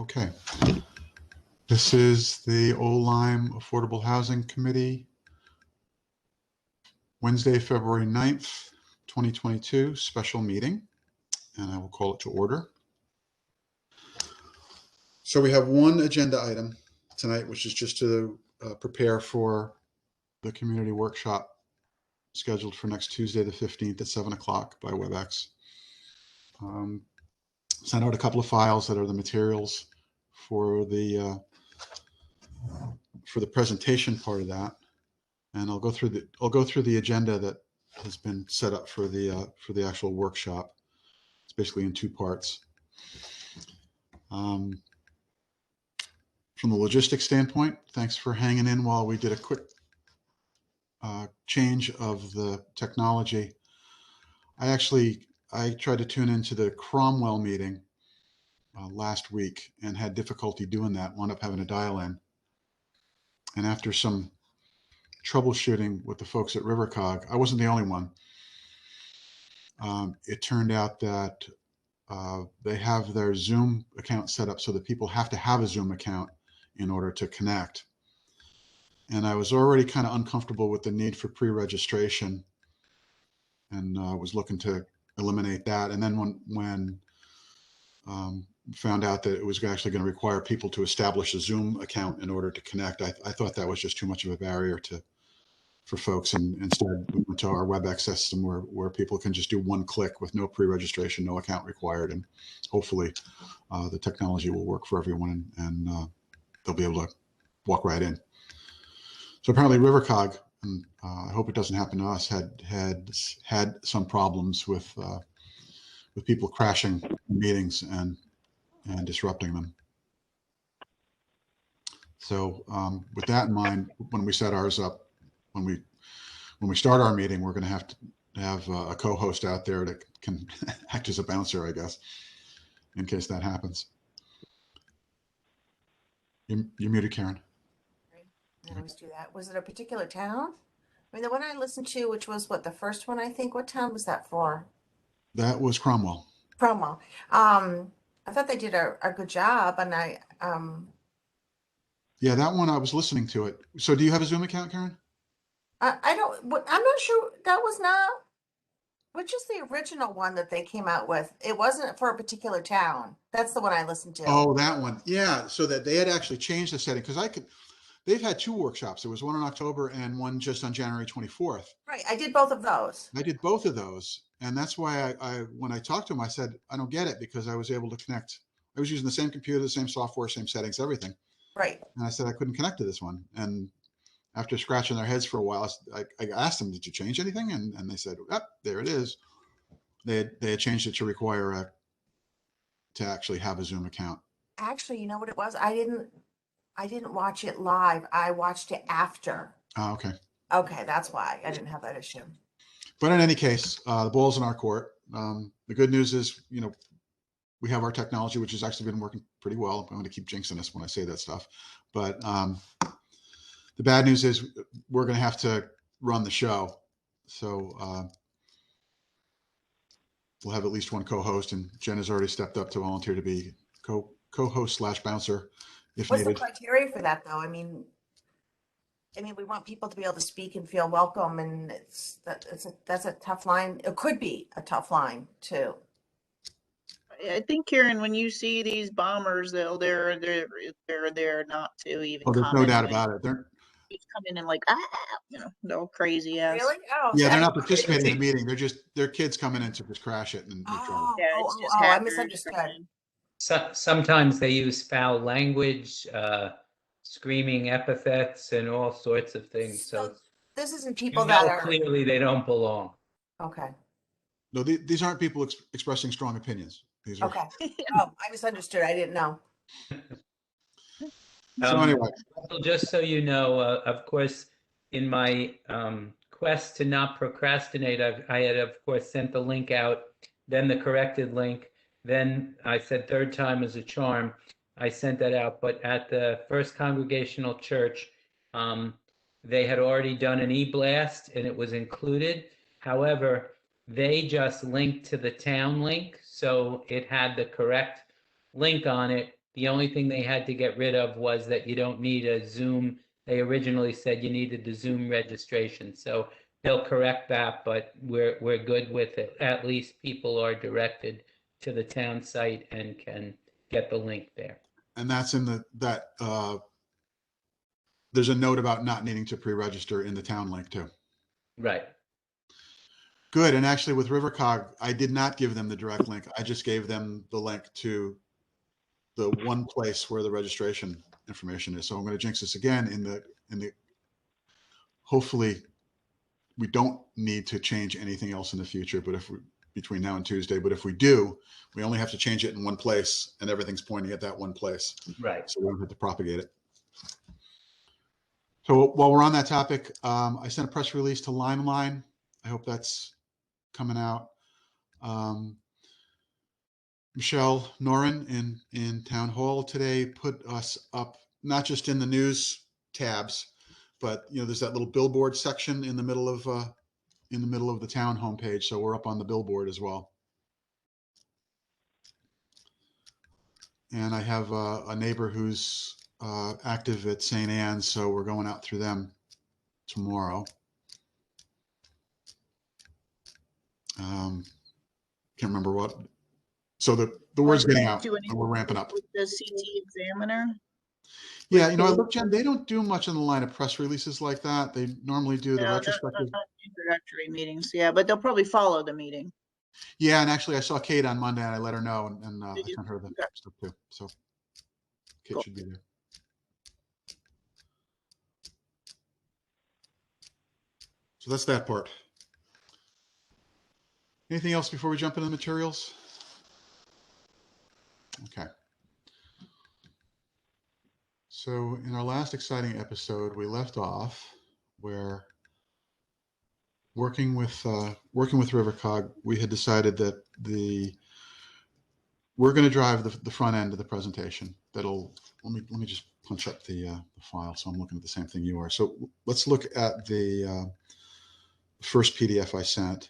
Okay. This is the Lyme Affordable Housing Committee, Wednesday, February 9th, 2022, special meeting, and I will call it to order. So we have one agenda item tonight, which is just to prepare for the community workshop scheduled for next Tuesday, the 15th at 7 o'clock by WebEx. Sent out a couple of files that are the materials for the presentation part of that, and I'll go through the agenda that has been set up for the actual workshop. It's basically in two parts. From the logistics standpoint, thanks for hanging in while we did a quick change of the technology. I tried to tune into the Cromwell meeting last week and had difficulty doing that, wound up having to dial in. And after some troubleshooting with the folks at RiverCog, I wasn't the only one. It turned out that they have their Zoom account set up so that people have to have a Zoom account in order to connect. And I was already kind of uncomfortable with the need for pre-registration, and was looking to eliminate that. And then when found out that it was actually going to require people to establish a Zoom account in order to connect, I thought that was just too much of a barrier for folks, and instead we went to our WebEx system where people can just do one click with no pre-registration, no account required, and hopefully the technology will work for everyone, and they'll be able to walk right in. So apparently RiverCog, and I hope it doesn't happen to us, had some problems with people crashing meetings and disrupting them. So with that in mind, when we set ours up, when we start our meeting, we're going to have a co-host out there that can act as a bouncer, I guess, in case that happens. You're muted, Karen. I always do that. Was it a particular town? I mean, the one I listened to, which was what, the first one, I think. What town was that for? That was Cromwell. Cromwell. I thought they did a good job, and yeah, that one I was listening to it. So do you have a Zoom account, Karen? I don't. I'm not sure. That was not. Which is the original one that they came out with? It wasn't for a particular town. That's the one I listened to. Oh, that one. Yeah. So that they had actually changed the setting, because they've had two workshops. There was one in October and one just on January 24th. Right. I did both of those. I did both of those. And that's why I when I talked to him, I said, I don't get it, because I was able to connect. I was using the same computer, the same software, same settings, everything. Right. And I said, I couldn't connect to this one. And after scratching their heads for a while, I asked them, did you change anything? And they said, oh, there it is. They had changed it to require to actually have a Zoom account. Actually, you know what it was? I didn't watch it live. I watched it after. Oh, okay. Okay, that's why I didn't have that issue. But in any case, the ball's in our court. The good news is, we have our technology, which has actually been working pretty well. I'm going to keep jinxing us when I say that stuff. But the bad news is we're going to have to run the show. So we'll have at least one co-host, and Jen has already stepped up to volunteer to be co-host / bouncer if What's needed. the criteria for that, though? I mean, we want people to be able to speak and feel welcome, and that's a tough line. It could be a tough line too. I think, Karen, when you see these bombers, they're not to even. Oh, there's no doubt about it. They're come in and like they're crazy ass. Really? Oh, yeah, they're not participating in the meeting. They're kids coming in to just crash it and make trouble. Yeah, it's just I misunderstood. Sometimes they use foul language, screaming epithets, and all sorts of things. So this isn't people that are clearly they don't belong. Okay. No, these aren't people expressing strong opinions. These are okay. Oh, I misunderstood. I didn't know. So anyway, just so you know, of course, in my quest to not procrastinate, I had, of course, sent the link out, then the corrected link. Then I said third time is a charm. I sent that out. But at the First Congregational Church, they had already done an e-blast and it was included. However, they just linked to the town link. So it had the correct link on it. The only thing they had to get rid of was that you don't need a Zoom. They originally said you needed the Zoom registration. So they'll correct that, but we're good with it. At least people are directed to the town site and can get the link there. And that's in there's a note about not needing to pre-register in the town link too. Right. Good. And actually with RiverCog, I did not give them the direct link. I just gave them the link to the one place where the registration information is. So I'm going to jinx this again in the hopefully we don't need to change anything else in the future, but if we between now and Tuesday, but if we do, we only have to change it in one place and everything's pointing at that one place. Right. So we don't have to propagate it. So while we're on that topic, I sent a press release to Limelight. I hope that's coming out. Michelle Noren in Town Hall today put us up, not just in the news tabs, but there's that little billboard section in the middle of the town homepage. So we're up on the billboard as well. And I have a neighbor who's active at St. Anne's, so we're going out through them tomorrow. Can't remember what. So the word's getting out, and we're ramping up. With the CT Examiner. Yeah, I look, Jen, they don't do much in the line of press releases like that. They normally do the retrospective. Not introductory meetings, yeah, but they'll probably follow the meeting. Yeah, and actually, I saw Kate on Monday, and I let her know, and I sent her the stuff too. So Kate should be there. So that's that part. Anything else before we jump into the materials? Okay. So in our last exciting episode, we left off where working with RiverCog, we had decided that we're going to drive the front end of the presentation. Let me just punch up the file so I'm looking at the same thing you are. So let's look at the first PDF I sent.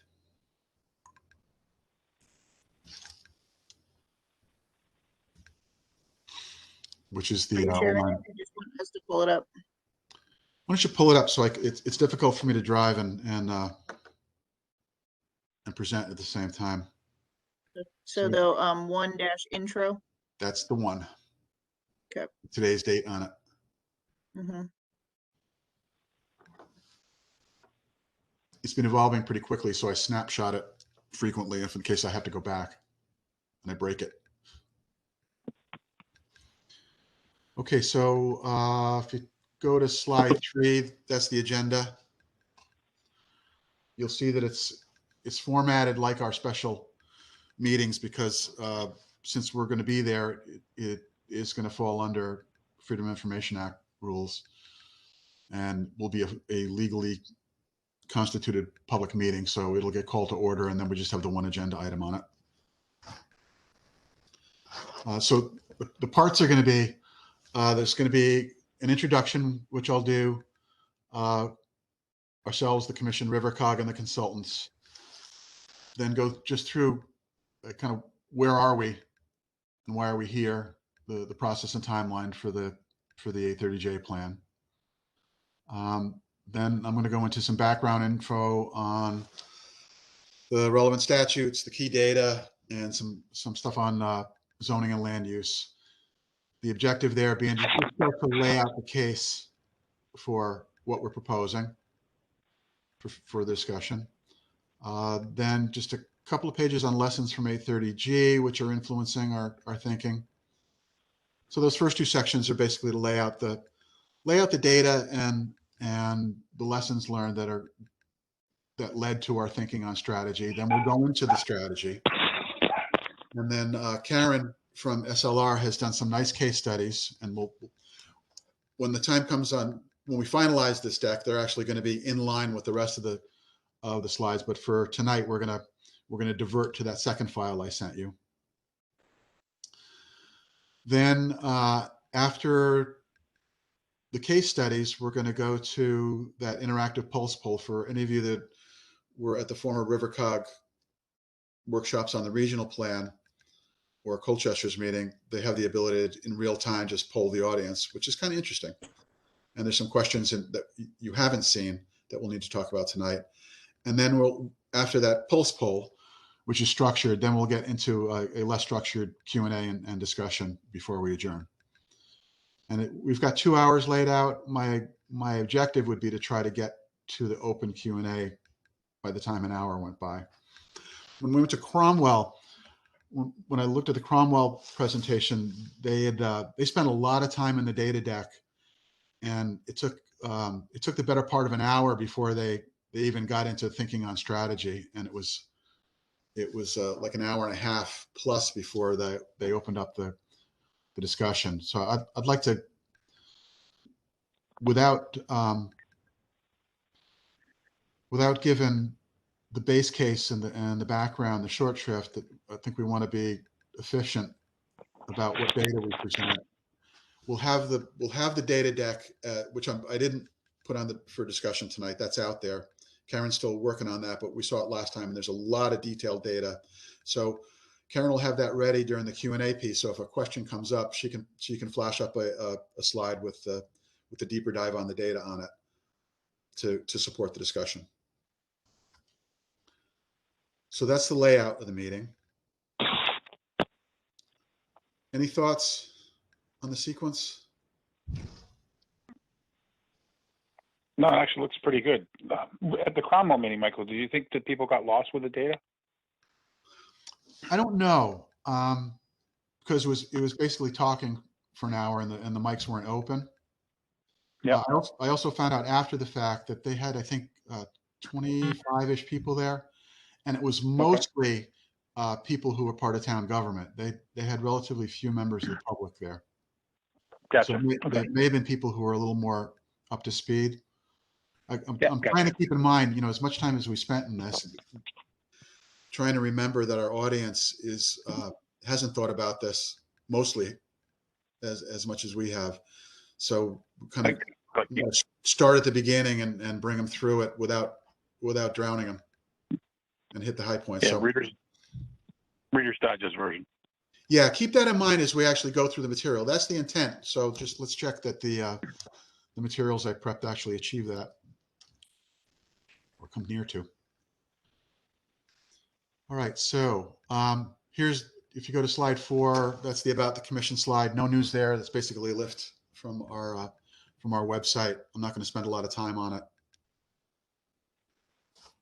Which is the online. I just want us to pull it up. Why don't you pull it up so it's difficult for me to drive and present at the same time. So the 1-intro. That's the one. Okay. Today's date on it. Mm-hmm. It's been evolving pretty quickly, so I snapshot it frequently if in case I have to go back and I break it. Okay, so if you go to slide 3, that's the agenda. You'll see that it's formatted like our special meetings because since we're going to be there, it is going to fall under Freedom of Information Act rules and will be a legally constituted public meeting. So it'll get called to order and then we just have the one agenda item on it. So the parts are going to be, there's going to be an introduction, which I'll do ourselves, the commission, RiverCog, and the consultants. Then go just through kind of where are we and why are we here, the process and timeline for the 830J plan. Then I'm going to go into some background info on the relevant statutes, the key data, and some stuff on zoning and land use. The objective there being to start to lay out the case for what we're proposing for discussion. Then just a couple of pages on lessons from 830G, which are influencing our thinking. So those first two sections are basically to lay out the data and the lessons learned that led to our thinking on strategy. Then we'll go into the strategy. And then Karen from SLR has done some nice case studies, and when the time comes on, when we finalize this deck, they're actually going to be in line with the rest of the slides. But for tonight, we're going to divert to that second file I sent you. Then after the case studies, we're going to go to that interactive pulse poll. For any of you that were at the former RiverCog workshops on the regional plan, or Colchester's meeting, they have the ability to, in real time, just poll the audience, which is kind of interesting. And there's some questions that you haven't seen that we'll need to talk about tonight. And then after that pulse poll, which is structured, then we'll get into a less structured Q&A and discussion before we adjourn. And we've got 2 hours laid out. My objective would be to try to get to the open Q&A by the time an hour went by. When we went to Cromwell, when I looked at the Cromwell presentation, they spent a lot of time in the data deck, and it took the better part of an hour before they even got into thinking on strategy, and it was like an hour and a half plus before they opened up the discussion. So I'd like to, without giving the base case and the background, the short shrift, that I think we want to be efficient about what data we present. We'll have the data deck, which I didn't put on for discussion tonight. That's out there. Karen's still working on that, but we saw it last time, and there's a lot of detailed data. So Karen will have that ready during the Q&A piece. So if a question comes up, she can flash up a slide with the deeper dive on the data on it to support the discussion. So that's the layout of the meeting. Any thoughts on the sequence? No, it actually looks pretty good. At the Cromwell meeting, Michael, do you think that people got lost with the data? I don't know, because it was basically talking for an hour, and the mics weren't open. Yeah. I also found out after the fact that they had, I think, 25-ish people there, and it was mostly people who were part of town government. They had relatively few members of the public there. Gotcha. So there may have been people who were a little more up to speed. I'm Gotcha. trying to keep in mind, as much time as we spent in this, trying to remember that our audience hasn't thought about this mostly as much as we have. So kind of start at the beginning and bring them through it without drowning them, and hit the high points. Yeah, so Reader's Digest version. Yeah, keep that in mind as we actually go through the material. That's the intent. So just let's check that the materials I prepped actually achieve that, or come near to. All right, so here's, if you go to slide 4, that's the About the Commission slide. No news there. That's basically a lift from our website. I'm not going to spend a lot of time on it,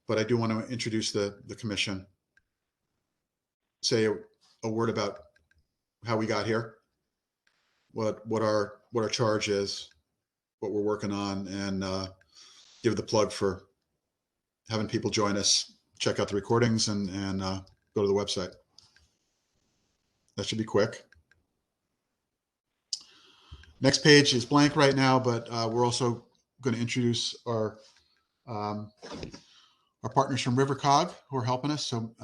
but I do want to introduce the commission, say a word about how we got here, what our charge is, what we're working on, and give the plug for having people join us, check out the recordings, and go to the website. That should be quick. Next page is blank right now, but we're also going to introduce our partners from RiverCog who are helping us. So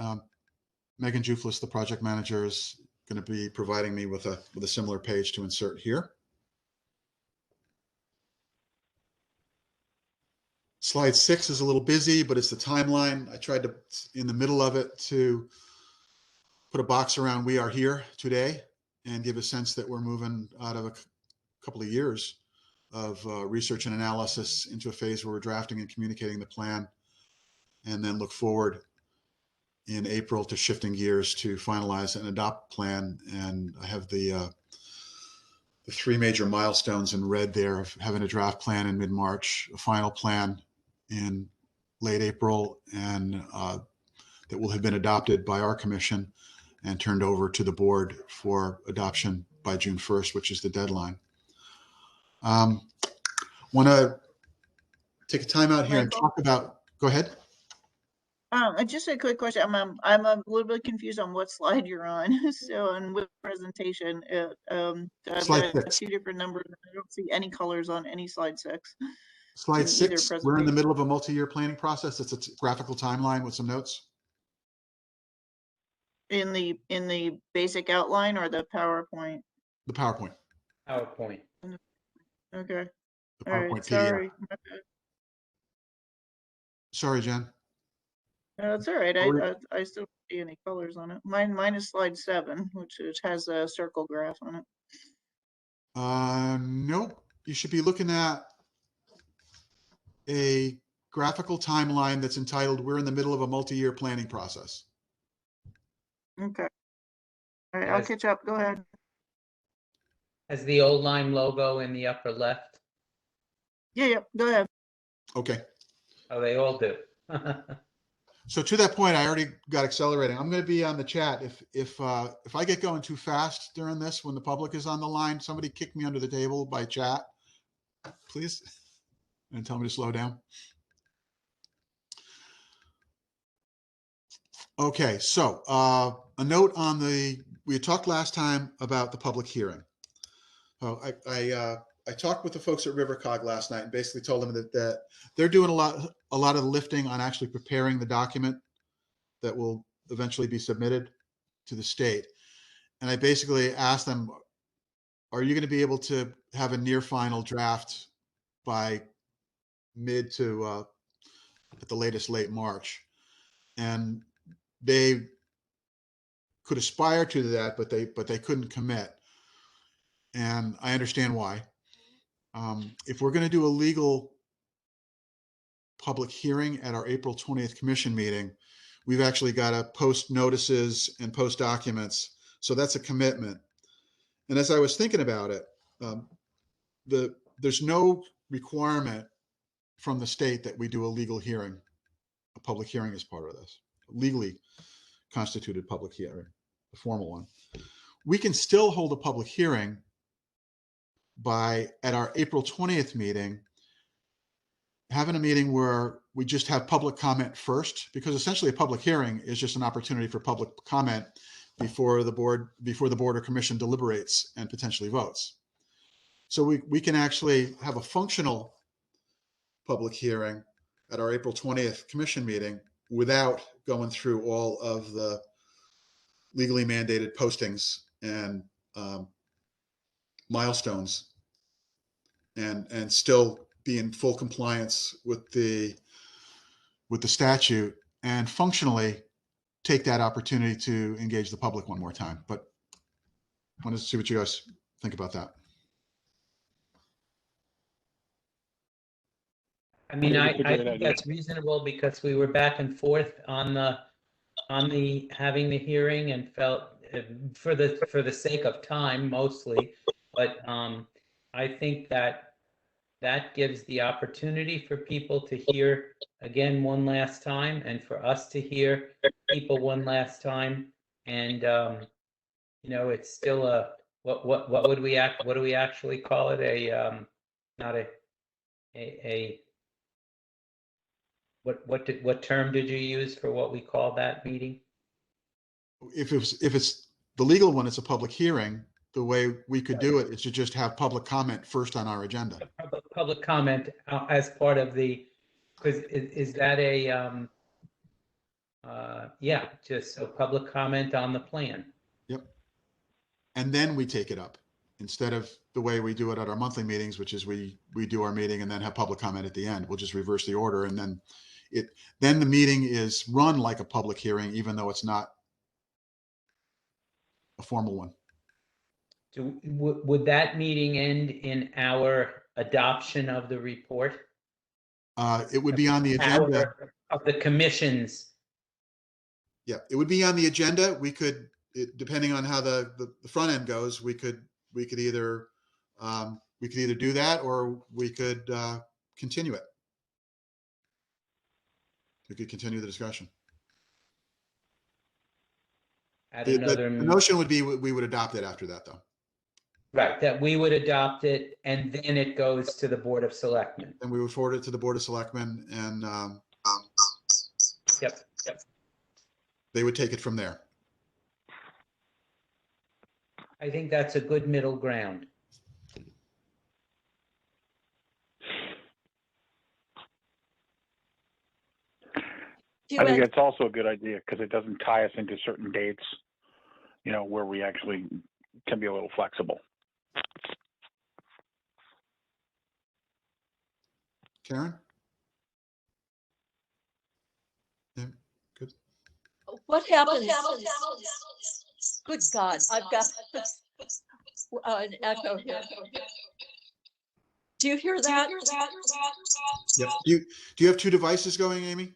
Megan Juflis, the project manager, is going to be providing me with a similar page to insert here. Slide 6 is a little busy, but it's the timeline. I tried to, in the middle of it, to put a box around "We are here today" and give a sense that we're moving out of a couple of years of research and analysis into a phase where we're drafting and communicating the plan, and then look forward in April to shifting gears to finalize and adopt plan. And I have the 3 major milestones in red there of having a draft plan in mid-March, a final plan in late April, and that will have been adopted by our commission and turned over to the board for adoption by June 1st, which is the deadline. Want to take a time out here and talk about, go ahead. Just a quick question. I'm a little bit confused on what slide you're on. So, and what presentation? I've Slide got 6. 2 different numbers. I don't see any colors on any slide 6. Slide 6. We're in the middle of a multi-year planning process. It's a graphical timeline with some notes. In the basic outline or the PowerPoint? The PowerPoint. PowerPoint. Okay. The All PowerPoint right. PDF. Sorry. Sorry, Jen. It's all right. Are we- I still don't see any colors on it. Mine is slide 7, which has a circle graph on it. Nope. You should be looking at a graphical timeline that's entitled "We're in the middle of a multi-year planning process." Okay. All right, I'll Yes. catch up. Go ahead. Has the old Lime logo in the upper left? Yeah, go ahead. Okay. Oh, they all do. So to that point, I already got accelerating. I'm going to be on the chat. If I get going too fast during this, when the public is on the line, somebody kick me under the table by chat, please, and tell me to slow down. Okay, so a note on we had talked last time about the public hearing. I talked with the folks at Rivercog last night and basically told them that they're doing a lot of the lifting on actually preparing the document that will eventually be submitted to the state. And I basically asked them, are you going to be able to have a near final draft by mid to at the latest late March? And they could aspire to that, but they couldn't commit. And I understand why. If we're going to do a legal public hearing at our April 20th commission meeting, we've actually got to post notices and post documents. So that's a commitment. And as I was thinking about it, there's no requirement from the state that we do a legal hearing, a public hearing as part of this, legally constituted public hearing, a formal one. We can still hold a public hearing at our April 20th meeting, having a meeting where we just have public comment first, because essentially a public hearing is just an opportunity for public comment before the board or commission deliberates and potentially votes. So we can actually have a functional public hearing at our April 20th commission meeting without going through all of the legally mandated postings and milestones, and still be in full compliance with the statute, and functionally take that opportunity to engage the public one more time. But I wanted to see what you guys think about that. I mean, I I think it's a great think idea. that's reasonable because we were back and forth on the having the hearing and felt for the sake of time mostly, but I think that gives the opportunity for people to hear again one last time, and for us to hear people one last time, and you know, it's still a what would we what do we actually call it? Not a what term did you use for what we call that meeting? If it's the legal one, it's a public hearing. The way we could do it is to just have public comment first on our agenda. Public comment as part of the, because is that a yeah, just a public comment on the plan. Yep. And then we take it up, instead of the way we do it at our monthly meetings, which is we do our meeting and then have public comment at the end. We'll just reverse the order, and then the meeting is run like a public hearing, even though it's not a formal one. Would that meeting end in our adoption of the report? It would be on the agenda. Of the commission's. Yeah, it would be on the agenda. We could, depending on how the front end goes, we could either do that, or we could continue it. We could continue the discussion. At The another, notion would be we would adopt it after that, though. right, that we would adopt it and then it goes to the Board of Selectmen. And we would forward it to the Board of Selectmen, and Yep. they would take it from there. I think that's a good middle ground. I think it's also a good idea because it doesn't tie us into certain dates, you know, where we actually can be a little flexible. Karen? Yeah. What happens? Good God, I've got an echo here. Do you hear that? Yep. Do you have two devices going, Amy?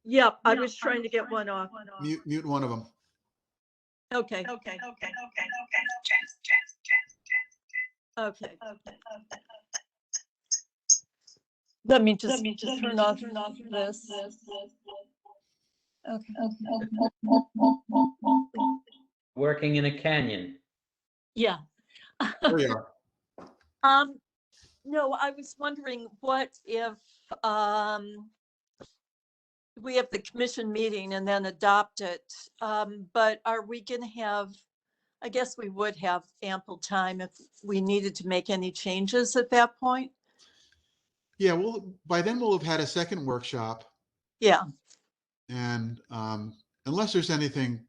Yep, I was trying to get one off. Mute one of them. Okay. Let me just turn off this. Okay. Working in a canyon. Yeah. There we are. No, I was wondering what if we have the commission meeting and then adopt it, but are we going to have, I guess we would have ample time if we needed to make any changes at that point? Yeah, well, by then we'll have had a second workshop, Yeah, and unless there's anything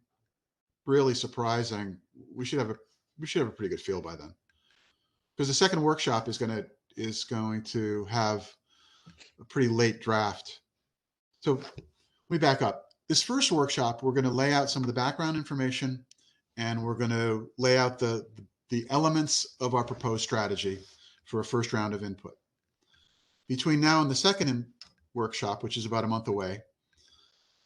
really surprising, we should have a pretty good feel by then. Because the second workshop is going to have a pretty late draft. So let me back up. This first workshop, we're going to lay out some of the background information, and we're going to lay out the elements of our proposed strategy for a first round of input. Between now and the second workshop, which is about a month away,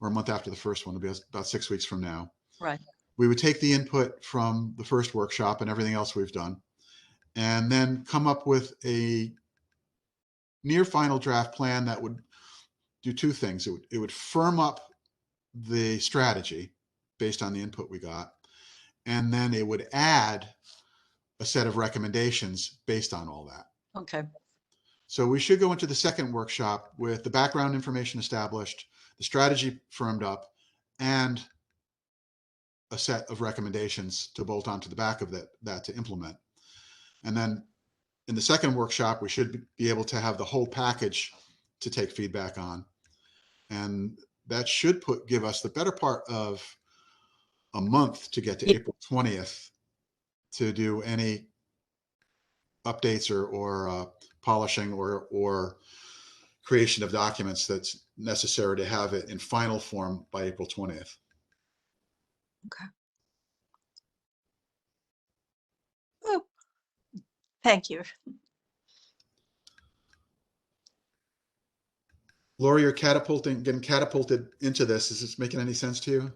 or a month after the first one, it'll be about 6 weeks from now. right. We would take the input from the first workshop and everything else we've done, and then come up with a near final draft plan that would do two things. It would firm up the strategy based on the input we got, and then it would add a set of recommendations based on all that. Okay. So we should go into the second workshop with the background information established, the strategy firmed up, and a set of recommendations to bolt onto the back of that to implement. And then in the second workshop, we should be able to have the whole package to take feedback on. And that should give us the better part of a month to get to April 20th to do any updates or polishing or creation of documents that's necessary to have it in final form by April 20th. Okay. Oh, thank you. Lori, you're getting catapulted into this. Is this making any sense to you?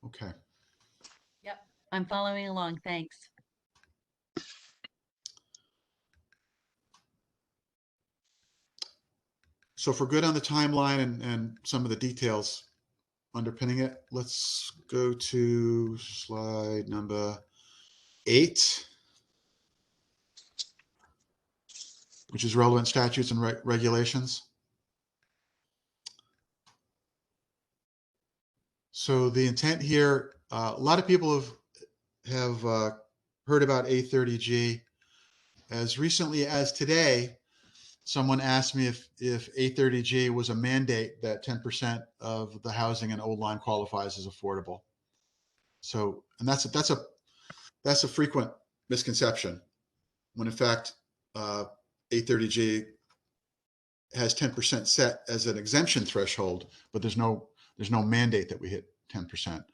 Okay. Yep, I'm following along. Thanks. So if we're good on the timeline and some of the details underpinning it, let's go to slide number 8, which is relevant statutes and regulations. So the intent here, a lot of people have heard about A30G. As recently as today, someone asked me if A30G was a mandate that 10% of the housing in Old Lyme qualifies as affordable. So, and that's a frequent misconception, when in fact A30G has 10% set as an exemption threshold, but there's no mandate that we hit 10%.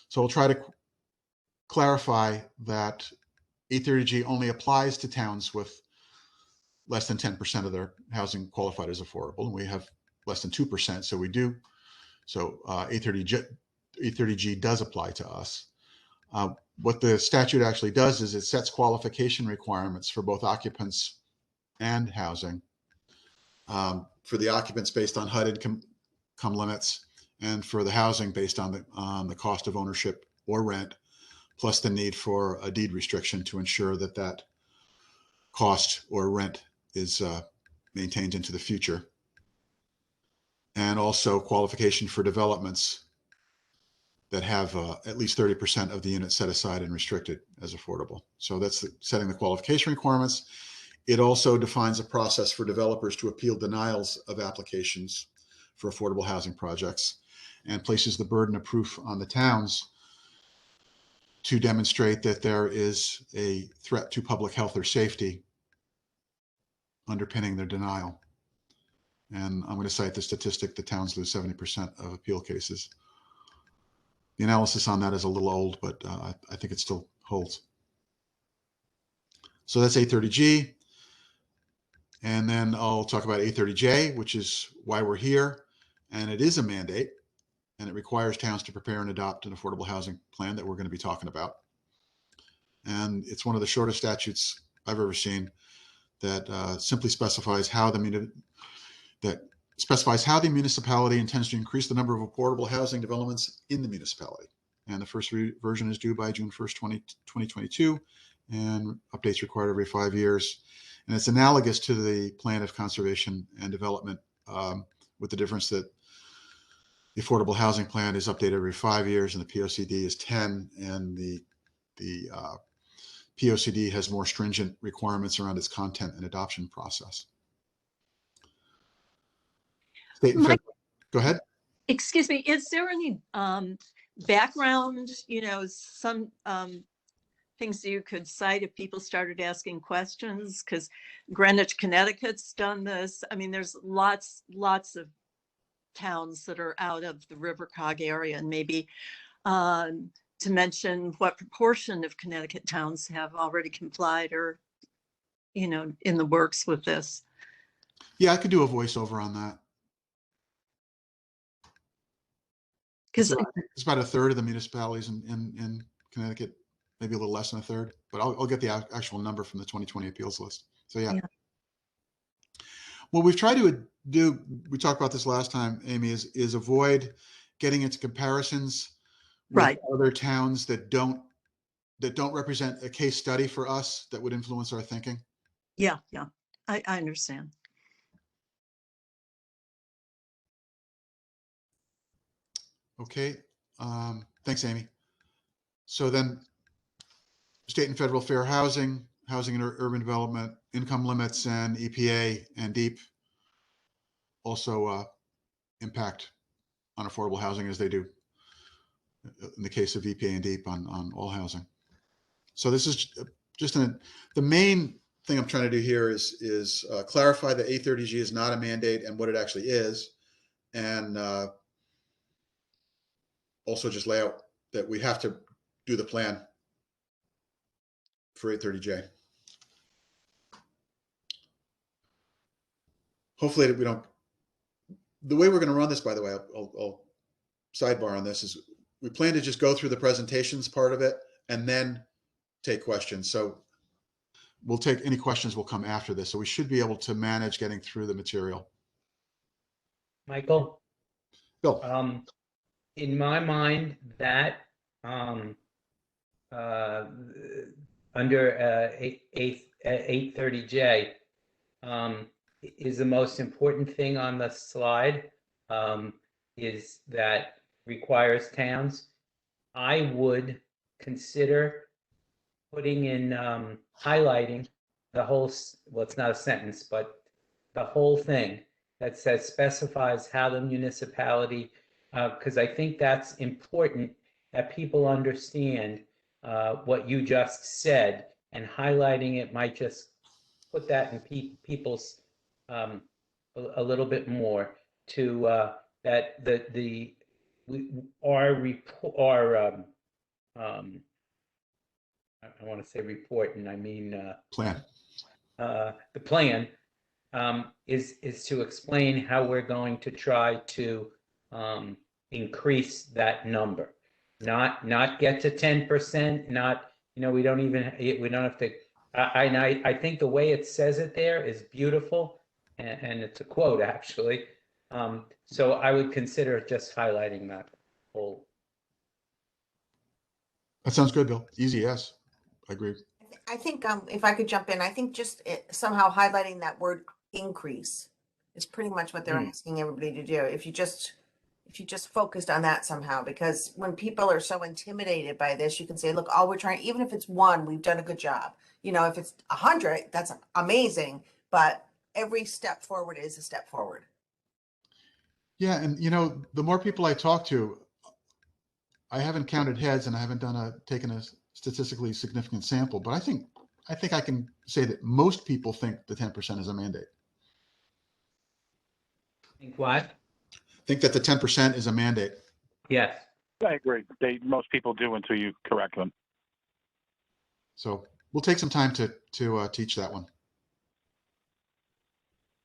So I'll try to clarify that A30G only applies to towns with less than 10% of their housing qualified as affordable, and we have less than 2%. So we do. So A30G does apply to us. What the statute actually does is it sets qualification requirements for both occupants and housing. For the occupants based on HUD income limits, and for the housing based on the cost of ownership or rent, plus the need for a deed restriction to ensure that that cost or rent is maintained into the future. And also qualification for developments that have at least 30% of the units set aside and restricted as affordable. So that's setting the qualification requirements. It also defines a process for developers to appeal denials of applications for affordable housing projects, and places the burden of proof on the towns to demonstrate that there is a threat to public health or safety underpinning their denial. And I'm going to cite the statistic that towns lose 70% of appeal cases. The analysis on that is a little old, but I think it still holds. So that's 830G. And then I'll talk about 830J, which is why we're here. And it is a mandate, and it requires towns to prepare and adopt an affordable housing plan that we're going to be talking about. And it's one of the shortest statutes I've ever seen that simply specifies how the municipality intends to increase the number of affordable housing developments in the municipality. And the first version is due by June 1st, 2022, and updates required every 5 years. And it's analogous to the Plan of Conservation and Development, with the difference that the Affordable Housing Plan is updated every 5 years and the POCD is 10, and the POCD has more stringent requirements around its content and adoption process. State and federal. Go ahead. Excuse me, is there any background, some things you could cite if people started asking questions? Because Greenwich, Connecticut's done this. I mean, there's lots of towns that are out of the River Cog area, and maybe to mention what proportion of Connecticut towns have already complied or, in the works with this. Yeah, I could do a voiceover on that. It's about a third of the municipalities in Connecticut, maybe a little less than a third, but I'll get the actual number from the 2020 appeals list. So yeah. What we've tried to do, we talked about this last time, Amy, is avoid getting into comparisons with other towns that don't represent a case study for us that would influence our thinking. Yeah, I understand. Okay, thanks, Amy. So then, state and federal fair housing and urban development, income limits, and EPA and DEEP also impact on affordable housing, as they do in the case of EPA and DEEP on all housing. So this is just the main thing I'm trying to do here is clarify that 830G is not a mandate and what it actually is, and also just lay out that we have to do the plan for 830J. Hopefully we don't, the way we're going to run this, by the way, I'll sidebar on this, is we plan to just go through the presentations part of it and then take questions. So we'll take any questions will come after this. So we should be able to manage getting through the material. Michael? Bill? In my mind, that under 830J is the most important thing on the slide, is that requires towns. I would consider putting in, highlighting the whole, well, it's not a sentence, but the whole thing that says specifies how the municipality, because I think that's important that people understand what you just said, and highlighting it might just put that in people's a little bit more to that our I want to say report, and I mean Plan. The plan is to explain how we're going to try to increase that number, not get to 10%, not, we don't have to. I think the way it says it there is beautiful, and it's a quote actually. So I would consider just highlighting that whole. That sounds good, Bill. Easy, yes. I agree. I think if I could jump in, I think just somehow highlighting that word increase is pretty much what they're asking everybody to do. If you just focused on that somehow, because when people are so intimidated by this, you can say, look, all we're trying, even if it's 1, we've done a good job. If it's 100, that's amazing, but every step forward is a step forward. Yeah, and the more people I talk to, I haven't counted heads and I haven't taken a statistically significant sample, but I think I can say that most people think the 10% is a mandate. Think what? Think that the 10% is a mandate. Yes. I agree. Most people do until you correct them. So we'll take some time to teach that one.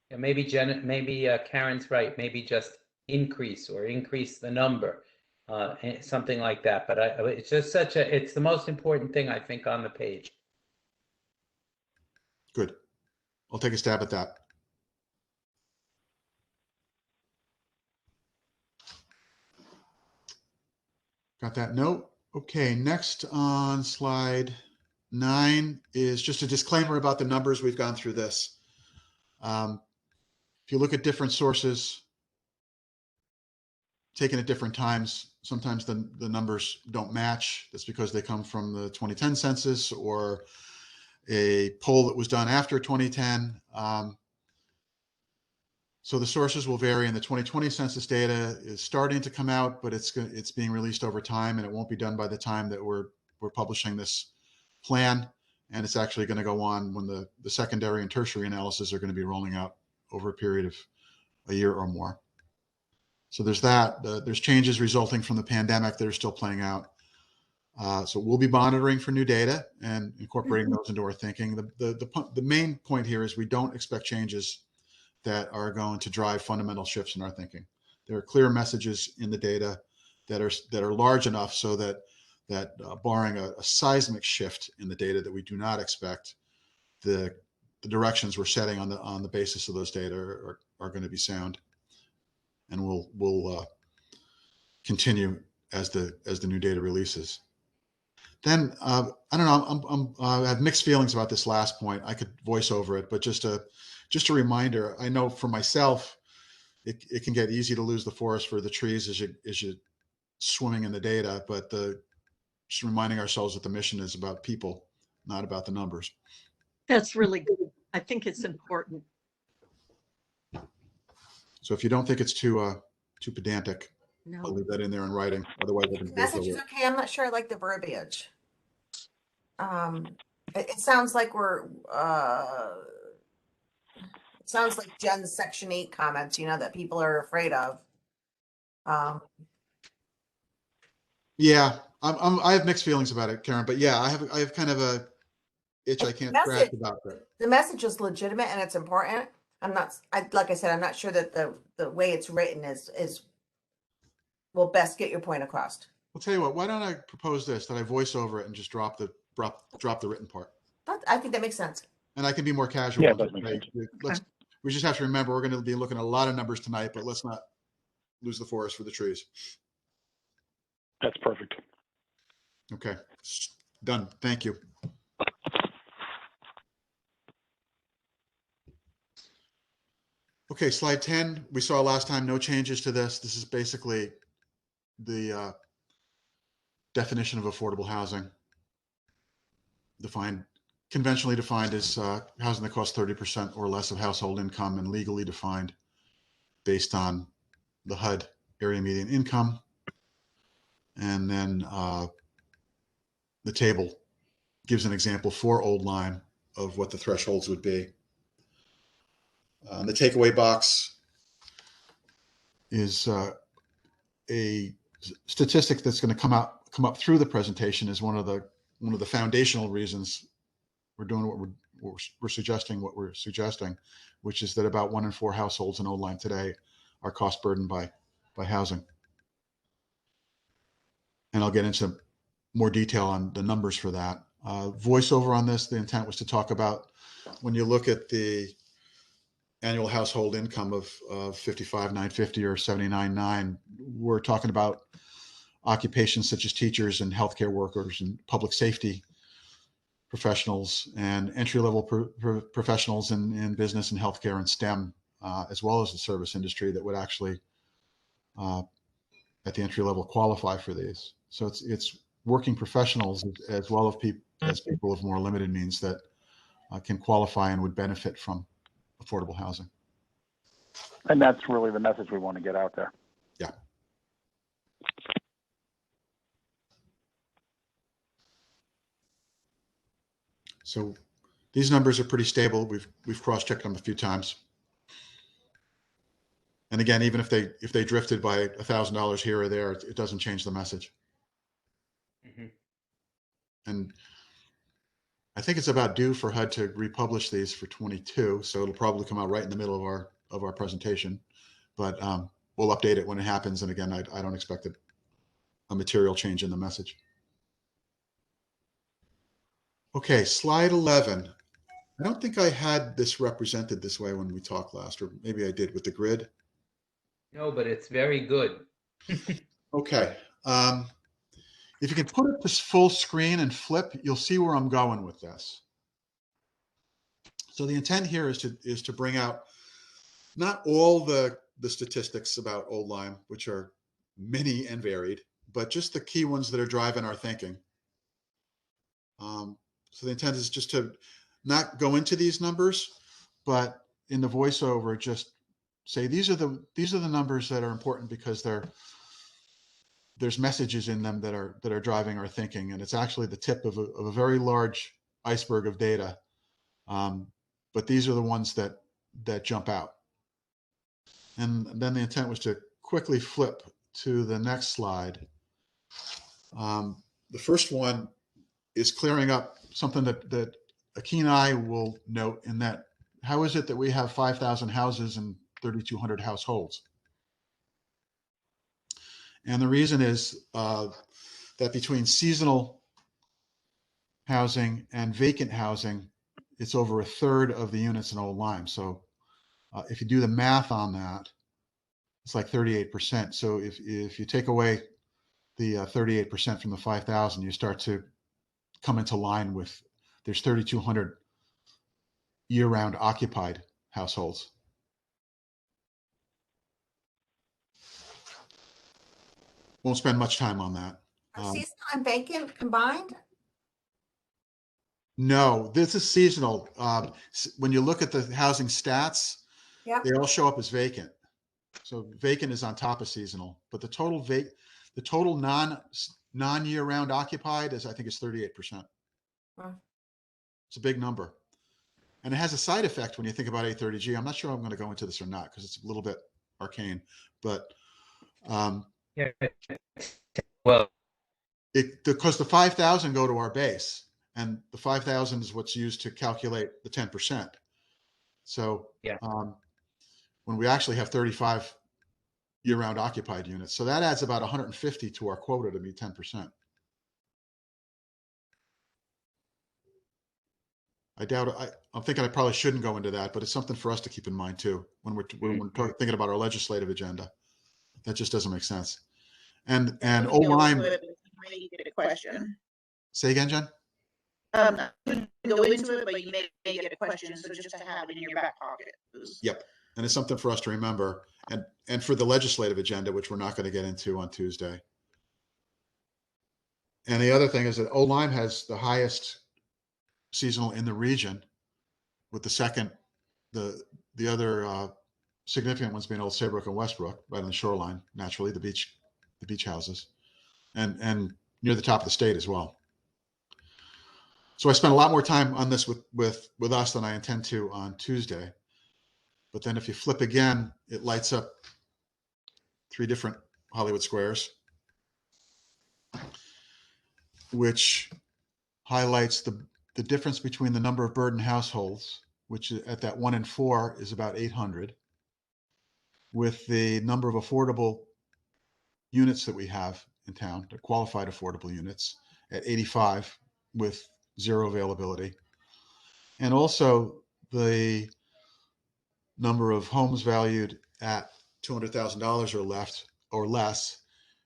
Yeah, maybe Karen's right. Maybe just increase the number, something like that. But it's just it's the most important thing, I think, on the page. Good. I'll take a stab at that. Got that note? Okay, next on slide 9 is just a disclaimer about the numbers. We've gone through this. If you look at different sources taken at different times, sometimes the numbers don't match. That's because they come from the 2010 census or a poll that was done after 2010. So the sources will vary, and the 2020 census data is starting to come out, but it's being released over time, and it won't be done by the time that we're publishing this plan. And it's actually going to go on when the secondary and tertiary analysis are going to be rolling out over a period of a year or more. So there's that. There's changes resulting from the pandemic that are still playing out. So we'll be monitoring for new data and incorporating those into our thinking. The main point here is we don't expect changes that are going to drive fundamental shifts in our thinking. There are clear messages in the data that are large enough so that barring a seismic shift in the data that we do not expect, the directions we're setting on the basis of those data are going to be sound, and we'll continue as the new data releases. Then I don't know. I have mixed feelings about this last point. I could voice over it, but just a reminder. I know for myself, it can get easy to lose the forest for the trees as you swimming in the data. But just reminding ourselves that the mission is about people, not about the numbers. That's really good. I think it's important. So if you don't think it's too pedantic, No. I'll leave that in there in writing. Otherwise, I can The message is okay. I'm not sure I like the verbiage. It sounds like it sounds like Jen's Section 8 comments, that people are afraid of. Yeah, I have mixed feelings about it, Karen. But yeah, I have kind of a itch I can't scratch about that. The message is legitimate and it's important. Like I said, I'm not sure that the way it's written will best get your point across. I'll tell you what. Why don't I propose this, that I voice over it and just drop the written part? I think that makes sense. And I can be more casual. Yeah, that makes sense. We just have to remember we're going to be looking at a lot of numbers tonight, but let's not lose the forest for the trees. That's perfect. Okay, done. Thank you. Okay, slide 10. We saw last time no changes to this. This is basically the definition of affordable housing, conventionally defined as housing that costs 30% or less of household income, and legally defined based on the HUD area median income. And then the table gives an example for Old Lyme of what the thresholds would be. The takeaway box is a statistic that's going to come up through the presentation as one of the foundational reasons we're doing we're suggesting, which is that about 1 in 4 households in Old Lyme today are cost burdened by housing. And I'll get into more detail on the numbers for that. Voiceover on this, the intent was to talk about when you look at the annual household income of 55,950 or 79,900, we're talking about occupations such as teachers and healthcare workers and public safety professionals and entry-level professionals in business and healthcare and STEM, as well as the service industry that would actually at the entry level qualify for these. So it's working professionals as well as people of more limited means that can qualify and would benefit from affordable housing. And that's really the message we want to get out there. Yeah. So these numbers are pretty stable. We've cross-checked them a few times. And again, even if they drifted by $1,000 here or there, it doesn't change the message. Mhm. And I think it's about due for HUD to republish these for 22, so it'll probably come out right in the middle of our presentation. But we'll update it when it happens. And again, I don't expect a material change in the message. Okay, slide 11. I don't think I had this represented this way when we talked last, or maybe I did with the grid. No, but it's very good. Okay. If you can put it to full screen and flip, you'll see where I'm going with this. So the intent here is to bring out not all the statistics about Old Lyme, which are many and varied, but just the key ones that are driving our thinking. So the intent is just to not go into these numbers, but in the voiceover, just say these are the numbers that are important because there's messages in them that are driving our thinking, and it's actually the tip of a very large iceberg of data. But these are the ones that jump out. And then the intent was to quickly flip to the next slide. The first one is clearing up something that a keen eye will note, in that how is it that we have 5,000 houses and 3,200 households? And the reason is that between seasonal housing and vacant housing, it's over a third of the units in Old Lyme. So if you do the math on that, it's like 38%. So if you take away the 38% from the 5,000, you start to come into line with, there's 3,200 year-round occupied households. Won't spend much time on that. Are seasonal and vacant combined? No, this is seasonal. When you look at the housing stats, Yep. they all show up as vacant. So vacant is on top of seasonal, but the total non-year round occupied I think is 38%. Wow. It's a big number. And it has a side effect when you think about A30G. I'm not sure I'm going to go into this or not because it's a little bit arcane, but Yeah. Well, because the 5,000 go to our base, and the 5,000 is what's used to calculate the 10%. So yeah. When we actually have 35 year-round occupied units, so that adds about 150 to our quota to be 10%. I doubt I'm thinking I probably shouldn't go into that, but it's something for us to keep in mind too when we're thinking about our legislative agenda. That just doesn't make sense. And Old Lyme. Maybe get a question. Say again, Jen. Go into it, but you may get a question, so just to have it in your back pocket. Yep, and it's something for us to remember, and for the legislative agenda, which we're not going to get into on Tuesday. And the other thing is that Old Lyme has the highest seasonal in the region, with the other significant ones being Old Saybrook and Westbrook, right on the shoreline, naturally, the beach houses, and near the top of the state as well. So I spent a lot more time on this with us than I intend to on Tuesday. But then if you flip again, it lights up 3 different Hollywood squares, which highlights the difference between the number of burdened households, which at that 1 in 4 is about 800, with the number of affordable units that we have in town, the qualified affordable units, at 85 with 0 availability. And also the number of homes valued at $200,000 or less,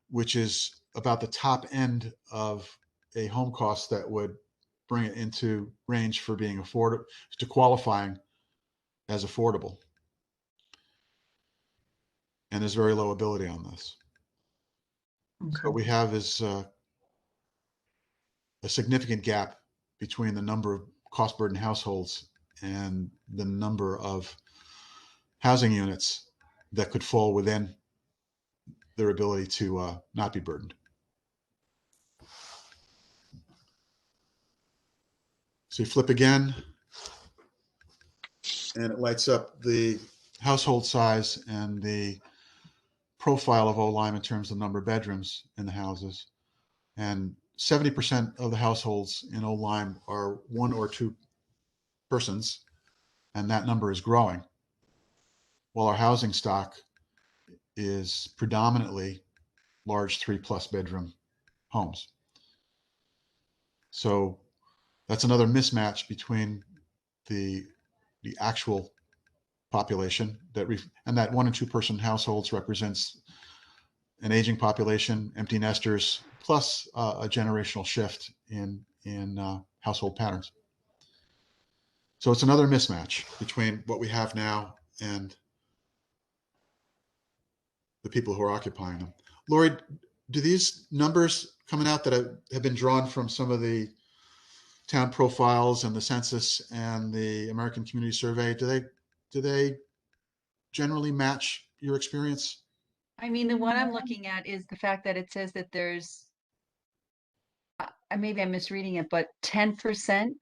which is about the top end of a home cost that would bring it into range for being affordable, to qualifying as affordable. And there's very low ability on this. Okay. So what we have is a significant gap between the number of cost burdened households and the number of housing units that could fall within their ability to not be burdened. So you flip again, and it lights up the household size and the profile of Old Lyme in terms of number of bedrooms in the houses. And 70% of the households in Old Lyme are 1 or 2 persons, and that number is growing. While our housing stock is predominantly large 3+ bedroom homes. So that's another mismatch between the actual population and that 1 and 2 person households represents an aging population, empty nesters, plus a generational shift in household patterns. So it's another mismatch between what we have now and the people who are occupying them. Lori, do these numbers coming out that have been drawn from some of the town profiles and the census and the American Community Survey, do they generally match your experience? I mean, the one I'm looking at is the fact that it says that there's, maybe I'm misreading it, but 10%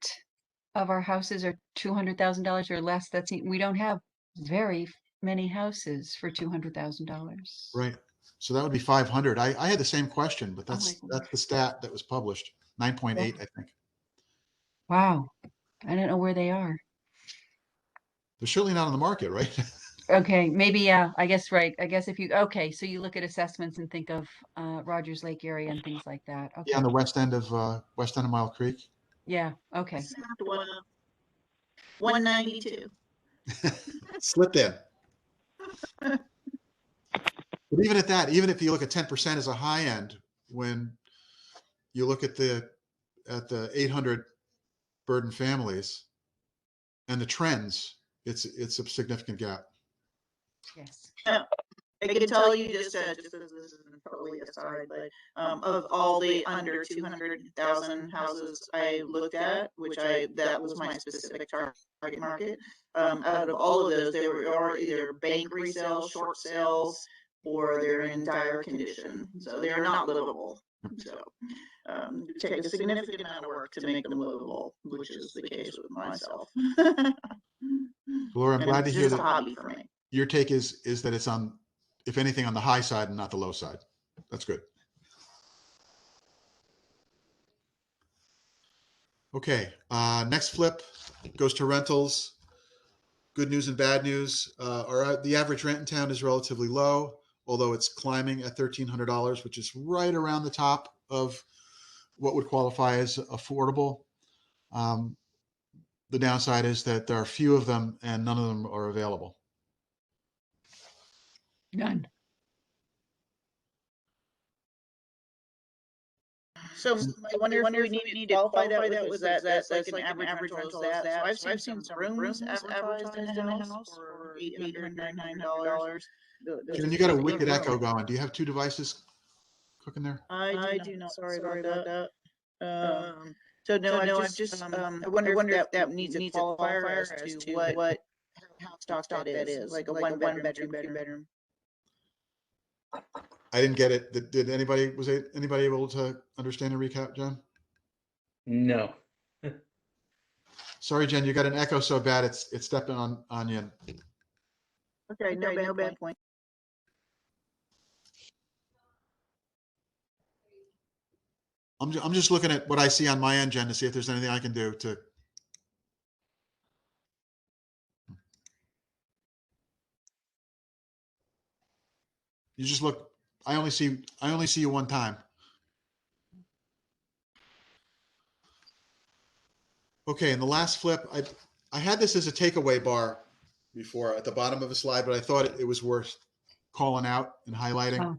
of our houses are $200,000 or less. We don't have very many houses for $200,000. Right. So that would be 500. I had the same question, but Oh that's my gosh. the stat that was published. 9.8, I think. Wow. I don't know where they are. They're certainly not on the market, right? Okay, maybe, yeah, I guess, right. I guess okay, so you look at assessments and think of Rogers Lake area and things like that. Yeah, on Okay. the west end of Mile Creek. Yeah, okay. 192. Slipped in. But even at that, even if you look at 10% as a high end, when you look at the 800 burdened families and the trends, it's a significant gap. Yes. I can tell you just as this is totally aside, but of all the under 200,000 houses I looked at, that was my specific target market. Out of all of those, there were either bank resales, short sales, or they're in dire condition. So they are not livable. So it takes a significant amount of work to make them livable, which is the case with myself. Laura, I'm glad to hear It's that. a hobby for me. Your take is that it's on, if anything, on the high side and not the low side. That's good. Okay, next flip goes to rentals. Good news and bad news. The average rent in town is relatively low, although it's climbing at $1,300, which is right around the top of what would qualify as affordable. The downside is that there are few of them and none of them are available. None. So I wonder if we need to qualify that with that's like an average rental is that. So I've seen some rooms advertised in the house for $800, $900. Jen, you got a wicked echo going. Do you have 2 devices cooking there? I do not. Sorry about that. So no, I've just I wonder if that needs a qualifier as to what stock that is, like a one bedroom, 2 bedroom. I didn't get it. Was anybody able to understand the recap, Jen? No. Sorry, Jen, you got an echo so bad it's stepping on you. Okay, no bad point. I'm just looking at what I see on my end, Jen, to see if there's anything I can do to. You just look. I only see you one time. Okay, and the last flip, I had this as a takeaway bar before at the bottom of a slide, but I thought it was worth calling out and highlighting. Oh.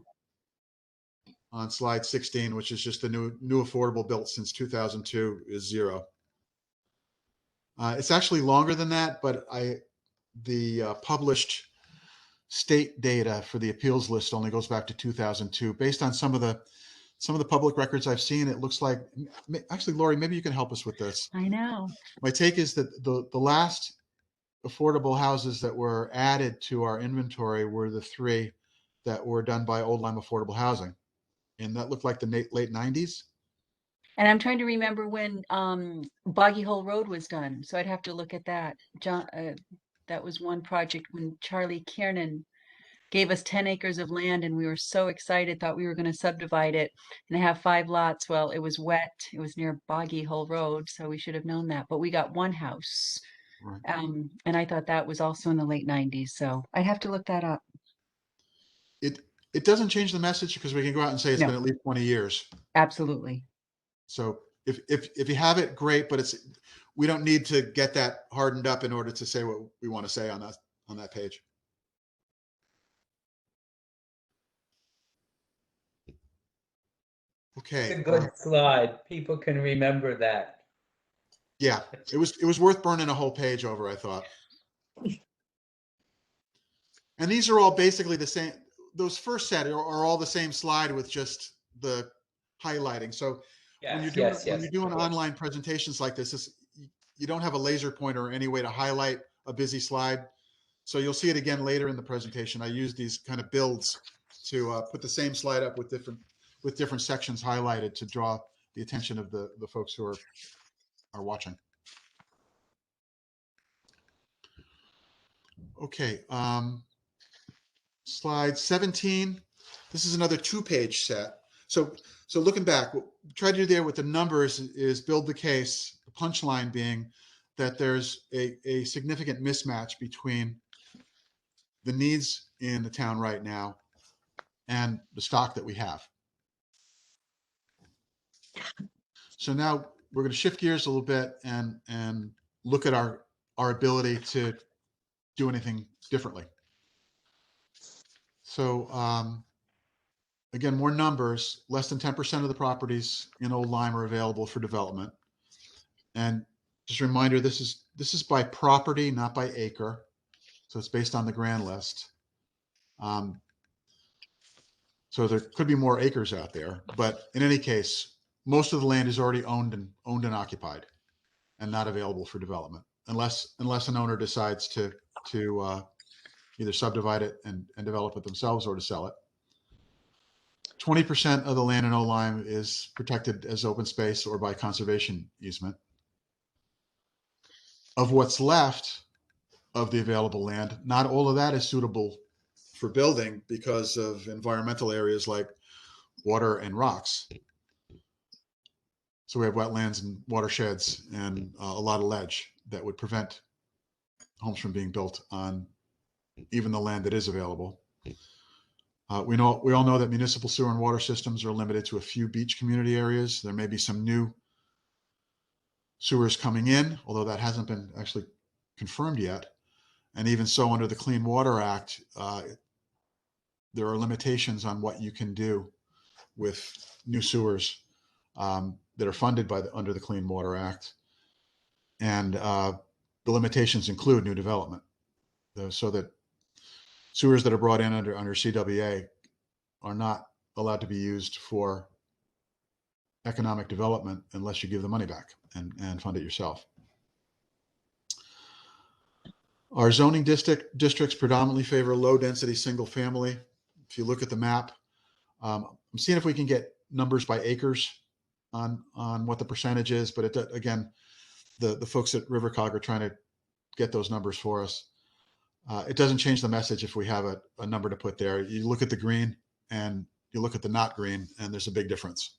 On slide 16, which is just the new affordable built since 2002 is 0. It's actually longer than that, but the published state data for the appeals list only goes back to 2002. Based on some of the public records I've seen, it looks like, actually, Lori, maybe you can help us with this. I know. My take is that the last affordable houses that were added to our inventory were the 3 that were done by Old Lyme Affordable Housing. And that looked like the late 90s. And I'm trying to remember when Boggy Hole Road was done, so I'd have to look at that. John, That was one project when Charlie Kiernan gave us 10 acres of land and we were so excited, thought we were going to subdivide it and have 5 lots. Well, it was wet. It was near Boggy Hole Road, so we should have known that. But we got one house. Right. And I thought that was also in the late 90s. So I'd have to look that up. It doesn't change the message because we can go out and say it's No. been at least 20 years. Absolutely. So if you have it, great, but we don't need to get that hardened up in order to say what we want to say on that page. Okay. It's a good slide. People can remember that. Yeah, it was worth burning a whole page over, I thought. And these are all basically the same. Those first set are all the same slide with just the highlighting. So when you're doing online presentations like this, you don't have a laser pointer or any way to highlight a busy slide. So you'll see it again later in the presentation. I use these kind of builds to put the same slide up with different sections highlighted to draw the attention of the folks who are watching. Okay, slide 17. This is another 2-page set. So looking back, what we tried to do there with the numbers is build the case, the punchline being that there's a significant mismatch between the needs in the town right now and the stock that we have. So now we're going to shift gears a little bit and look at our ability to do anything differently. So again, more numbers. Less than 10% of the properties in Old Lyme are available for development. And just a reminder, this is by property, not by acre. So it's based on the grand list. So there could be more acres out there, but in any case, most of the land is already owned and occupied, and not available for development, unless an owner decides to either subdivide it and develop it themselves or to sell it. 20% of the land in Old Lyme is protected as open space or by conservation easement. Of what's left of the available land, not all of that is suitable for building because of environmental areas like water and rocks. So we have wetlands and watersheds and a lot of ledge that would prevent homes from being built on even the land that is available. We all know that municipal sewer and water systems are limited to a few beach community areas. There may be some new sewers coming in, although that hasn't been actually confirmed yet. And even so, under the Clean Water Act, there are limitations on what you can do with new sewers that are funded under the Clean Water Act. And the limitations include new development. So that sewers that are brought in under CWA are not allowed to be used for economic development unless you give the money back and fund it yourself. Our zoning districts predominantly favor low density single family. If you look at the map, I'm seeing if we can get numbers by acres on what the percentage is, but again, the folks at RiverCog are trying to get those numbers for us. It doesn't change the message if we have a number to put there. You look at the green and you look at the not green, and there's a big difference.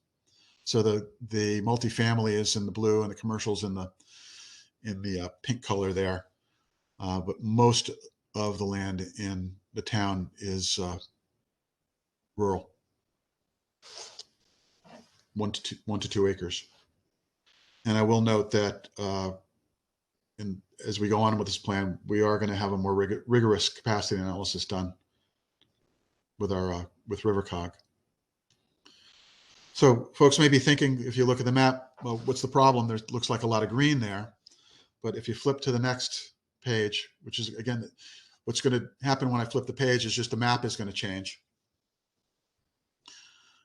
So the multifamily is in the blue and the commercials in the pink color there. But most of the land in the town is rural, 1 to 2 acres. And I will note that as we go on with this plan, we are going to have a more rigorous capacity analysis done with RiverCog. So folks may be thinking, if you look at the map, well, what's the problem? There looks like a lot of green there. But if you flip to the next page, which is, again, what's going to happen when I flip the page is just the map is going to change.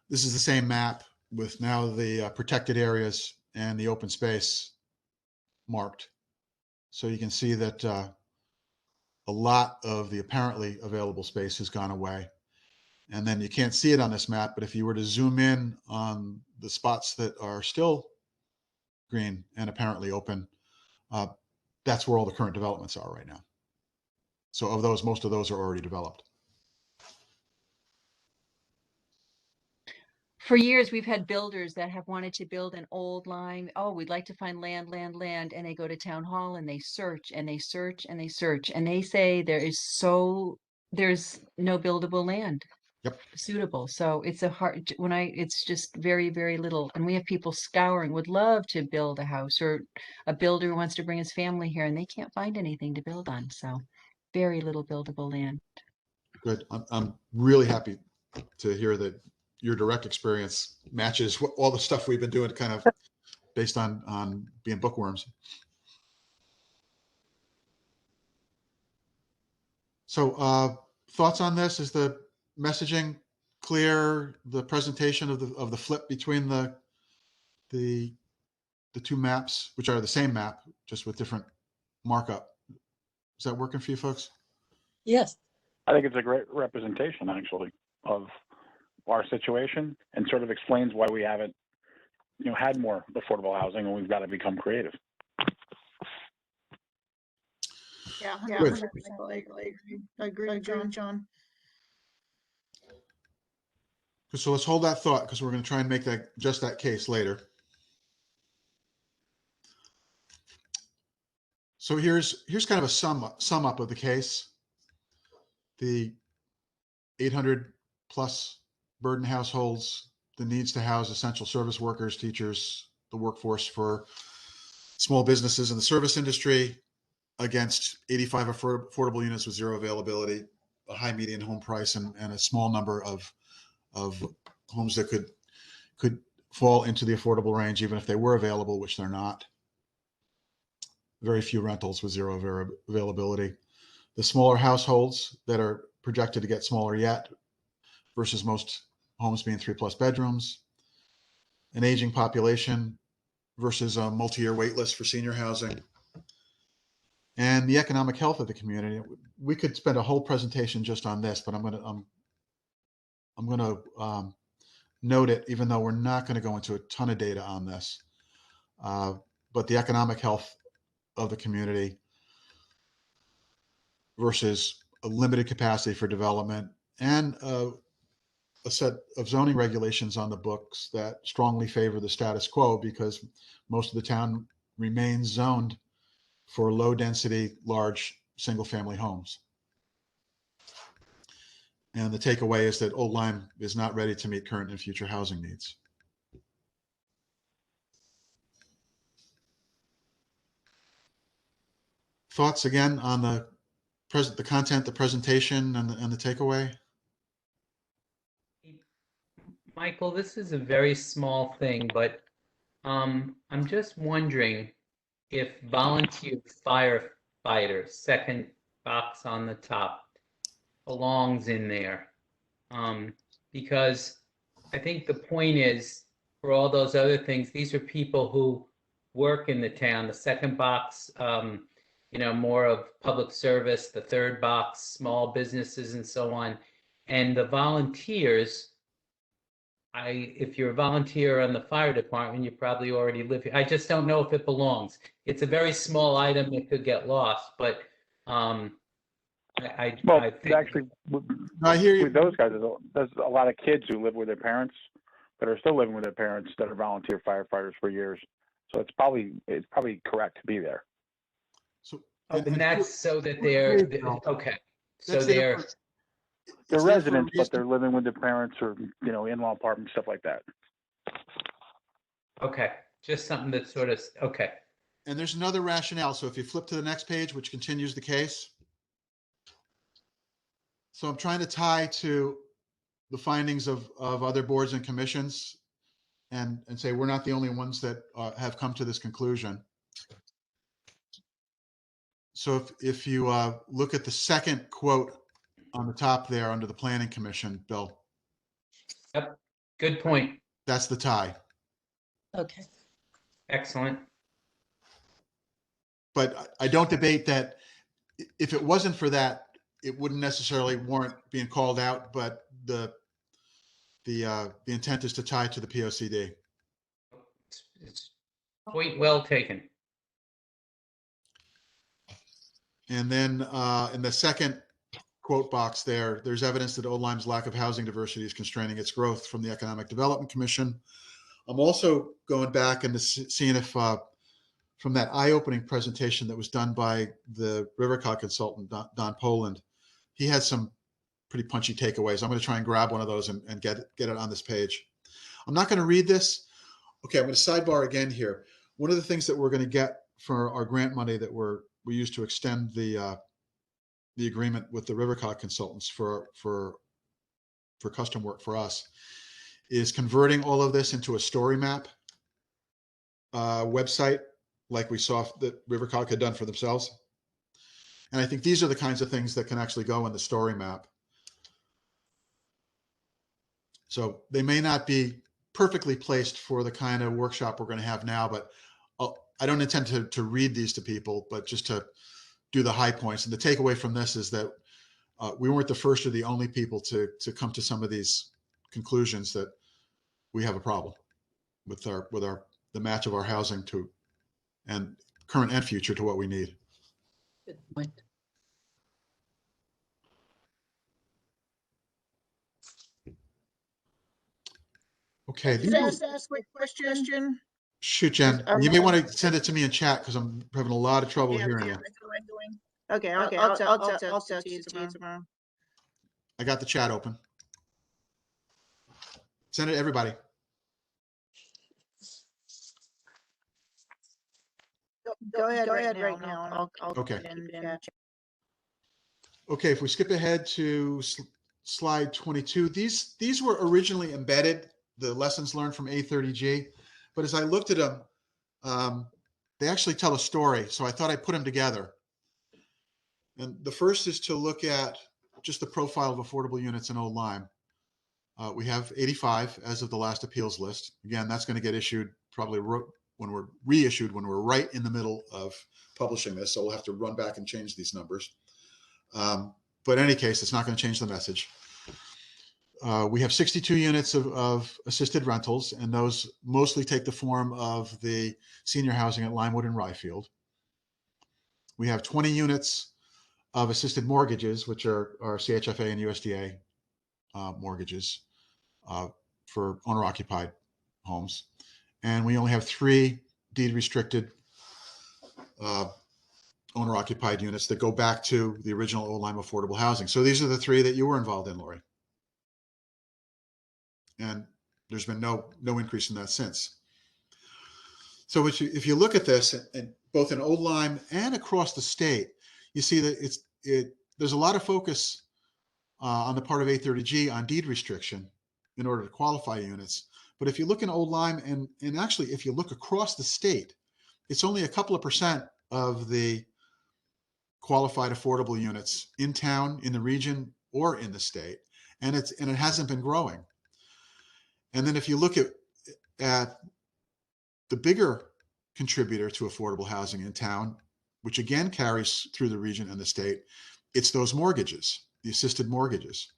This is the same map with now the protected areas and the open space marked. So you can see that a lot of the apparently available space has gone away. And then you can't see it on this map, but if you were to zoom in on the spots that are still green and apparently open, that's where all the current developments are right now. So of those, most of those are already developed. For years, we've had builders that have wanted to build an old line. Oh, we'd like to find land. And they go to town hall and they search and they search and they search. And they say there's no buildable land. Yep. Suitable. So it's it's just very, very little. And we have people scouring, would love to build a house, or a builder wants to bring his family here and they can't find anything to build on. So very little buildable land. Good. I'm really happy to hear that your direct experience matches all the stuff we've been doing, kind of based on being bookworms. So thoughts on this? Is the messaging clear? The presentation of the flip between the two maps, which are the same map, just with different markup. Is that working for you folks? Yes. I think it's a great representation, actually, of our situation, and sort of explains why we haven't, had more affordable housing, and we've got to become creative. Yeah, Good. 100%. I agree, John. So let's hold that thought, because we're going to try and make that case later. So here's kind of a sum up of the case. The 800 plus burden households, the needs to house essential service workers, teachers, the workforce for small businesses in the service industry, against 85 affordable units with zero availability, a high median home price, and a small number of homes that could fall into the affordable range, even if they were available, which they're not. Very few rentals with zero availability. The smaller households that are projected to get smaller yet, versus most homes being 3+ bedrooms. An aging population versus a multi-year wait list for senior housing. And the economic health of the community. We could spend a whole presentation just on this, but I'm going to note it, even though we're not going to go into a ton of data on this. But the economic health of the community versus a limited capacity for development, and a set of zoning regulations on the books that strongly favor the status quo, because most of the town remains zoned for low density, large single family homes. And the takeaway is that Old Lyme is not ready to meet current and future housing needs. Thoughts again on the content, the presentation, and the takeaway? Michael, this is a very small thing, but I'm just wondering if volunteer firefighter, second box on the top, belongs in there. Because I think the point is, for all those other things, these are people who work in the town. The second box, more of public service. The third box, small businesses and so on. And the volunteers, if you're a volunteer on the fire department, you probably already live here. I just don't know if it belongs. It's a very small item that could get lost, but I think actually, I hear you. with those guys, there's a lot of kids who live with their parents that are still living with their parents that are volunteer firefighters for years. So it's probably correct to be there. So, and that's so that they're okay. So they're residents, but they're living with their parents, or in-law apartments, stuff like that. Okay, just something that's sort of okay. And there's another rationale. So if you flip to the next page, which continues the case. So I'm trying to tie to the findings of other boards and commissions, and say we're not the only ones that have come to this conclusion. So if you look at the second quote on the top there under the Planning Commission, Bill. Yep, good point. That's the tie. Okay. Excellent. But I don't debate that if it wasn't for that, it wouldn't necessarily warrant being called out, but the intent is to tie to the POCD. It's point well taken. And then in the second quote box there, there's evidence that Old Lyme's lack of housing diversity is constraining its growth from the Economic Development Commission. I'm also going back and seeing if from that eye-opening presentation that was done by the Rivercog consultant, Don Poland, he had some pretty punchy takeaways. I'm going to try and grab one of those and get it on this page. I'm not going to read this. Okay, I'm going to sidebar again here. One of the things that we're going to get for our grant money that we use to extend the agreement with the Rivercog consultants for custom work for us is converting all of this into a story map website, like we saw that Rivercog had done for themselves. And I think these are the kinds of things that can actually go in the story map. So they may not be perfectly placed for the kind of workshop we're going to have now, but I don't intend to read these to people, but just to do the high points. And the takeaway from this is that we weren't the first or the only people to come to some of these conclusions that we have a problem with the match of our housing to and current and future to what we need. Good point. Okay. Just ask a quick question. Shoot, Jen. You may want to send it to me in chat because I'm having a lot of trouble hearing you. Okay, I'll text you tomorrow. I got the chat open. Send it to everybody. Go ahead right now. And I'll Okay. chat. Okay, if we skip ahead to slide 22, these were originally embedded, the lessons learned from A30G, but as I looked at them, they actually tell a story, so I thought I'd put them together. And the first is to look at just the profile of affordable units in Old Lyme. We have 85 as of the last appeals list. Again, that's going to get issued probably when we're reissued, when we're right in the middle of publishing this, so we'll have to run back and change these numbers. But in any case, it's not going to change the message. We have 62 units of assisted rentals, and those mostly take the form of the senior housing at Limewood and Ryefield. We have 20 units of assisted mortgages, which are CHFA and USDA mortgages for owner-occupied homes. And we only have 3 deed-restricted owner-occupied units that go back to the original Old Lyme affordable housing. So these are the 3 that you were involved in, Lori. And there's been no increase in that since. So if you look at this, and both in Old Lyme and across the state, you see that there's a lot of focus on the part of A30G on deed restriction in order to qualify units. But if you look in Old Lyme, and actually if you look across the state, it's only a couple of percent of the qualified affordable units in town, in the region, or in the state, and it hasn't been growing. And then if you look at the bigger contributor to affordable housing in town, which again carries through the region and the state, it's those mortgages, the assisted mortgages.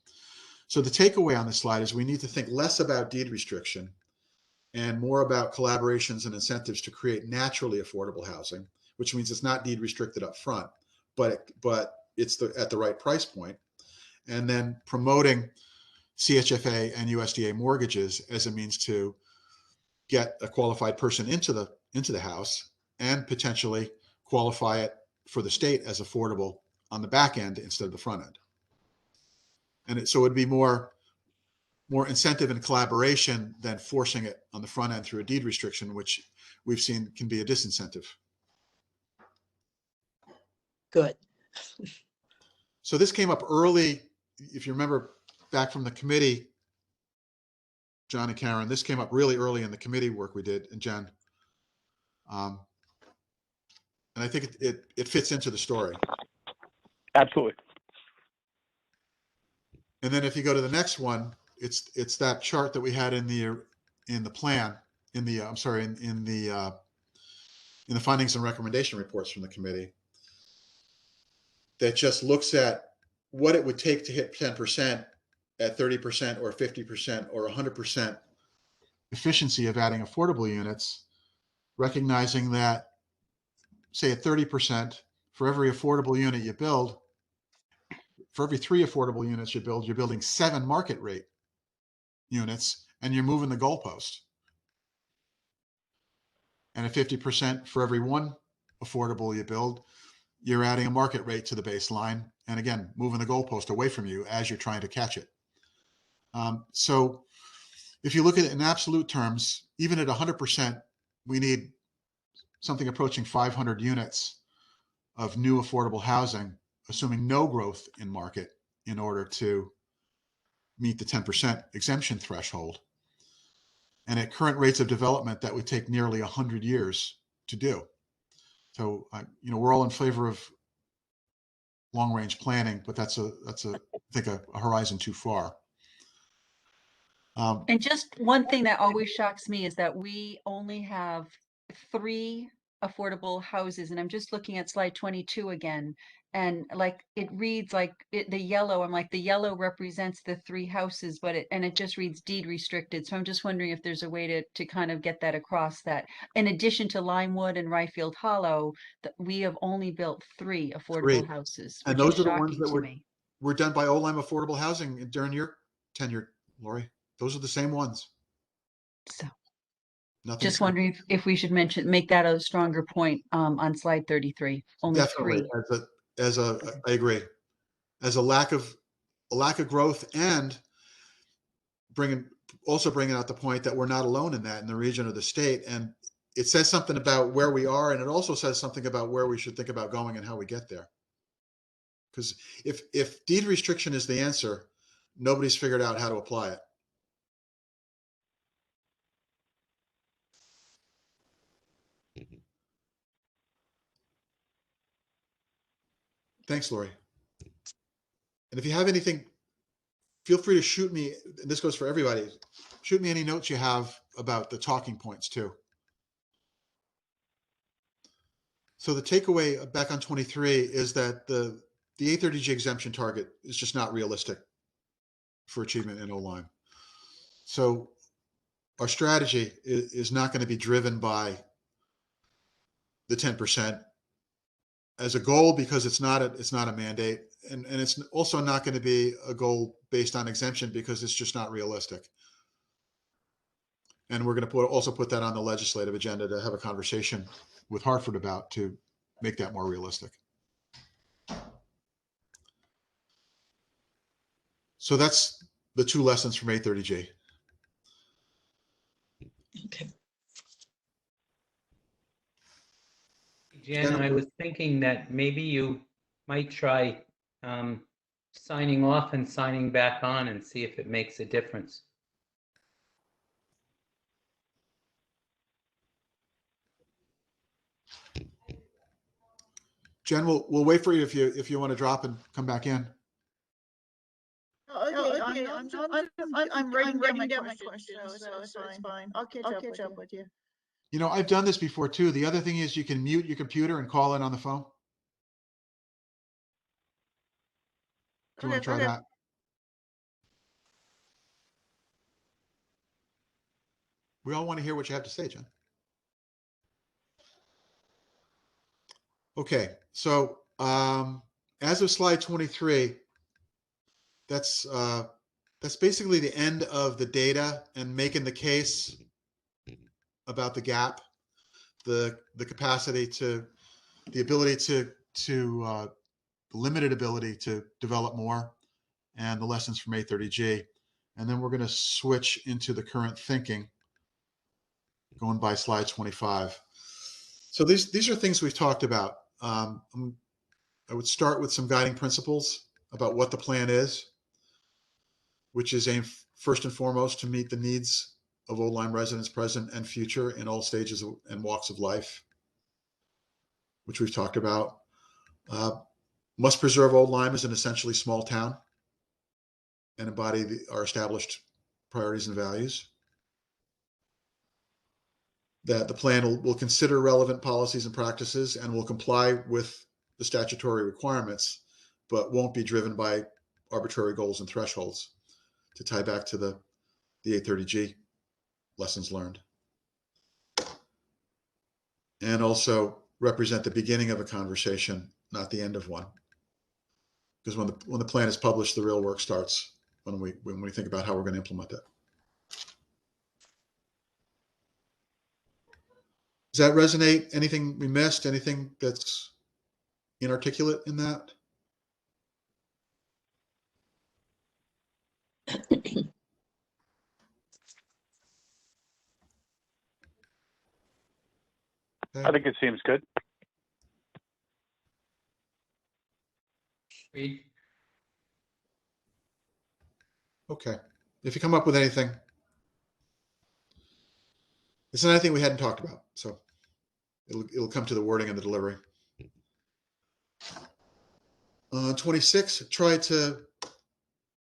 So the takeaway on this slide is we need to think less about deed restriction and more about collaborations and incentives to create naturally affordable housing, which means it's not deed restricted up front, but it's at the right price point. And then promoting CHFA and USDA mortgages as a means to get a qualified person into the house and potentially qualify it for the state as affordable on the back end instead of the front end. And so it'd be more incentive and collaboration than forcing it on the front end through a deed restriction, which we've seen can be a disincentive. Good. So this came up early, if you remember back from the committee, John and Karen, this came up really early in the committee work we did, and Jen. And I think it fits into the story. Absolutely. And then if you go to the next one, it's that chart that we had in the plan, in the findings and recommendation reports from the committee, that just looks at what it would take to hit 10% at 30% or 50% or 100% efficiency of adding affordable units, recognizing that, say, at 30% for every affordable unit you build, for every 3 affordable units you build, you're building 7 market rate units, and you're moving the goalpost. And at 50% for every 1 affordable you build, you're adding a market rate to the baseline, and again, moving the goalpost away from you as you're trying to catch it. So if you look at it in absolute terms, even at 100%, we need something approaching 500 units of new affordable housing, assuming no growth in market, in order to meet the 10% exemption threshold. And at current rates of development, that would take nearly 100 years to do. So, we're all in favor of long-range planning, but that's I think a horizon too far. And just one thing that always shocks me is that we only have 3 affordable houses, and I'm just looking at slide 22 again, and like it reads like the yellow. I'm like, the yellow represents the 3 houses, but it just reads deed restricted. So I'm just wondering if there's a way to kind of get that across, that in addition to Limewood and Ryfield Hollow, that we have only built 3 affordable 3. houses, And which those is are the ones shocking that to me. were done by Olam Affordable Housing during your tenure, Lori. Those are the same ones. So Nothing. just wondering if we should make that a stronger point on slide 33. Only Definitely, 3. I agree. As a lack of growth, and bringing out the point that we're not alone in that in the region or the state, and it says something about where we are, and it also says something about where we should think about going and how we get there. Because if deed restriction is the answer, nobody's figured out how to apply it. Thanks, Lori. And if you have anything, feel free to shoot me, and this goes for everybody, shoot me any notes you have about the talking points too. So the takeaway back on 23 is that the A30G exemption target is just not realistic for achievement in OLIME. So our strategy is not going to be driven by the 10% as a goal, because it's not a mandate, and it's also not going to be a goal based on exemption, because it's just not realistic. And we're going to also put that on the legislative agenda to have a conversation with Hartford about, to make that more realistic. So that's the 2 lessons from A30G. Okay. Jen, I was thinking that maybe you might try signing off and signing back on and see if it makes a difference. Jen, we'll wait for you if you want to drop and come back in. Okay, I'm writing down my questions, so it's fine. I'll catch up with you. I've done this before too. The other thing is you can mute your computer and call in on the phone. Do you want to try that? We all want to hear what you have to say, Jen. Okay, so as of slide 23, that's basically the end of the data and making the case about the gap, the capacity to, the ability to the limited ability to develop more, and the lessons from A30G. And then we're going to switch into the current thinking, going by slide 25. So these are things we've talked about. I would start with some guiding principles about what the plan is, which is aimed first and foremost to meet the needs of Old Lyme residents present and future in all stages and walks of life, which we've talked about. Must preserve Old Lyme as an essentially small town and embody our established priorities and values. That the plan will consider relevant policies and practices and will comply with the statutory requirements, but won't be driven by arbitrary goals and thresholds, to tie back to the A30G lessons learned. And also represent the beginning of a conversation not the end of one. Because when the plan is published, the real work starts when we think about how we're going to implement it. Does that resonate? Anything we missed? Anything that's inarticulate in that? I think it seems good. Agreed. Okay. If you come up with anything, it's not anything we hadn't talked about, so it'll come to the wording and the delivery. 26, try to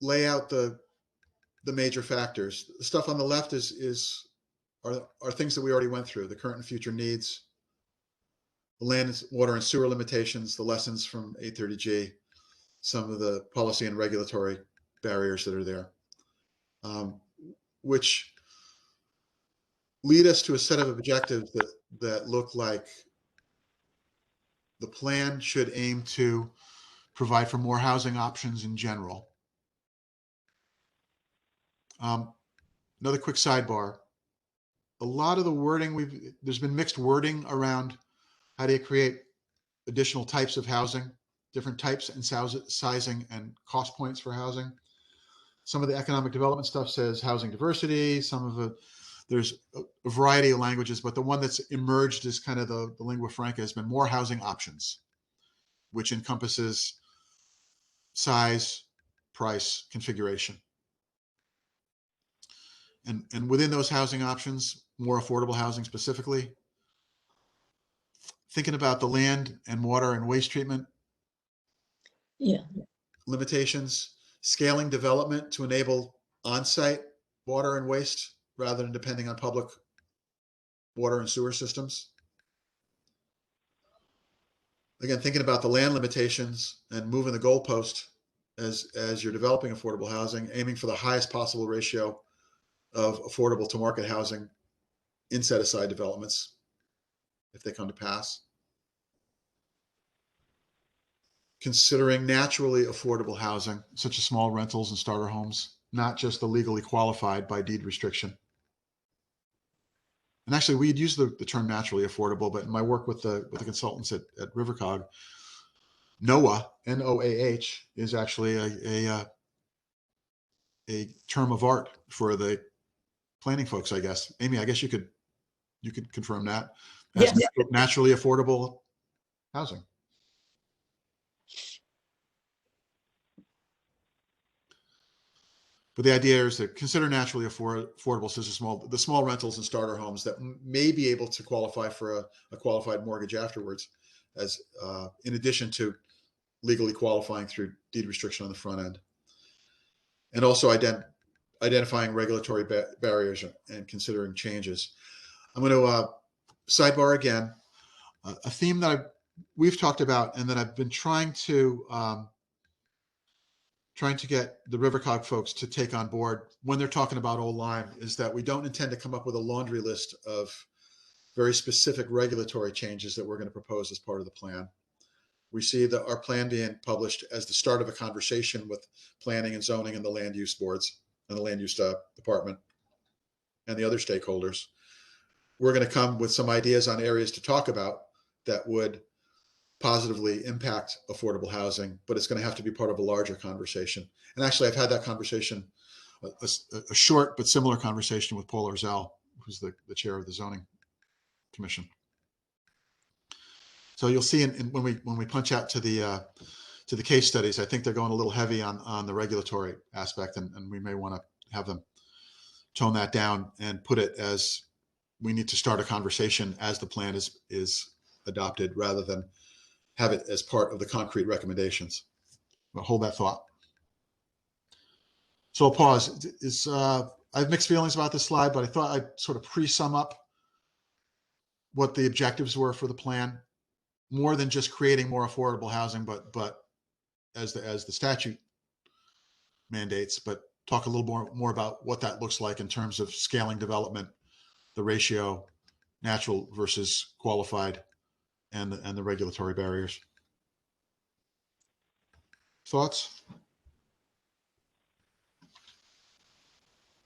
lay out the major factors. The stuff on the left are things that we already went through, the current and future needs, the land, water, and sewer limitations, the lessons from 830G, some of the policy and regulatory barriers that are there, which lead us to a set of objectives that look like the plan should aim to provide for more housing options in general. Another quick sidebar. A lot of the wording, there's been mixed wording around how do you create additional types of housing, different types and sizing and cost points for housing. Some of the economic development stuff says housing diversity. Some of it, there's a variety of languages, but the one that's emerged as kind of the lingua franca has been more housing options, which encompasses size, price, configuration. And within those housing options, more affordable housing specifically, thinking about the land and water and waste treatment limitations, scaling development to enable on-site water and waste rather than depending on public water and sewer systems. Again, thinking about the land limitations and moving the goalpost as you're developing affordable housing, aiming for the highest possible ratio of affordable to market housing in set-aside developments, if they come to pass. Considering naturally affordable housing, such as small rentals and starter homes, not just the legally qualified by deed restriction. And actually, we'd use the term naturally affordable, but in my work with the consultants at Rivercog, NOAH, N-O-A-H, is actually a term of art for the planning folks, I guess. Amy, I guess you could confirm that as naturally affordable housing. But the idea is to consider naturally affordable, such as the small rentals and starter homes that may be able to qualify for a qualified mortgage afterwards, as in addition to legally qualifying through deed restriction on the front end. And also identifying regulatory barriers and considering changes. I'm going to sidebar again, a theme that we've talked about and that I've been trying to get the Rivercog folks to take on board when they're talking about Old Lyme is that we don't intend to come up with a laundry list of very specific regulatory changes that we're going to propose as part of the plan. We see that our plan being published as the start of a conversation with planning and zoning and the land use boards and the land use department and the other stakeholders. We're going to come with some ideas on areas to talk about that would positively impact affordable housing, but it's going to have to be part of a larger conversation. And actually, I've had that conversation, a short but similar conversation with Paul Orzell, who's the chair of the zoning commission. So you'll see when we punch out to the case studies, I think they're going a little heavy on the regulatory aspect, and we may want to have them tone that down and put it as we need to start a conversation as the plan is adopted, rather than have it as part of the concrete recommendations. But hold that thought. So I'll pause. I have mixed feelings about this slide, but I thought I'd sort of pre-sum up what the objectives were for the plan, more than just creating more affordable housing, but as the statute mandates, but talk a little more about what that looks like in terms of scaling development, the ratio, natural versus qualified, and the regulatory barriers. Thoughts?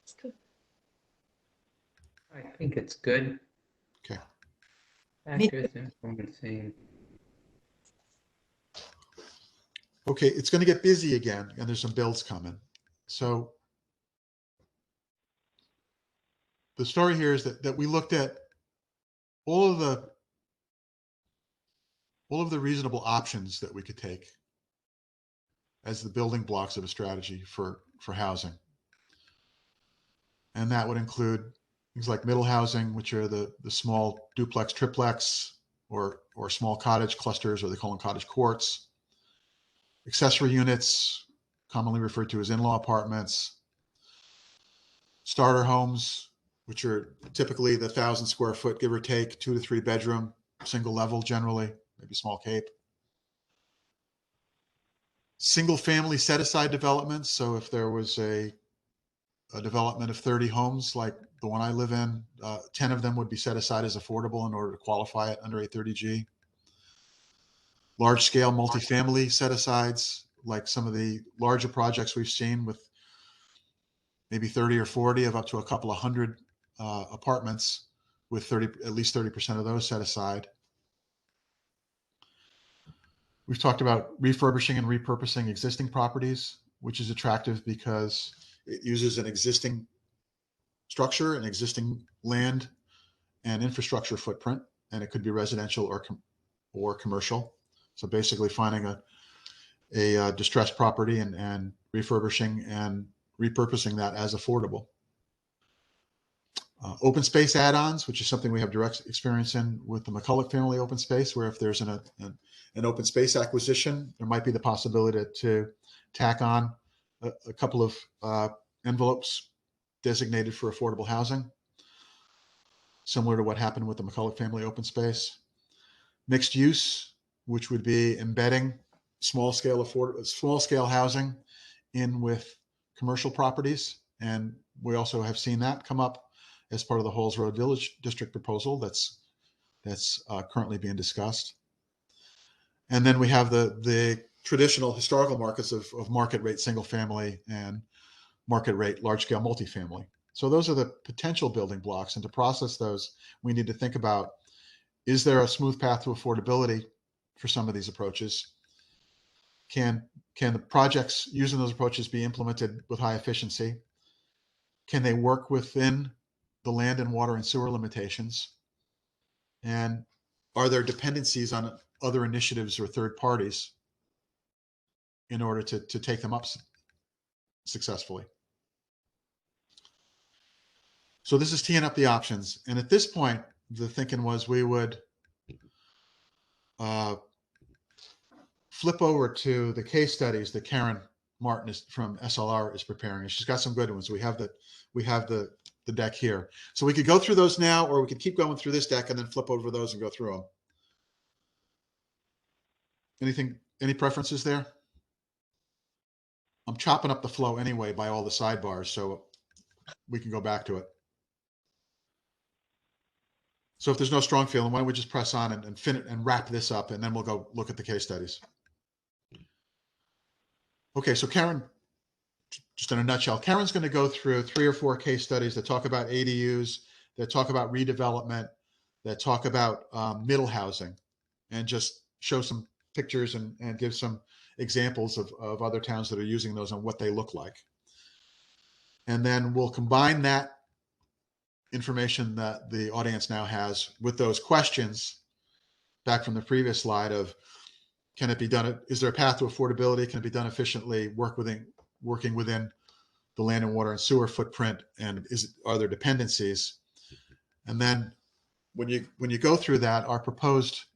It's good. I think it's good. Okay. Factors influencing. Okay, it's going to get busy again, and there's some bills coming. So the story here is that we looked at all of the reasonable options that we could take as the building blocks of a strategy for housing. And that would include things like middle housing, which are the small duplex, triplex, or small cottage clusters, or they call them cottage courts. Accessory units, commonly referred to as in-law apartments. Starter homes, which are typically the 1,000 square foot, give or take, 2 to 3 bedroom, single level generally, maybe small cape. Single family set aside developments. So if there was a development of 30 homes like the one I live in, 10 of them would be set aside as affordable in order to qualify it under 830G. Large scale multifamily set asides, like some of the larger projects we've seen with maybe 30 or 40 of up to a couple of hundred apartments with at least 30% of those set aside. We've talked about refurbishing and repurposing existing properties, which is attractive because it uses an existing structure, an existing land and infrastructure footprint, and it could be residential or commercial. So basically finding a distressed property and refurbishing and repurposing that as affordable. Open space add-ons, which is something we have direct experience in with the McCulloch family open space, where if there's an open space acquisition, there might be the possibility to tack on a couple of envelopes designated for affordable housing, similar to what happened with the McCulloch family open space. Mixed use, which would be embedding small scale housing in with commercial properties. And we also have seen that come up as part of the Halls Road Village District proposal that's currently being discussed. And then we have the traditional historical markets of market rate single family and market rate large scale multifamily. So those are the potential building blocks. And to process those, we need to think about, is there a smooth path to affordability for some of these approaches? Can the projects using those approaches be implemented with high efficiency? Can they work within the land and water and sewer limitations? And are there dependencies on other initiatives or third parties in order to take them up successfully? So this is teeing up the options. And at this point, the thinking was we would flip over to the case studies that Karen Martin from SLR is preparing. And she's got some good ones. We have the deck here. So we could go through those now, or we could keep going through this deck and then flip over those and go through them. Any preferences there? I'm chopping up the flow anyway by all the sidebars, so we can go back to it. So if there's no strong feeling, why don't we just press on and wrap this up, and then we'll go look at the case studies. Okay, so Karen, just in a nutshell, Karen's going to go through 3 or 4 case studies that talk about ADUs, that talk about redevelopment, that talk about middle housing, and just show some pictures and give some examples of other towns that are using those and what they look like. And then we'll combine that information that the audience now has with those questions back from the previous slide of, can it be done? Is there a path to affordability? Can it be done efficiently, working within the land and water and sewer footprint? And are there dependencies? And then when you go through that, our proposed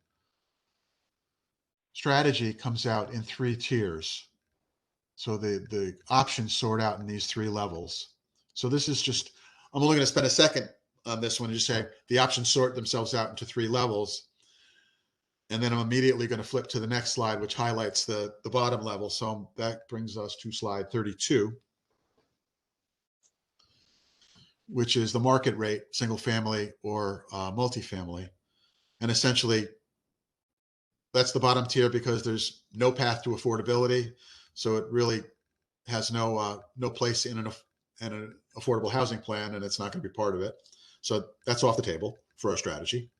strategy comes out in 3 tiers. So the options sort out in these 3 levels. So this is just, I'm only going to spend a second on this one and just say the options sort themselves out into 3 levels. And then I'm immediately going to flip to the next slide, which highlights the bottom level. So that brings us to slide 32, which is the market rate, single family or multifamily. And essentially, that's the bottom tier because there's no path to affordability. So it really has no place in an affordable housing plan, and it's not going to be part of it. So that's off the table for our strategy.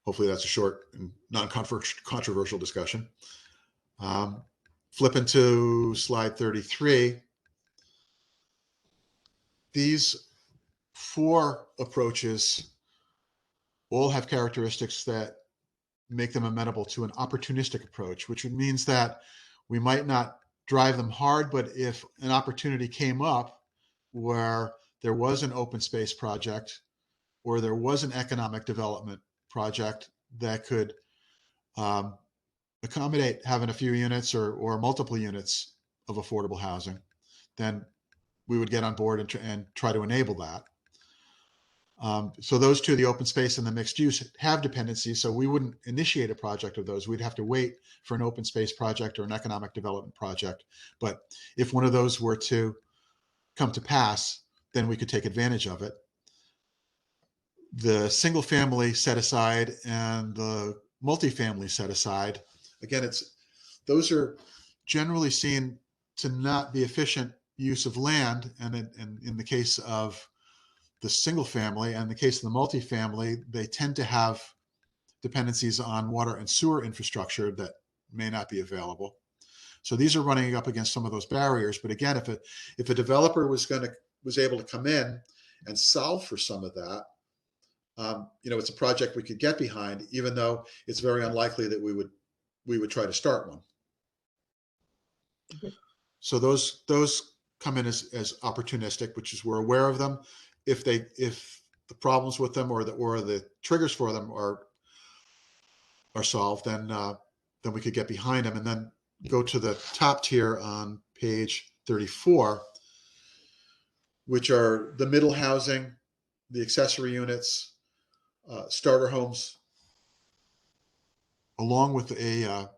Hopefully that's a short and non-controversial discussion. Flipping to slide 33. These 4 approaches all have characteristics that make them amenable to an opportunistic approach, which means that we might not drive them hard, but if an opportunity came up where there was an open space project or there was an economic development project that could accommodate having a few units or multiple units of affordable housing, then we would get on board and try to enable that. So those 2, the open space and the mixed use, have dependencies. So we wouldn't initiate a project of those. We'd have to wait for an open space project or an economic development project. But if one of those were to come to pass, then we could take advantage of it. The single family set aside and the multifamily set aside, again, those are generally seen to not be efficient use of land. And in the case of the single family and the case of the multifamily, they tend to have dependencies on water and sewer infrastructure that may not be available. So these are running up against some of those barriers. But again, if a developer was able to come in and solve for some of that, it's a project we could get behind, even though it's very unlikely that we would try to start one. Okay. So those come in as opportunistic, which is we're aware of them. If the problems with them or the triggers for them are solved, then we could get behind them, and then go to the top tier on page 34, which are the middle housing, the accessory units, starter homes, along with a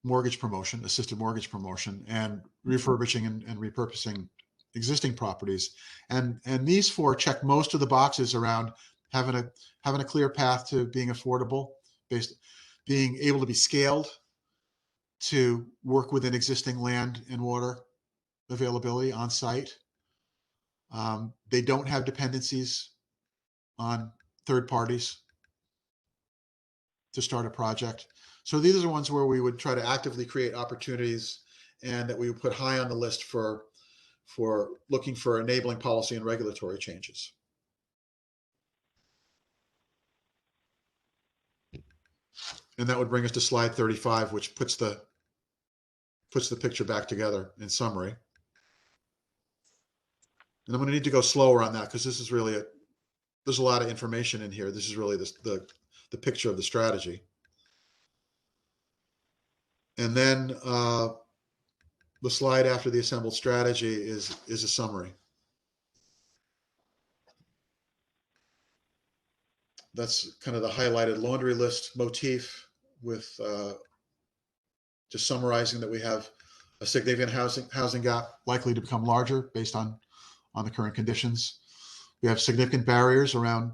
mortgage promotion, assisted mortgage promotion, and refurbishing and repurposing existing properties. And these 4 check most of the boxes around having a clear path to being affordable, being able to be scaled to work within existing land and water availability on site. They don't have dependencies on third parties to start a project. So these are the ones where we would try to actively create opportunities, and that we would put high on the list for looking for enabling policy and regulatory changes. And that would bring us to slide 35, which puts the picture back together in summary. And I'm going to need to go slower on that because this is really there's a lot of information in here. This is really the picture of the strategy. And then the slide after the assembled strategy is a summary. That's kind of the highlighted laundry list motif, with just summarizing that we have a significant housing gap likely to become larger based on the current conditions. We have significant barriers around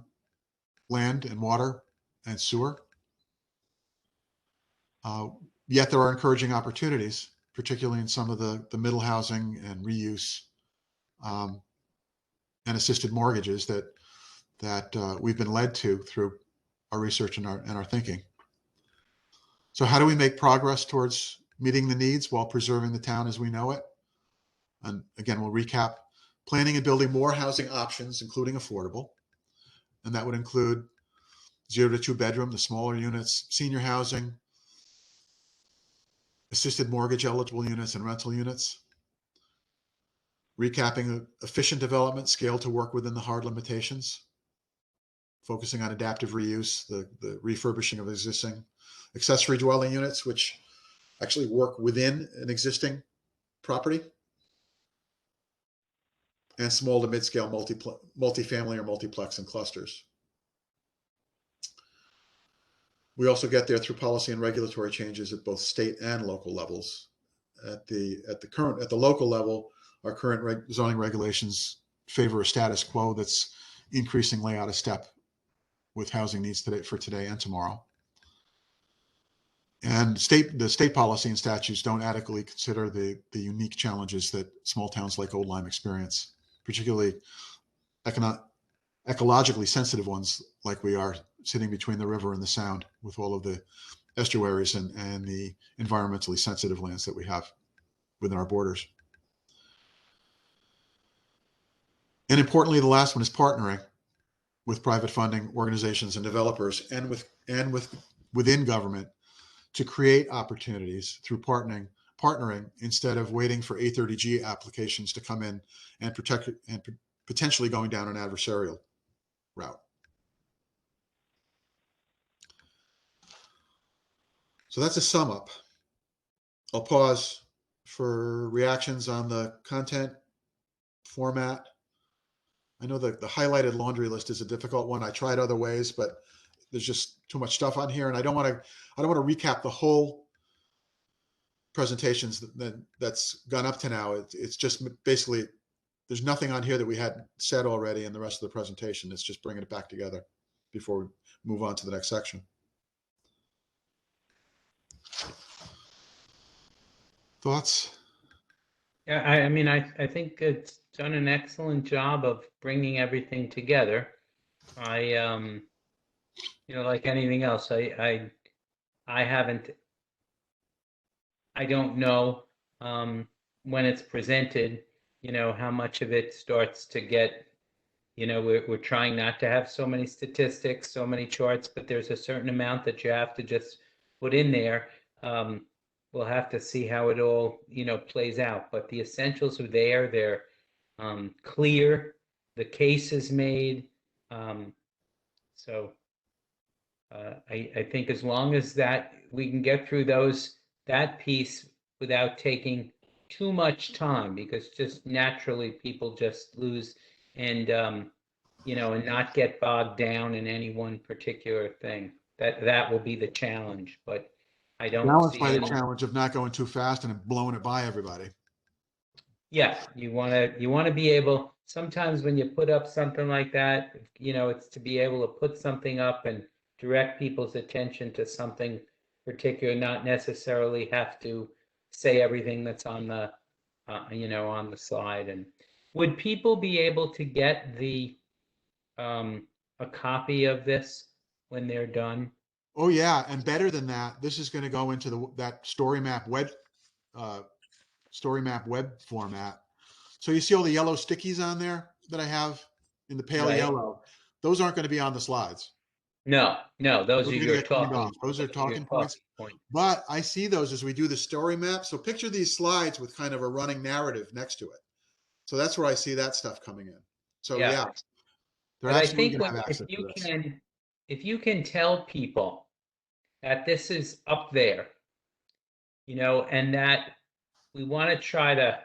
land and water and sewer. Yet there are encouraging opportunities, particularly in some of the middle housing and reuse and assisted mortgages that we've been led to through our research and our thinking. So how do we make progress towards meeting the needs while preserving the town as we know it? And again, we'll recap: planning and building more housing options, including affordable. And that would include 0 to 2 bedroom, the smaller units, senior housing, assisted mortgage eligible units, and rental units. Recapping efficient development, scale to work within the hard limitations. Focusing on adaptive reuse, the refurbishing of existing accessory dwelling units, which actually work within an existing property. And small to mid-scale multifamily or multiplex and clusters. We also get there through policy and regulatory changes at both state and local levels. At the local level, our current zoning regulations favor a status quo that's increasingly out of step with housing needs for today and tomorrow. And the state policy and statutes don't adequately consider the unique challenges that small towns like Old Lyme experience, particularly ecologically sensitive ones like we are, sitting between the river and the sound with all of the estuaries and the environmentally sensitive lands that we have within our borders. And importantly, the last one is partnering with private funding organizations and developers and within government to create opportunities through partnering instead of waiting for A30G applications to come in and potentially going down an adversarial route. So that's a sum up. I'll pause for reactions on the content format. I know the highlighted laundry list is a difficult one. I tried other ways, but there's just too much stuff on here, and I don't want to recap the whole presentations that's gone up to now. It's just basically there's nothing on here that we had said already in the rest of the presentation. It's just bringing it back together before we move on to the next section. Thoughts? Yeah, I mean, I think it's done an excellent job of bringing everything together. You know, like anything else, I don't know when it's presented, you know, how much of it starts to get, you know, we're trying not to have so many statistics, so many charts, but there's a certain amount that you have to just put in there. We'll have to see how it all, you know, plays out. But the essentials are there. They're clear. The case is made. So I think as long as that we can get through that piece without taking too much time, because just naturally people just lose and you know, and not get bogged down in any one particular thing. That will be the challenge, but I don't Balanced see by the any. challenge of not going too fast and blowing it by everybody. Yeah, you want to be able, sometimes when you put up something like that, you know, it's to be able to put something up and direct people's attention to something particular, not necessarily have to say everything that's on the you know, on the slide. And would people be able to get a copy of this when they're done? Oh yeah, and better than that, this is going to go into that story map web format. So you see all the yellow stickies on there that I have in the pale Right. yellow. Those aren't going to be on the slides. No, those Those are are going to your get turned talking. off. Those are your talking points. But I see those as we do the story map. So picture these slides with kind of a running narrative next to it. So that's where I see that stuff coming in. So yeah, they're But I absolutely think going to have access to this. if you can tell people that this is up there, you know, and that we want to try to,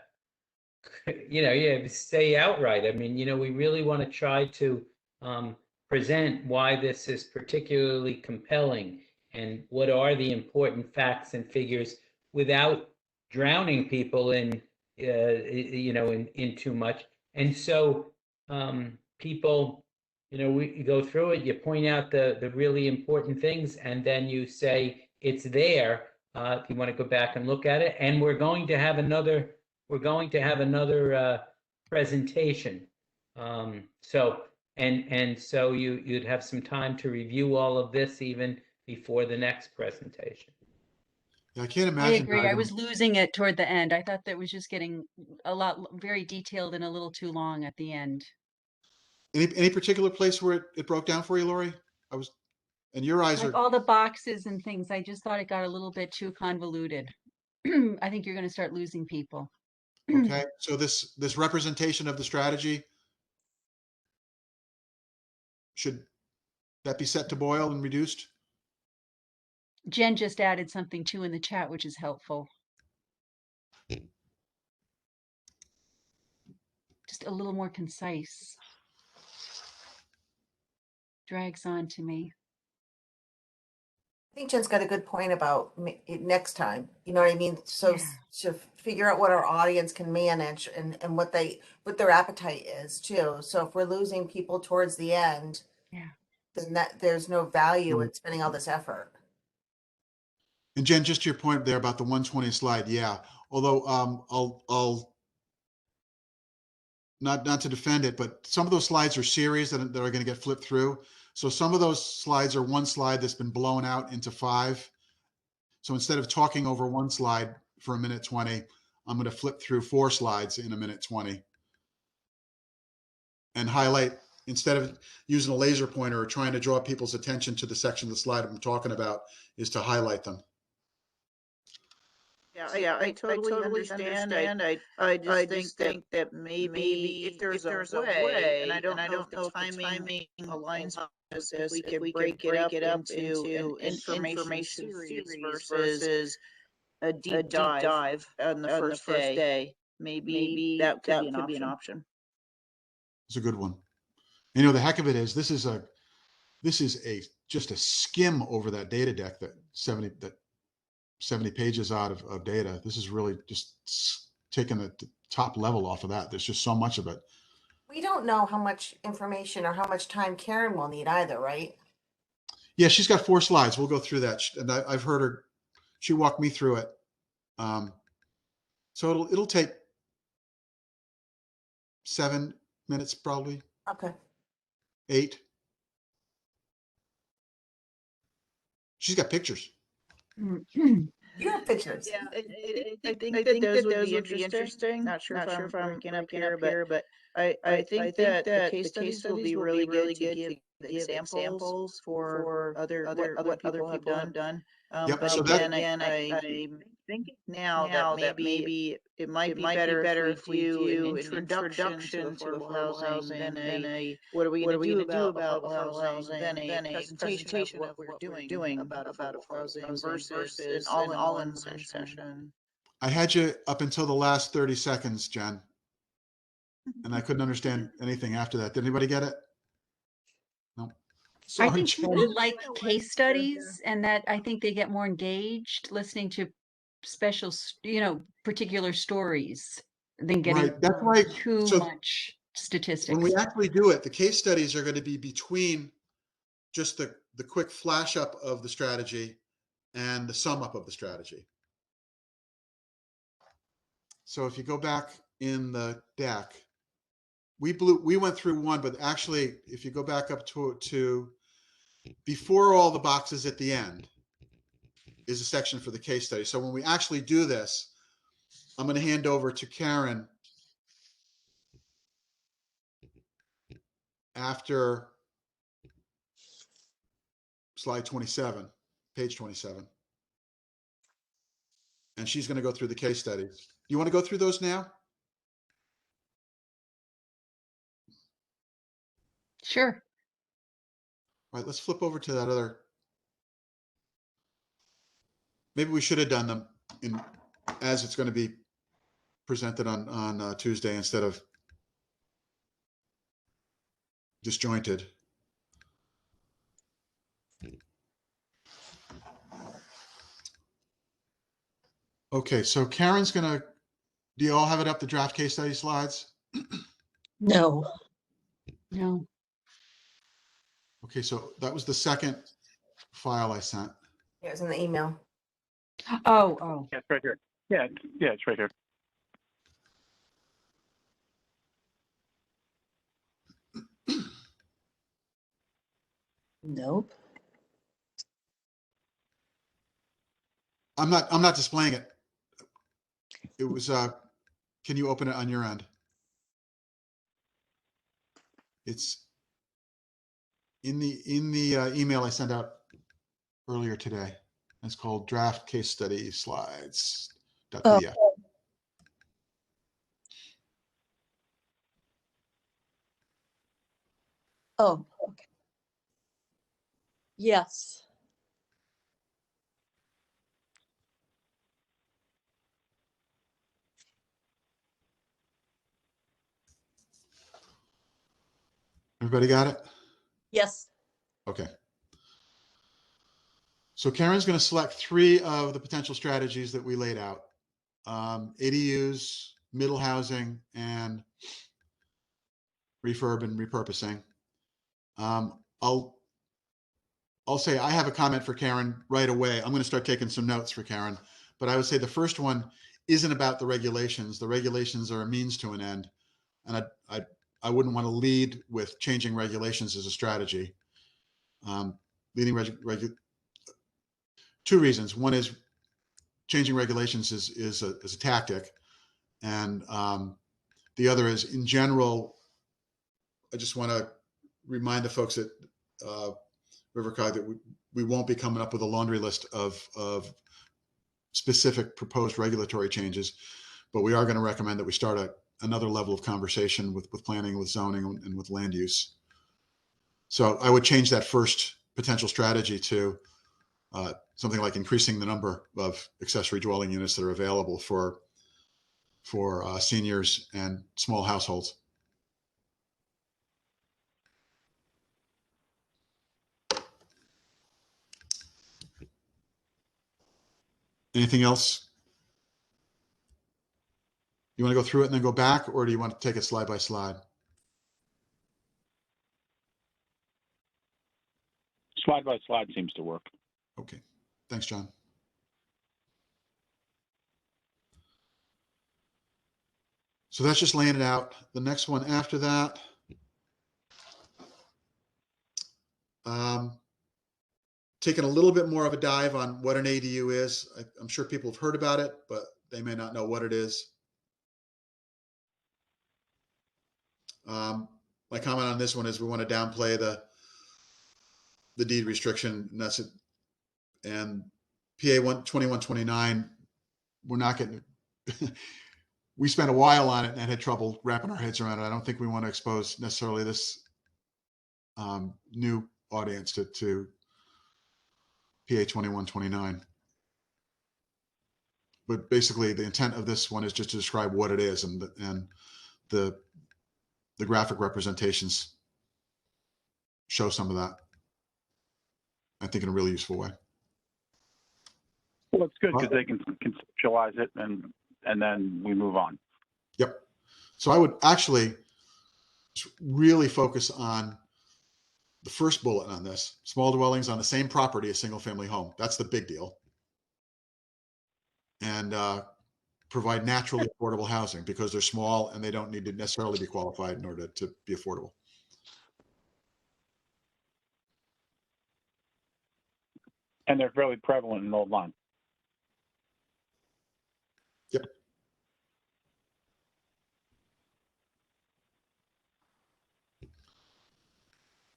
you know, yeah, say outright. I mean, you know, we really want to try to present why this is particularly compelling and what are the important facts and figures without drowning people in, you know, in too much. And so people, you know, we go through it, you point out the really important things, and then you say it's there. If you want to go back and look at it, and we're going to have another presentation. So so you'd have some time to review all of this even before the next presentation. Yeah, I can't I imagine. agree. I was losing it toward the end. I thought that was just getting a lot very detailed and a little too long at the end. Any particular place where it broke down for you, Lori? And your eyes Like are all the boxes and things, I just thought it got a little bit too convoluted. I think you're going to start losing people. okay. So this representation of the strategy, should that be set to boil and reduced? Jen just added something too in the chat, which is helpful. Just a little more concise. Drags on to me. I think Jen's got a good point about next time. You know what I mean? So to figure out what our audience can manage and what their appetite is too. So if we're losing people towards the end, then there's no value in spending all this effort. And Jen, just to your point there about the 120 slide, yeah. Although I'll not to defend it, but some of those slides are series that are going to get flipped through. So some of those slides are one slide that's been blown out into 5. So instead of talking over one slide for 1:20, I'm going to flip through 4 slides in 1:20 and highlight, instead of using a laser pointer or trying to draw people's attention to the section of the slide I'm talking about, is to highlight them. Yeah, I totally understand. I just think that maybe if there's a way, and I don't know if the timing aligns with this, if we could break it up into an information series versus a deep dive on the first day, maybe that could be an option. It's a good one. You know, the heck of it is, this is just a skim over that data deck, that 70 pages out of data. This is really just taking the top level off of that. There's just so much of it. We don't know how much information or how much time Karen will need either, right? Yeah, she's got 4 slides. We'll go through that. And I've heard her, she walked me through it. So it'll take 7 minutes, probably Okay. 8. She's got pictures. You have pictures. Yeah, I think that those would be interesting. Not sure if I'm breaking up here, but I think that the case studies will be really good to give examples for what other people have done. Yep, But so again, I think now that maybe it might be better if we do an introduction to affordable housing, then a what are we going to do about affordable housing, then a presentation of what we're doing about affordable housing versus an all-in-one session. I had you up until the last 30 seconds, Jen, and I couldn't understand anything after that. Did anybody get it? No. I Sorry, think Jen. people like case studies, and that I think they get more engaged listening to special, particular stories than getting Right. That's why. too So much when statistics. we actually do it, the case studies are going to be between just the quick flash up of the strategy and the sum up of the strategy. So if you go back in the deck, we went through one, but actually, if you go back up to before all the boxes at the end is a section for the case study. So when we actually do this, I'm going to hand over to Karen after slide 27, page 27. And she's going to go through the case studies. You want to go through those now? Sure. All right, let's flip over to that other. Maybe we should have done them as it's going to be presented on Tuesday instead of disjointed. Okay, so Karen's going to, do you all have it up, the draft case study slides? No. No. Okay, so that was the second file I sent. It was in the email. Oh. Yeah, it's right here. Yeah, it's right here. Nope. I'm not displaying it. It was, can you open it on your end? It's in the email I sent out earlier today. It's called draft case study slides.pdf. Oh, okay. Yes. Everybody got it? Yes. Okay. So Karen's going to select 3 of the potential strategies that we laid out. ADUs, middle housing, and refurb and repurposing. I'll I'll say I have a comment for Karen right away. I'm going to start taking some notes for Karen, but I would say the first one isn't about the regulations. The regulations are a means to an end, and I wouldn't want to lead with changing regulations as a strategy. Leading two reasons. One is changing regulations is a tactic, and the other is, in general, I just want to remind the folks at Rivercog that we won't be coming up with a laundry list of specific proposed regulatory changes, but we are going to recommend that we start another level of conversation with planning, with zoning, and with land use. So I would change that first potential strategy to something like increasing the number of accessory dwelling units that are available for seniors and small households. Anything else? You want to go through it and then go back, or do you want to take it slide by slide? Slide by slide seems to work. Okay. Thanks, John. So that's just laying it out. The next one after that, taking a little bit more of a dive on what an ADU is. I'm sure people have heard about it, but they may not know what it is. My comment on this one is we want to downplay the deed restriction, and that's it. And PA 2129, we're not getting. We spent a while on it and had trouble wrapping our heads around it. I don't think we want to expose necessarily this new audience to PA 2129. But basically, the intent of this one is just to describe what it is, and the graphic representations show some of that, I think, in a really useful way. Well, it's good because they can conceptualize it and then we move on. Yep. So I would actually really focus on the first bullet on this: small dwellings on the same property as single family home. That's the big deal. And provide naturally affordable housing because they're small and they don't need to necessarily be qualified in order to be affordable. And they're fairly prevalent in Old Lyme. Yep.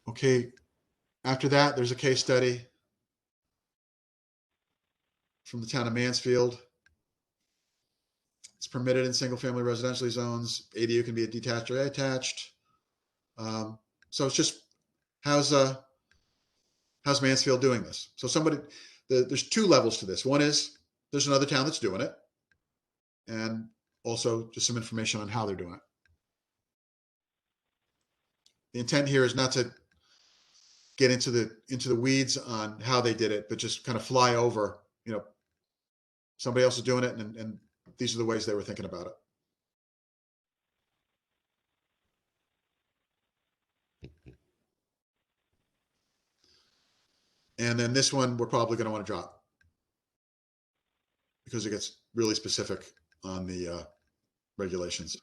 Okay. After that, there's a case study from the town of Mansfield. It's permitted in single-family residential zones. ADU can be a detached or attached. So it's just how's Mansfield doing this? So there's two levels to this. One is there's another town that's doing it, and also just some information on how they're doing it. The intent here is not to get into the weeds on how they did it, but just kind of fly over, somebody else is doing it, and these are the ways they were thinking about it. And then this one we're probably going to want to drop because it gets really specific on the regulations.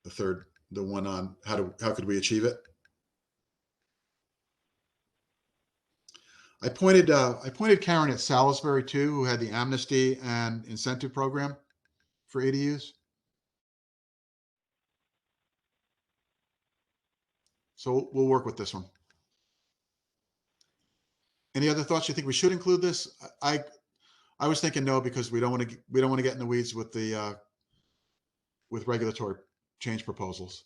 The one on how could we achieve it? I pointed Karen at Salisbury too, who had the amnesty and incentive program for ADUs. So we'll work with this one. Any other thoughts? You think we should include this? I was thinking no, because we don't want to get in the weeds with the with regulatory change proposals.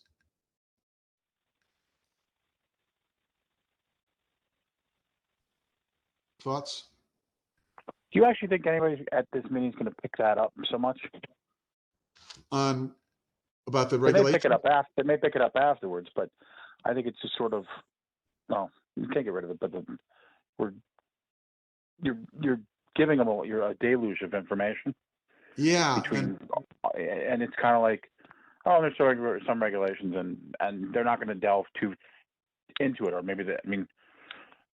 Thoughts? Do you actually think anybody at this meeting is going to pick that up so much? About the regulation? They may pick it up afterwards, but I think it's just sort of, well, you can't get rid of it, but you're giving them a deluge of information. Yeah. And it's kind of like, oh, there's some regulations and they're not going to delve too into it, or maybe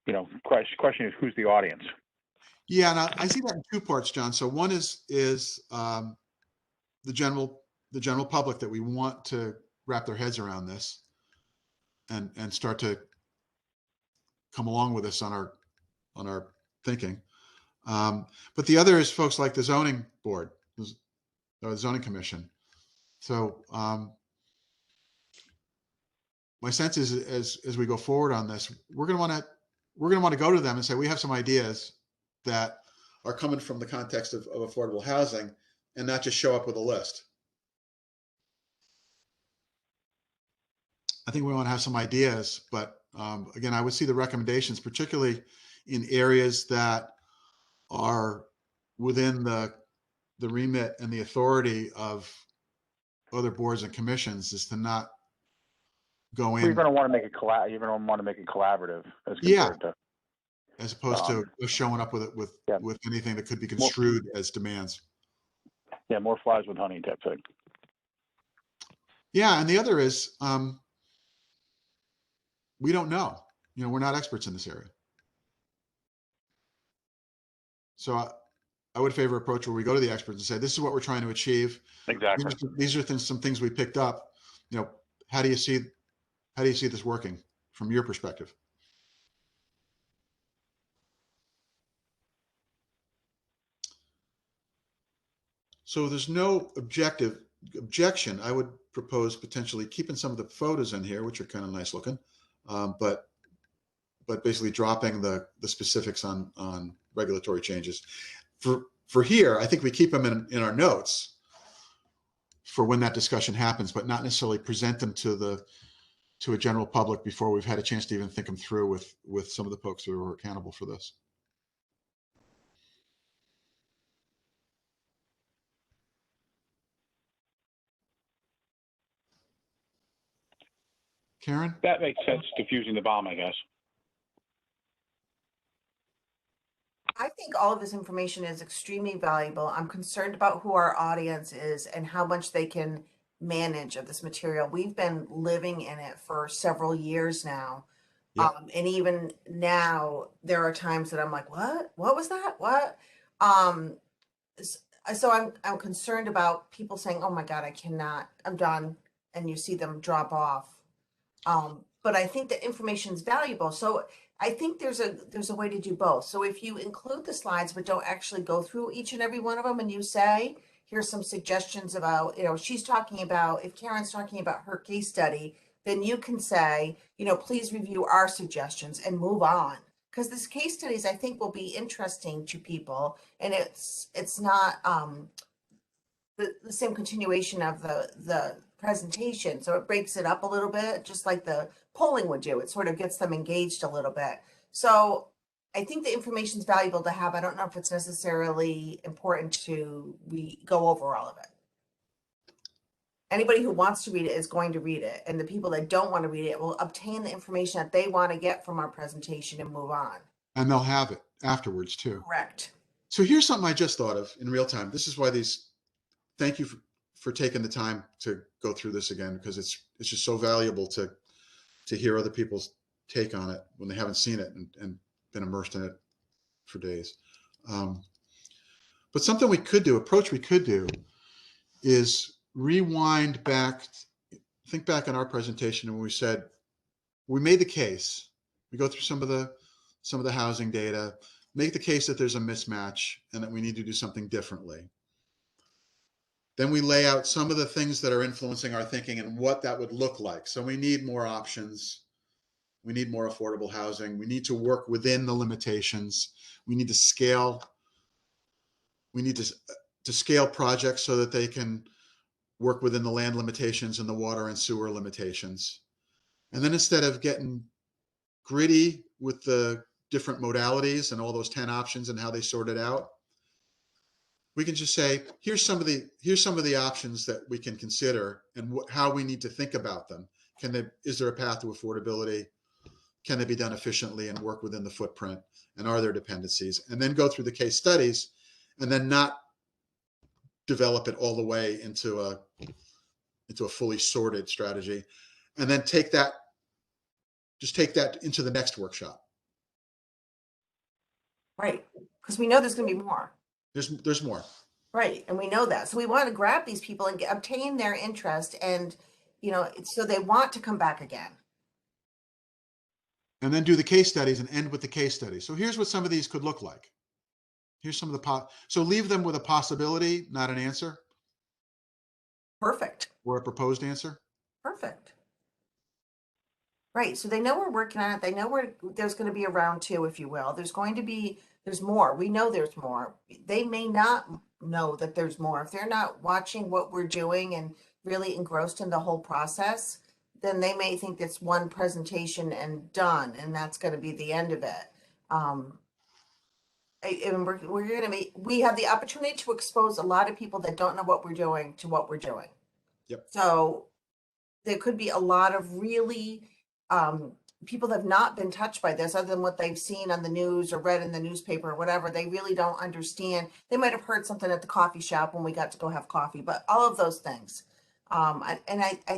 you know, question is who's the audience? Yeah, and I see that in two parts, John. So one is the general public that we want to wrap their heads around this and start to come along with us on our thinking. But the other is folks like the zoning board, the zoning commission. So my sense is as we go forward on this, we're going to want to go to them and say, we have some ideas that are coming from the context of affordable housing, and not just show up with a list. I think we want to have some ideas, but again, I would see the recommendations, particularly in areas that are within the remit and the authority of other boards and commissions, is to not go in. You're going to want to make it you're going to want to make it collaborative as Yeah, compared to, as opposed to showing up with anything that could be construed as demands. yeah, more flies with honey type thing. Yeah, and the other is we don't know. You know, we're not experts in this area. So I would favor approach where we go to the experts and say, this is what we're trying to achieve. Exactly. These are some things we picked up. You know, how do you see this working from your perspective? So there's no objection. I would propose potentially keeping some of the photos in here, which are kind of nice looking, but basically dropping the specifics on regulatory changes. For here, I think we keep them in our notes for when that discussion happens, but not necessarily present them to a general public before we've had a chance to even think them through with some of the folks who are accountable for this. Karen? That makes sense, diffusing the bomb, I guess. I think all of this information is extremely valuable. I'm concerned about who our audience is and how much they can manage of this material. We've been living in it for several years now. Yep. And even now, there are times that I'm like, what? What was that? What? So I'm concerned about people saying, oh my God, I cannot, I'm done. And you see them drop off. But I think the information is valuable. So I think there's a way to do both. So if you include the slides, but don't actually go through each and every one of them, and you say, here's some suggestions about, you know, she's talking about, if Karen's talking about her case study, then you can say, you know, please review our suggestions and move on. Because this case studies, I think, will be interesting to people, and it's not the same continuation of the presentation. So it breaks it up a little bit, just like the polling would do. It sort of gets them engaged a little bit. So I think the information is valuable to have. I don't know if it's necessarily important to go over all of it. Anybody who wants to read it is going to read it. And the people that don't want to read it will obtain the information that they want to get from our presentation and move on. And they'll have it afterwards too. Correct. So here's something I just thought of in real time. This is why thank you for taking the time to go through this again, because it's just so valuable to hear other people's take on it when they haven't seen it and been immersed in it for days. But something we could do is rewind back, think back on our presentation, and when we said, we made the case, we go through some of the housing data, make the case that there's a mismatch and that we need to do something differently. Then we lay out some of the things that are influencing our thinking and what that would look like. So we need more options. We need more affordable housing. We need to work within the limitations. We need to scale. We need to scale projects so that they can work within the land limitations and the water and sewer limitations. And then instead of getting gritty with the different modalities and all those 10 options and how they sort it out, we can just say, here's some of the options that we can consider and how we need to think about them. Is there a path to affordability? Can they be done efficiently and work within the footprint? And are there dependencies? And then go through the case studies, and then not develop it all the way into a fully sorted strategy, and then take that into the next workshop. Right. Because we know there's going to be more. There's more. Right. And we know that. So we want to grab these people and obtain their interest and, so they want to come back again. And then do the case studies and end with the case studies. So here's what some of these could look like. Here's some of the so leave them with a possibility, not an answer. Perfect. Or a proposed answer. Perfect. Right. So they know we're working on it. They know there's going to be a round 2, if you will. There's more. We know there's more. They may not know that there's more. If they're not watching what we're doing and really engrossed in the whole process, then they may think it's one presentation and done, and that's going to be the end of it. And we're going to we have the opportunity to expose a lot of people that don't know what we're doing to what we're doing. Yep. So there could be a lot of really people that have not been touched by this other than what they've seen on the news or read in the newspaper or whatever. They really don't understand. They might have heard something at the coffee shop when we got to go have coffee, but all of those things. I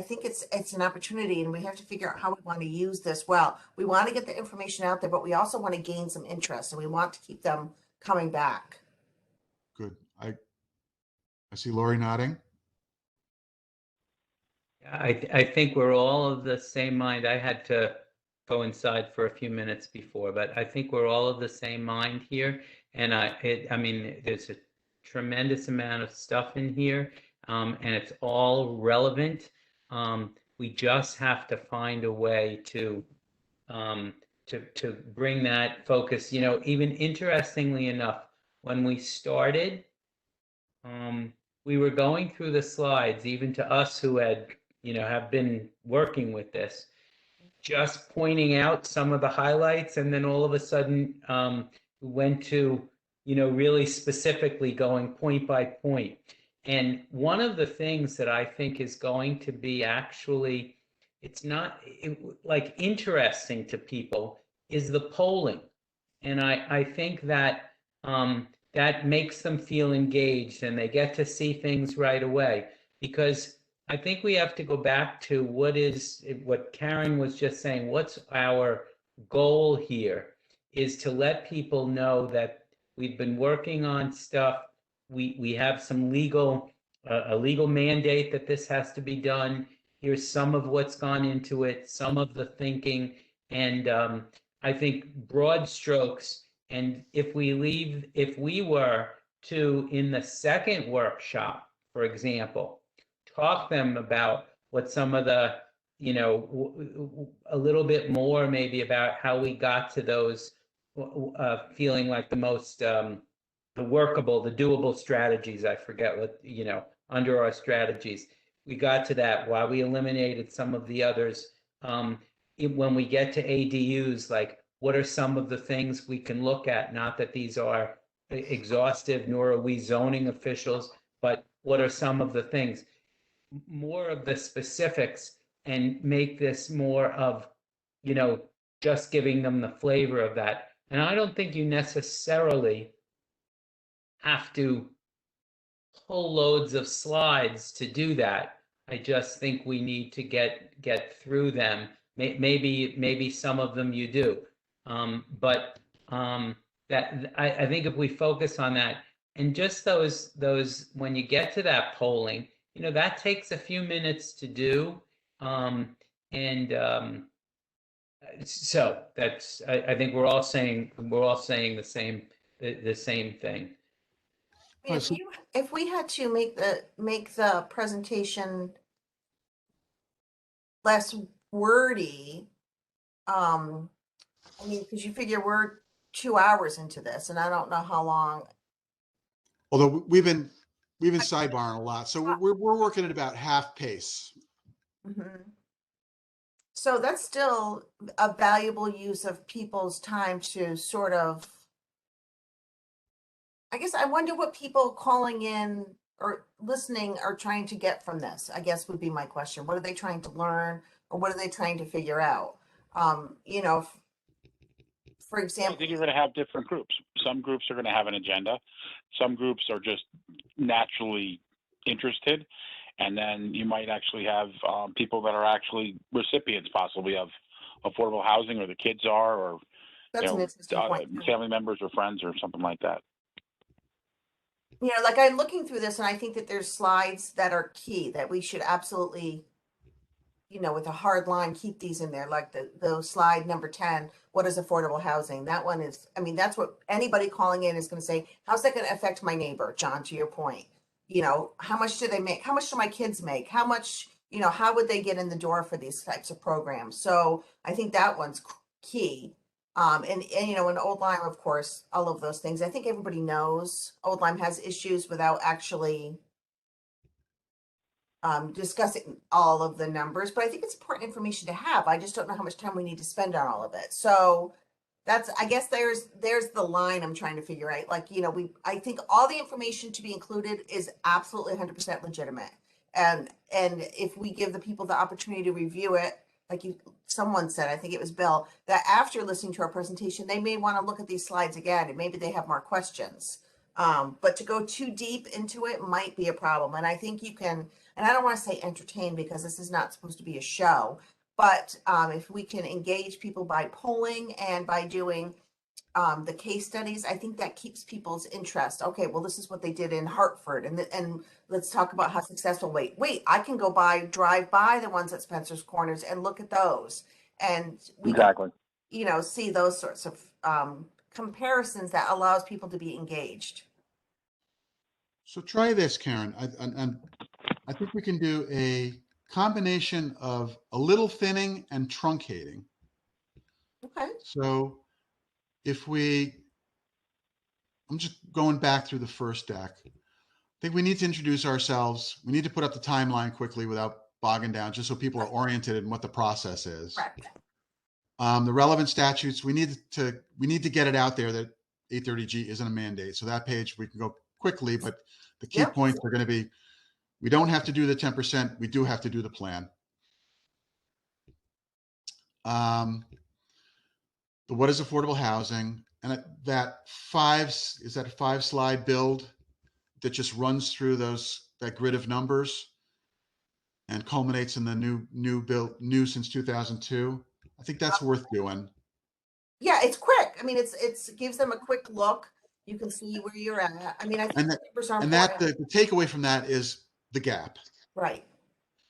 think it's an opportunity, and we have to figure out how we want to use this well. We want to get the information out there, but we also want to gain some interest, and we want to keep them coming back. Good. I see Lori nodding. I think we're all of the same mind. I had to go inside for a few minutes before, but I think we're all of the same mind here. And I mean, there's a tremendous amount of stuff in here, and it's all relevant. We just have to find a way to bring that focus. Even interestingly enough, when we started, we were going through the slides, even to us who had have been working with this, just pointing out some of the highlights, and then all of a sudden we went to really specifically going point by point. And one of the things that I think is going to be actually, it's not like interesting to people, is the polling. And I think that that makes them feel engaged, and they get to see things right away. Because I think we have to go back to what Karen was just saying. What's our goal here is to let people know that we've been working on stuff. We have some a legal mandate that this has to be done. Here's some of what's gone into it, some of the thinking, and I think broad strokes. And if we were to, in the second workshop, for example, talk them about what some of the, a little bit more maybe about how we got to those feeling like the most, the workable, the doable strategies. I forget what, under our strategies. We got to that while we eliminated some of the others. When we get to ADUs, like, what are some of the things we can look at? Not that these are exhaustive, nor are we zoning officials, but what are some of the things? More of the specifics, and make this more of, just giving them the flavor of that. And I don't think you necessarily have to pull loads of slides to do that. I just think we need to get through them. Maybe some of them you do, but that I think if we focus on that, and just those when you get to that polling, that takes a few minutes to do, so that's I think we're all saying the same thing. If we had to make the presentation less wordy, because you figure we're 2 hours into this, and I don't know how long. Although we've been sidebarring a lot, so we're working at about half pace. Mm-hmm. So that's still a valuable use of people's time to sort of. I guess I wonder what people calling in or listening are trying to get from this, I guess would be my question. What are they trying to learn, or what are they trying to figure out? For example, I think you're going to have different groups. Some groups are going to have an agenda. Some groups are just naturally interested. And then you might actually have people that are actually recipients possibly of affordable housing, or the kids are, or That's an interesting point. too. family members or friends or something like that. You know, like I'm looking through this and I think that there's slides that are key that we should absolutely, you know, with a hard line, keep these in there. Like the slide number 10, what is affordable housing? That one is, I mean, that's what anybody calling in is going to say, how's that going to affect my neighbor? John, to your point, you know, how much do they make? How much do my kids make? How much, you know, how would they get in the door for these types of programs? So I think that one's key. And you know, in Old Lyme, of course, all of those things. I think everybody knows Old Lyme has issues without actually discussing all of the numbers, but I think it's important information to have. I just don't know how much time we need to spend on all of it. So that's, I guess there's the line I'm trying to figure out. Like, you know, I think all the information to be included is absolutely 100% legitimate. And if we give the people the opportunity to review it, like someone said, I think it was Bill, that after listening to our presentation, they may want to look at these slides again and maybe they have more questions. But to go too deep into it might be a problem. And I think you can, and I don't want to say entertain because this is not supposed to be a show, but if we can engage people by polling and by doing the case studies, I think that keeps people's interest. Okay, well, this is what they did in Hartford, and let's talk about how successful. Wait, I can drive by the ones at Spencer's Corners and look at those, and we Exactly. can, you know, see those sorts of comparisons that allows people to be engaged. So try this, Karen. And I think we can do a combination of a little thinning and truncating. Okay. So if I'm just going back through the first deck. I think we need to introduce ourselves. We need to put up the timeline quickly without bogging down, just so people are oriented in what the process is. Correct. The relevant statutes, we need to get it out there that 830G isn't a mandate. So that page we can go quickly, but the key points are going to be, we don't have to do the 10%. We do have to do the plan. What is affordable housing? And that 5-slide build that just runs through that grid of numbers and culminates in the new since 2002. I think that's worth doing. Yeah, it's quick. I mean, it gives them a quick look. You can see where you're at. I mean, I think numbers are important. The takeaway from that is the gap. Right.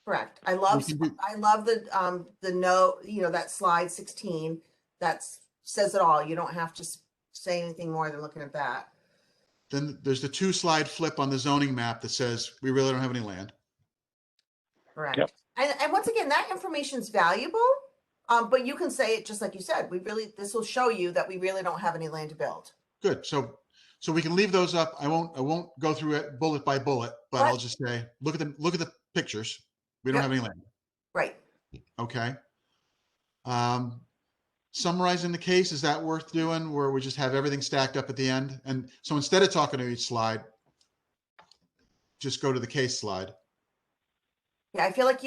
Correct. I love the note, you know, that slide 16 that says it all. You don't have to say anything more than looking at that. Then there's the 2-slide flip on the zoning map that says we really don't have any land. Correct. Yep. And once again, that information is valuable. But you can say it just like you said. This will show you that we really don't have any land to build. Good. So we can leave those up. I won't go through it bullet by bullet, but I'll just say, look at the pictures. We don't have any land. Right. Okay. Summarizing the case, is that worth doing where we just have everything stacked up at the end? And so instead of talking to each slide, just go to the case slide. Yeah, I feel like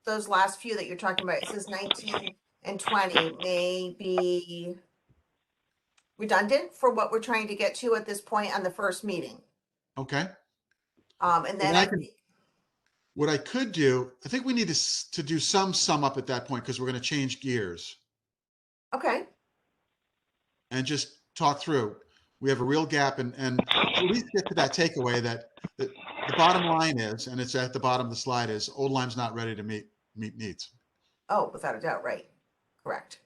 those last few that you're talking about, it says 19 and 20 may be redundant for what we're trying to get to at this point on the first meeting. Okay. And then what I could do, I think we need to do some sum up at that point because we're going to change gears. Okay. And just talk through. We have a real gap and at least get to that takeaway that the bottom line is, and it's at the bottom of the slide, is Old Lyme's not ready to meet needs. Oh, without a doubt. Right. Correct.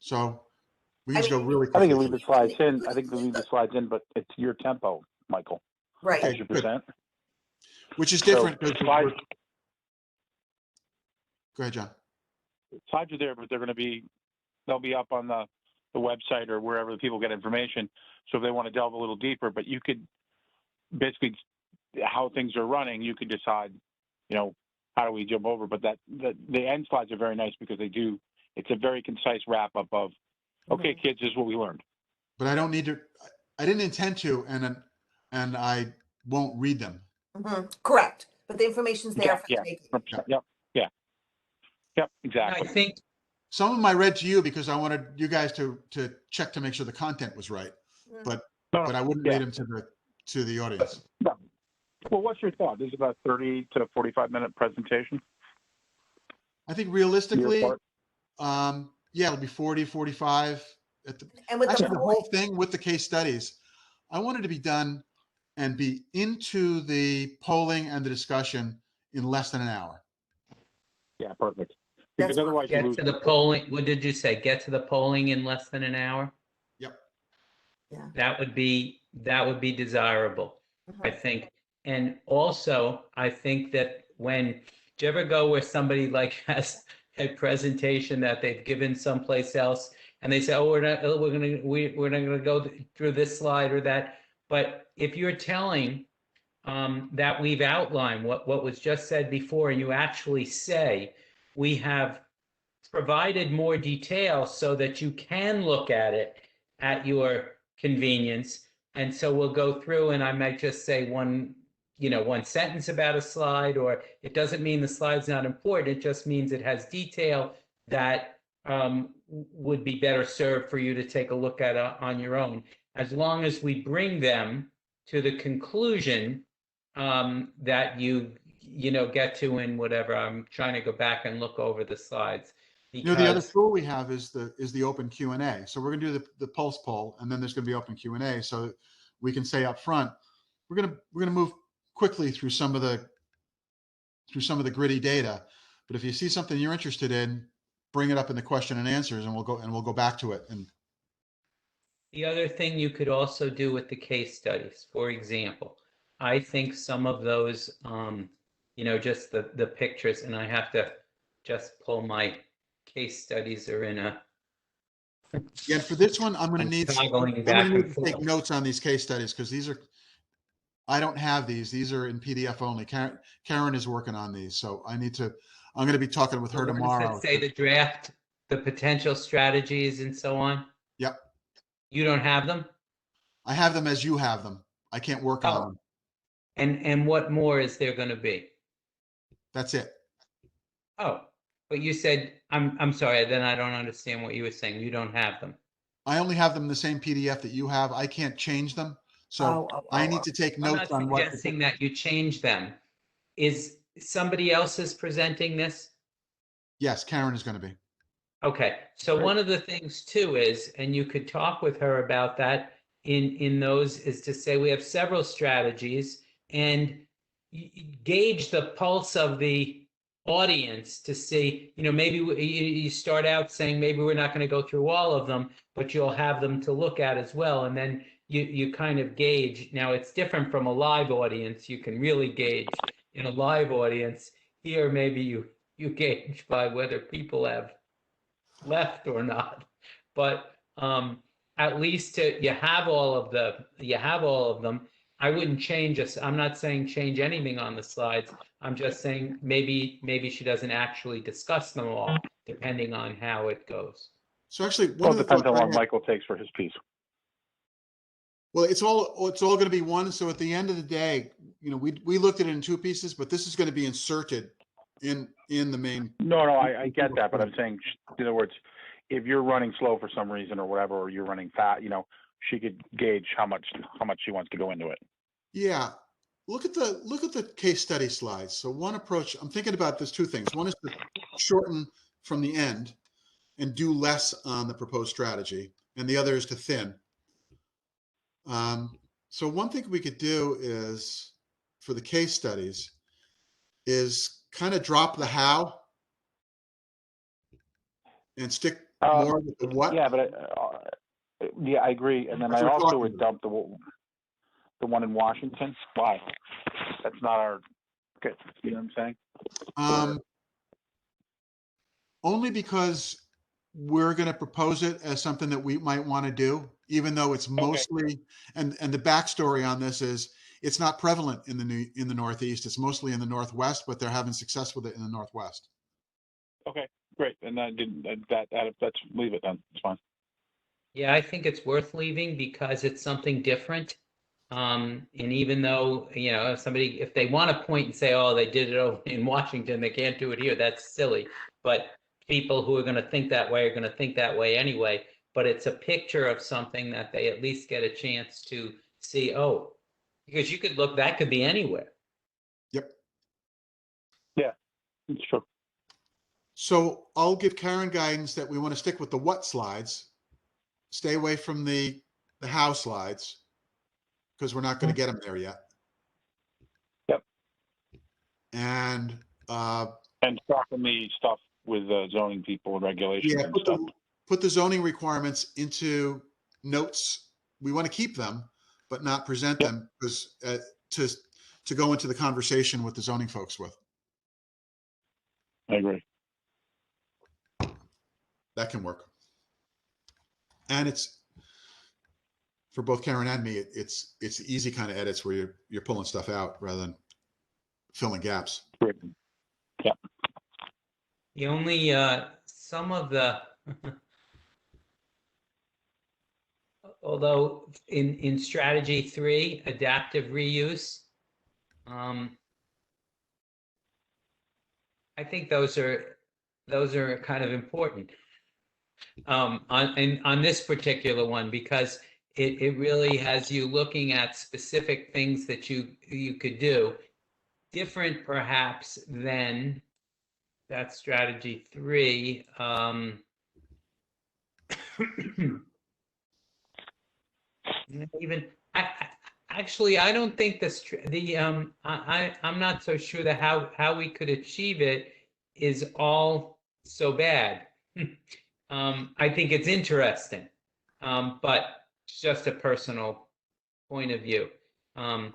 So we just go really quickly. I think you leave the slides in. I think you leave the slides in, but it's your tempo, Michael. Right. Okay, 100%. Which is different. So slides, go ahead, John. slides are there, but they'll be up on the website or wherever the people get information. So if they want to delve a little deeper, but you could basically, how things are running, you could decide, you know, how do we jump over? But the end slides are very nice because it's a very concise wrap up of, okay, kids, this is what we learned. But I don't need to, I didn't intend to, and I won't read them. Mm-hmm. Correct. But the information's there for the taking. Yep, exactly. I think Some of them I read to you because I wanted you guys to check to make sure the content was right, but I wouldn't read them to the audience. No. Well, what's your thought? This is about 30 to 45-minute presentation. I think realistically, Yeah, it'll be 40, 45 at the, And with actually the the whole thing with the case studies. I want it to be done and be into the polling and the discussion in less than an hour. Yeah, perfect. That's Because otherwise you Get lose. to the polling, what did you say? Get to the polling in less than an hour? Yep. Yeah. That would be desirable, I Mhm. think. And also, I think that when, do you ever go where somebody like has a presentation that they've given someplace else and they say, oh, we're not gonna go through this slide or that. But if you're telling that we've outlined what was just said before, and you actually say, we have provided more detail so that you can look at it at your convenience. And so we'll go through and I might just say one sentence about a slide, or it doesn't mean the slide's not important. It just means it has detail that would be better served for you to take a look at on your own. As long as we bring them to the conclusion that you get to in whatever. I'm trying to go back and look over the slides. You know, the other Because tool we have is the open Q&A. So we're gonna do the pulse poll, and then there's gonna be open Q&A. So we can say up front, we're gonna move quickly through some of the gritty data. But if you see something you're interested in, bring it up in the question and answers, and we'll go back to it. And the other thing you could also do with the case studies, for example, I think some of those, just the pictures, and I have to just pull my case studies are in a. yeah, for this one, I'm gonna need toggling back and to take forth. notes on these case studies because I don't have these. These are in PDF only. Karen is working on these, so I'm going to be talking with her The ones that tomorrow. say the draft, the potential strategies, and so on. Yep. You don't have them? I have them as you have them. I can't work on Oh, them. and what more is there going to be? That's it. Oh, but you said, I'm sorry, then I don't understand what you were saying. You don't have them. I only have them in the same PDF that you have. I can't change them. So I need to take I'm notes not on what. suggesting that you change them. Is somebody else is presenting this? Yes, Karen is going to be. Okay, so one of the things too is, and you could talk with her about that in those, is to say we have several strategies and gauge the pulse of the audience to see, maybe you start out saying maybe we're not going to go through all of them, but you'll have them to look at as well. And then you kind of gauge. Now it's different from a live audience. You can really gauge in a live audience. Here, maybe you gauge by whether people have left or not, but at least you have all of them. I wouldn't change us. I'm not saying change anything on the slides. I'm just saying maybe she doesn't actually discuss them all, depending on how it goes. So actually, one Well, of it the depends thoughts how I long had, Michael takes for his piece. well, it's all going to be one. So at the end of the day, we looked at it in two pieces, but this is going to be inserted in the main. No, I get that, but I'm saying, in other words, if you're running slow for some reason or whatever, or you're running fast, she could gauge how much she wants to go into it. Yeah. Look at the case study slides. So one approach, I'm thinking about there's two things. One is to shorten from the end and do less on the proposed strategy, and the other is to thin. So one thing we could do is, for the case studies, is kind of drop the how and stick more with the what. Yeah, but I agree. And then I also would dump the one in Washington. Why? That's not our. Okay, you know what I'm saying? Only because we're going to propose it as something that we might want to do, even though it's mostly, and the backstory on this is it's not prevalent in the Northeast. It's mostly in the Northwest, but they're having success with it in the Northwest. Okay, great. And let's leave it then. It's fine. Yeah, I think it's worth leaving because it's something different. And even though, if they want to point and say, oh, they did it over in Washington, they can't do it here, that's silly. But people who are going to think that way are going to think that way anyway. But it's a picture of something that they at least get a chance to see, oh, because that could be anywhere. Yep. Yeah, it's true. So I'll give Karen guidance that we want to stick with the what slides, stay away from the how slides, because we're not going to get them there yet. Yep. And tracking the stuff with zoning people and regulations yeah, and stuff. put the zoning requirements into notes. We want to keep them, but not present them because to go into the conversation with the zoning folks with. I agree. That can work. And it's for both Karen and me, it's easy kind of edits where you're pulling stuff out rather than filling gaps. Yeah. The only some of the although in strategy 3, adaptive reuse, I think those are kind of important on this particular one, because it really has you looking at specific things that you could do different perhaps than that strategy 3. Even actually, I don't think I'm not so sure that how we could achieve it is all so bad. I think it's interesting, but it's just a personal point of view. I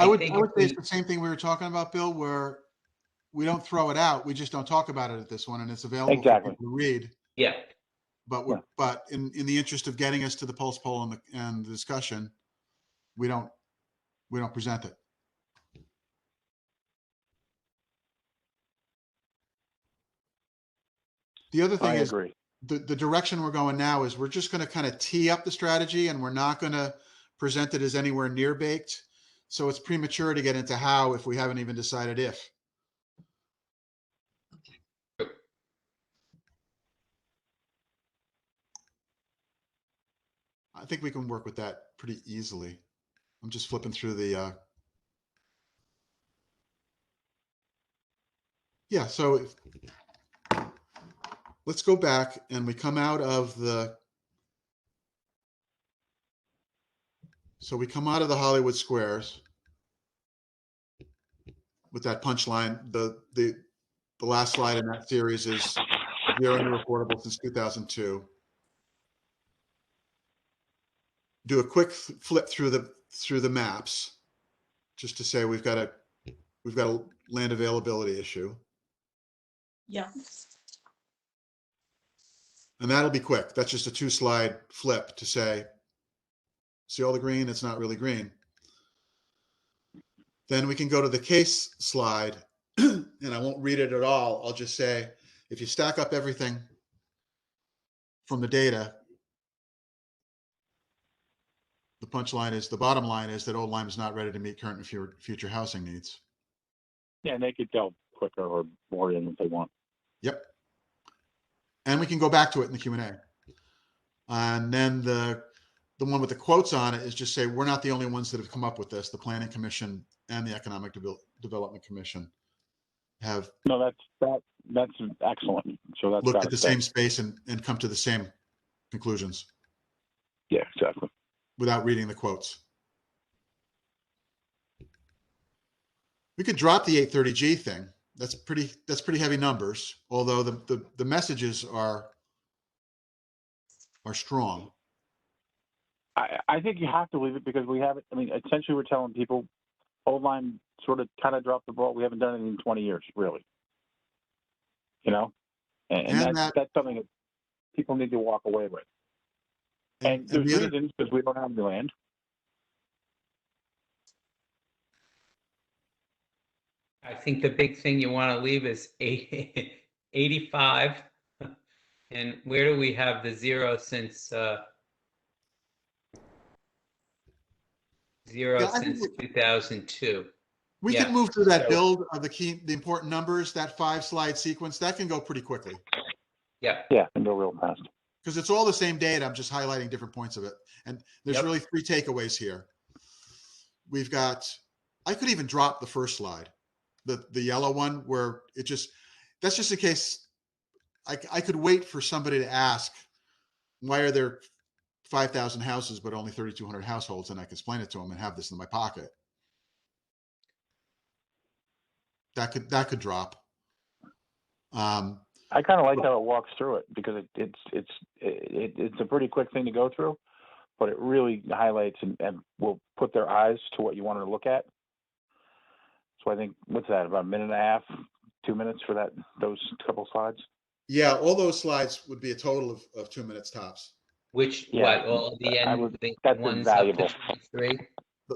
would say it's the same thing we were talking about, Bill, where we don't throw it out. We just don't talk about it at this one, and it's available for people to read. Yeah. But in the interest of getting us to the pulse poll and the discussion, we don't present it. The other thing is the direction we're going now is we're just going to kind of tee up the strategy, and we're not going to present it as anywhere near baked. So it's premature to get into how if we haven't even decided if. I think we can work with that pretty easily. I'm just flipping through the yeah, so let's go back and we come out of the Hollywood Squares with that punchline. The last slide in that series is zero new reportable since 2002. Do a quick flip through the maps just to say we've got a land availability issue. Yeah. And that'll be quick. That's just a 2-slide flip to say, see all the green? It's not really green. Then we can go to the case slide, and I won't read it at all. I'll just say, if you stack up everything from the data, the bottom line is that Old Lyme is not ready to meet current and future housing needs. Yeah, and they could delve quicker or more in if they want. Yep. And we can go back to it in the Q&A. And then the one with the quotes on it is just say, we're not the only ones that have come up with this. The Planning Commission and the Economic Development Commission have that's excellent. So that's looked at the same space and come to the same conclusions. Yeah, exactly. Without reading the quotes. We could drop the 830G thing. That's pretty heavy numbers, although the messages are strong. I think you have to leave it because we haven't. I mean, essentially, we're telling people Old Lyme sort of kind of dropped the ball. We haven't done it in 20 years, really. You know, and that's something that people need to walk away with. And there's reasons, because we don't have any land. I think the big thing you want to leave is 85. And where do we have the zero since since 2002? We can move through that build of the important numbers, that 5-slide sequence. That can go pretty quickly. Yeah, and go real fast. Because it's all the same data. I'm just highlighting different points of it. And there's really 3 takeaways here. We've got, I could even drop the first slide, the yellow one, where that's just in case I could wait for somebody to ask, why are there 5,000 houses but only 3,200 households? And I can explain it to them and have this in my pocket. That could drop. I kind of like how it walks through it because it's a pretty quick thing to go through, but it really highlights and will put their eyes to what you want to look at. So I think, what's that, about a minute and a half, 2 minutes for those couple slides? Yeah, all those slides would be a total of 2 minutes tops. Which, Yeah, what, all the end, the that's ones up invaluable. to 3?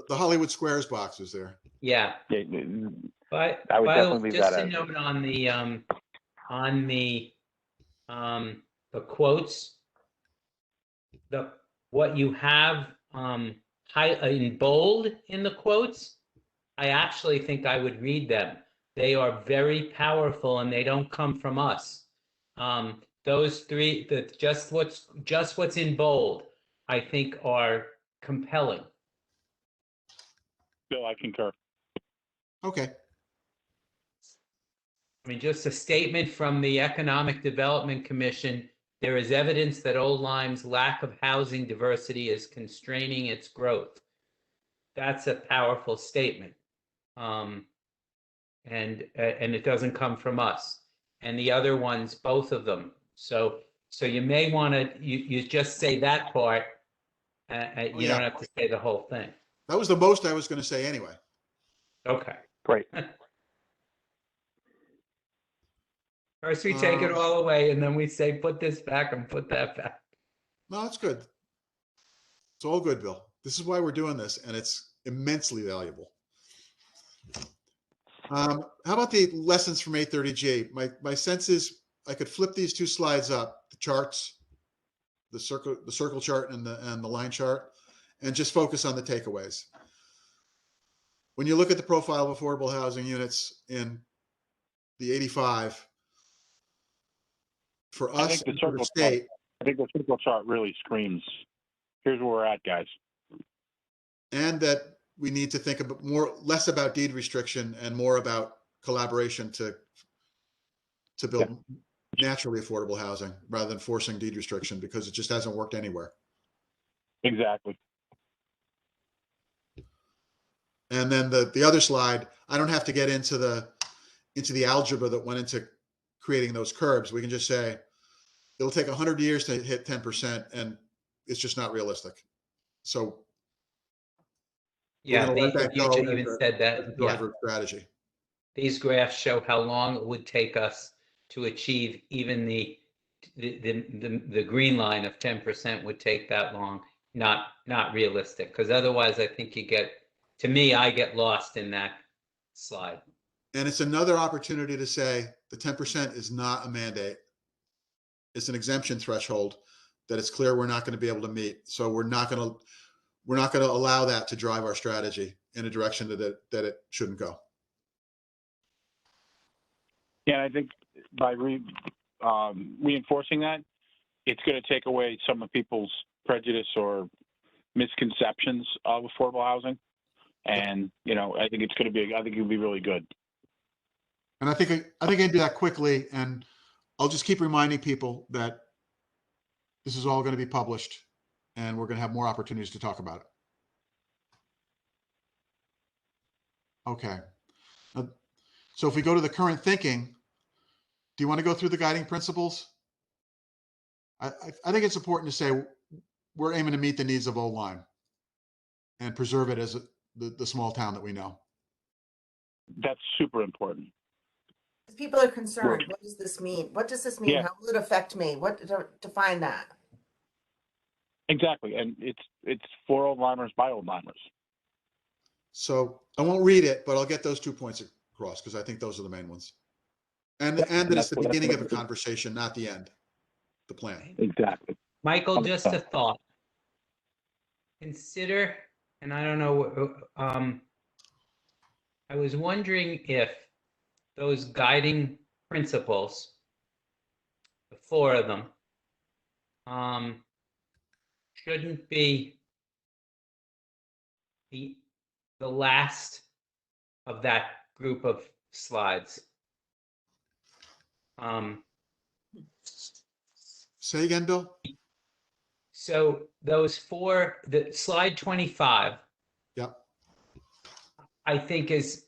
The Hollywood Squares box is there. Yeah. Yeah, But I would by the way, definitely leave just that a as. note on the quotes, what you have in bold in the quotes, I actually think I would read them. They are very powerful and they don't come from us. Those three, just what's in bold, I think are compelling. Bill, I concur. Okay. I mean, just a statement from the Economic Development Commission. There is evidence that Old Lyme's lack of housing diversity is constraining its growth. That's a powerful statement. And it doesn't come from us. And the other ones, both of them. So you may want to, you just say that part. You yeah. don't have to say the whole thing. That was the most I was going to say anyway. Okay. Great. First we take it all away and then we say, put this back and put that back. No, it's good. It's all good, Bill. This is why we're doing this, and it's immensely valuable. How about the lessons from 830G? My sense is I could flip these 2 slides up, the charts, the circle chart and the line chart, and just focus on the takeaways. When you look at the profile of affordable housing units in the 85, for I us think the and for the circle state, chart. I think the circle chart really screams, here's where we're at, guys. and that we need to think about less about deed restriction and more about collaboration to build naturally affordable housing rather than forcing deed restriction, because it just hasn't worked anywhere. Exactly. And then the other slide, I don't have to get into the algebra that went into creating those curbs. We can just say it'll take 100 years to hit 10%, and it's just not realistic. So we're going to let that You go even said that. as a driver strategy. These graphs show how long it would take us to achieve even the green line of 10% would take that long. Not realistic, because otherwise I think I get lost in that slide. And it's another opportunity to say the 10% is not a mandate. It's an exemption threshold that it's clear we're not going to be able to meet. So we're not going to allow that to drive our strategy in a direction that it shouldn't go. Yeah, I think by reinforcing that, it's going to take away some of people's prejudice or misconceptions of affordable housing. And, I think it'll be really good. And I think I can do that quickly. And I'll just keep reminding people that this is all going to be published and we're going to have more opportunities to talk about it. Okay. So if we go to the current thinking, do you want to go through the guiding principles? I think it's important to say we're aiming to meet the needs of Old Lyme and preserve it as the small town that we know. That's super important. People are concerned. What does this mean? What does this mean? Yeah. How will it affect me? What define that? Exactly. And it's for Old Limers by Old Limers. So I won't read it, but I'll get those 2 points across because I think those are the main ones. And that it's the beginning of a conversation, not the end, the plan. Exactly. Michael, just a thought. Consider, and I don't know, I was wondering if those guiding principles, the 4 of them, shouldn't be the last of that group of slides. Say again, Bill? So those four, the slide 25, Yep. I think is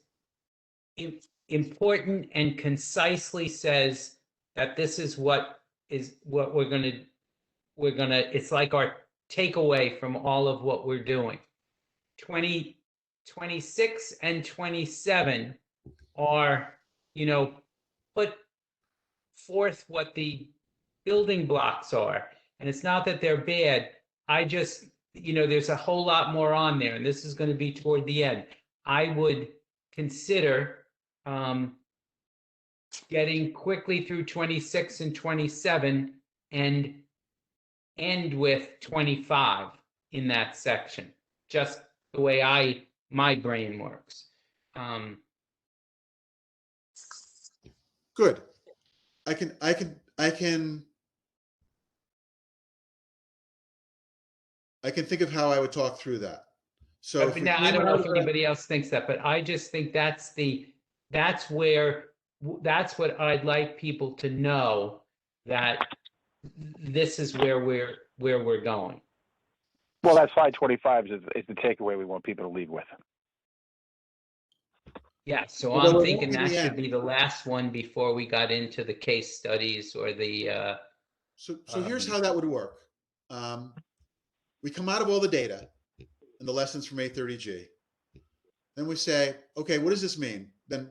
important and concisely says that this is what we're gonna, it's like our takeaway from all of what we're doing. 26 and 27 are, put forth what the building blocks are. And it's not that they're bad. I just, there's a whole lot more on there, and this is going to be toward the end. I would consider getting quickly through 26 and 27 and end with 25 in that section, just the way my brain works. Good. I can think of how I would talk through that. So if we now, I came don't know out if of anybody else thinks that, but I just think that's what I'd like people to know, that this is where we're going. Well, that slide 25 is the takeaway we want people to leave with. Yeah, so Well, I'm thinking in that the should end. be the last one before we got into the case studies or the So here's how that would work. We come out of all the data and the lessons from A30G. Then we say, okay, what does this mean? Then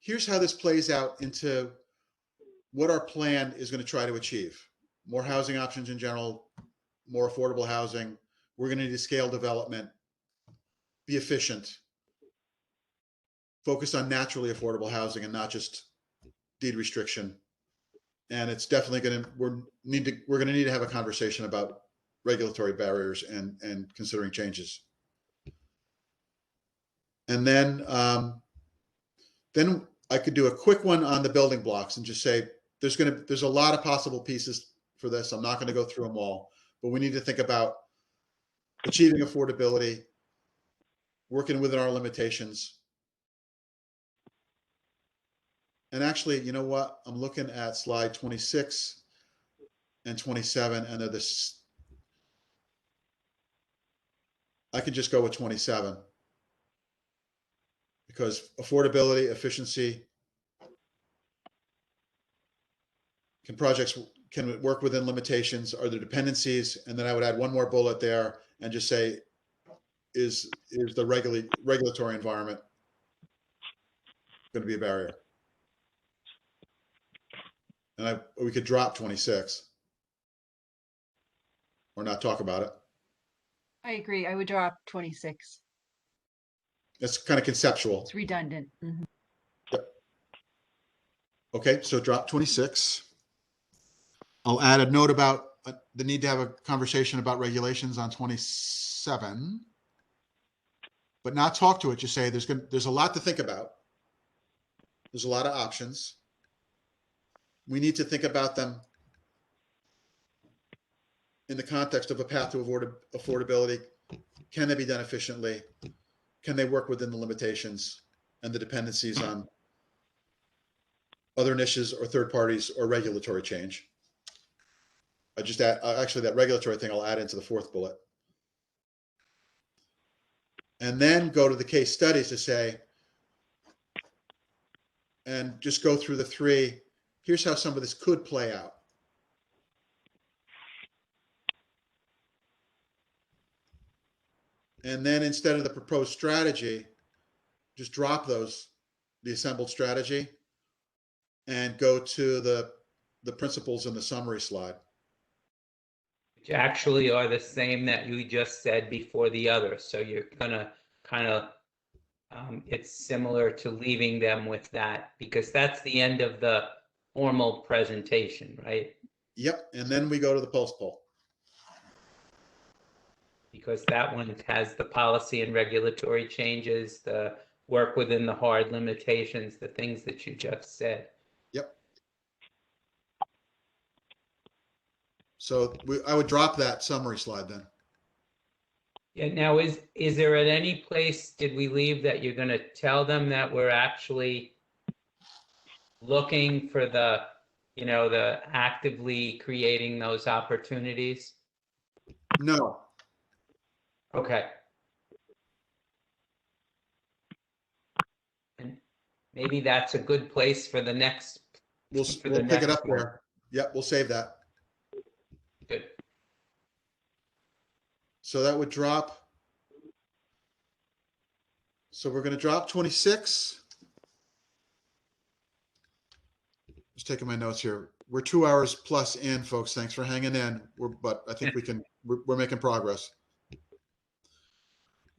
here's how this plays out into what our plan is going to try to achieve. More housing options in general, more affordable housing. We're going to need to scale development, be efficient, focus on naturally affordable housing and not just deed restriction. And it's definitely going to, we're going to need to have a conversation about regulatory barriers and considering changes. And then I could do a quick one on the building blocks and just say, there's a lot of possible pieces for this. I'm not going to go through them all, but we need to think about achieving affordability, working within our limitations. And actually, you know what? I'm looking at slide 26 and 27, and they're this. I could just go with 27 because affordability, efficiency, projects can work within limitations, are there dependencies? And then I would add one more bullet there and just say, is the regulatory environment going to be a barrier? And we could drop 26 or not talk about it. I agree. I would drop 26. It's kind of conceptual. It's redundant. Mhm. Yep. Okay, so drop 26. I'll add a note about the need to have a conversation about regulations on 27, but not talk to it. Just say there's a lot to think about. There's a lot of options. We need to think about them in the context of a path to affordability. Can they be done efficiently? Can they work within the limitations and the dependencies on other niches or third parties or regulatory change? I just add, actually that regulatory thing I'll add into the fourth bullet. And then go to the case studies to say, and just go through the three. Here's how some of this could play out. And then instead of the proposed strategy, just drop the assembled strategy and go to the principles in the summary slide. which actually are the same that you just said before the other. So you're gonna kind of, it's similar to leaving them with that, because that's the end of the formal presentation, right? Yep, and then we go to the post poll. Because that one has the policy and regulatory changes, the work within the hard limitations, the things that you just said. Yep. So I would drop that summary slide then. Yeah, now is there at any place, did we leave that you're gonna tell them that we're actually looking for the the actively creating those opportunities? No, Okay. And maybe that's a good place for the next, we'll for we'll the pick it next up one. there. Yep, we'll save that. Good. So that would drop. So we're going to drop 26. Just taking my notes here. We're 2 hours plus in, folks. Thanks for hanging in. But I think we're making progress.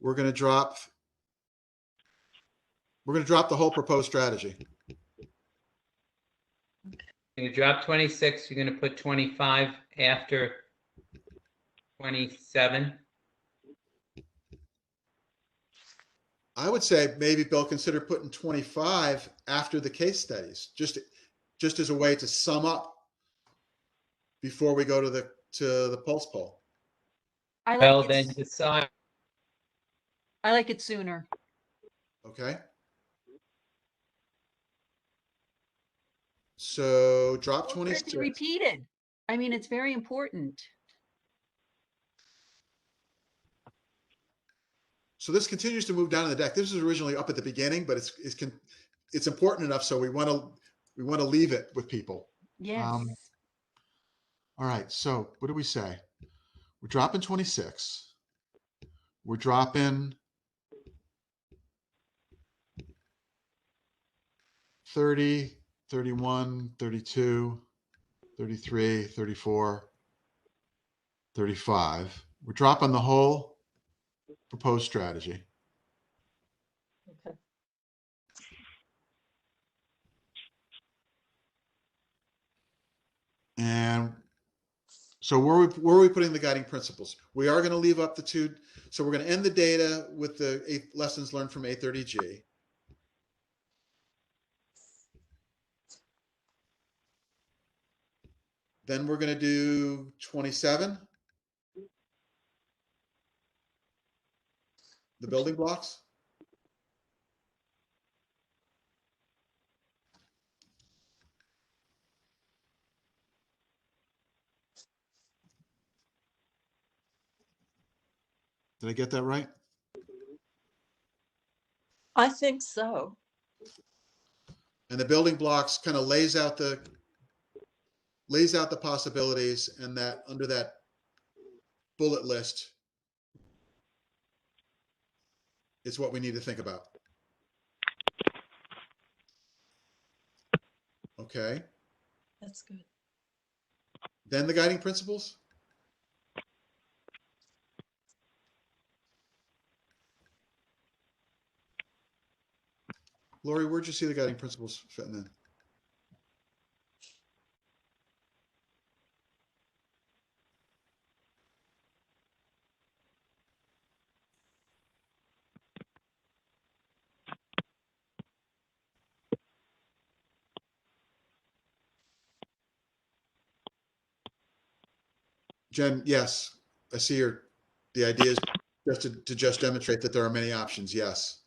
We're going to drop the whole proposed strategy. You drop 26, you're going to put 25 after 27. I would say maybe, Bill, consider putting 25 after the case studies, just as a way to sum up before we go to the pulse poll. I Well, like then it, decide. I like it sooner. Okay. So drop For it to be 26. repeated. I mean, it's very important. So this continues to move down the deck. This was originally up at the beginning, but it's important enough, so we want to leave it with people. Yes. All right. So what do we say? We're dropping 26. We're dropping 30, 31, 32, 33, 34, 35. We're dropping the whole proposed strategy. Okay. And so where are we putting the guiding principles? We are going to leave up the two. So we're going to end the data with the lessons learned from A30G. Then we're going to do 27. The building blocks. Did I get that right? I think so. And the building blocks kind of lays out the possibilities, and that under that bullet list is what we need to think about. Okay. That's good. Then the guiding principles. Lori, where'd you see the guiding principles fitting in? Jen, yes, I see the idea is just to just demonstrate that there are many options, yes.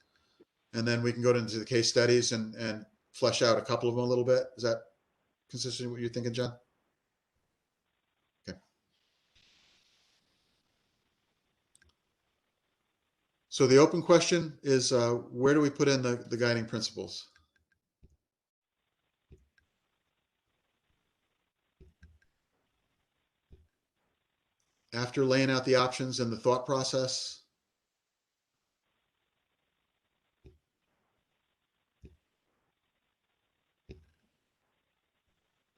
And then we can go into the case studies and flesh out a couple of them a little bit. Is that consistent with what you're thinking, Jen? Okay. So the open question is, where do we put in the guiding principles? After laying out the options and the thought process?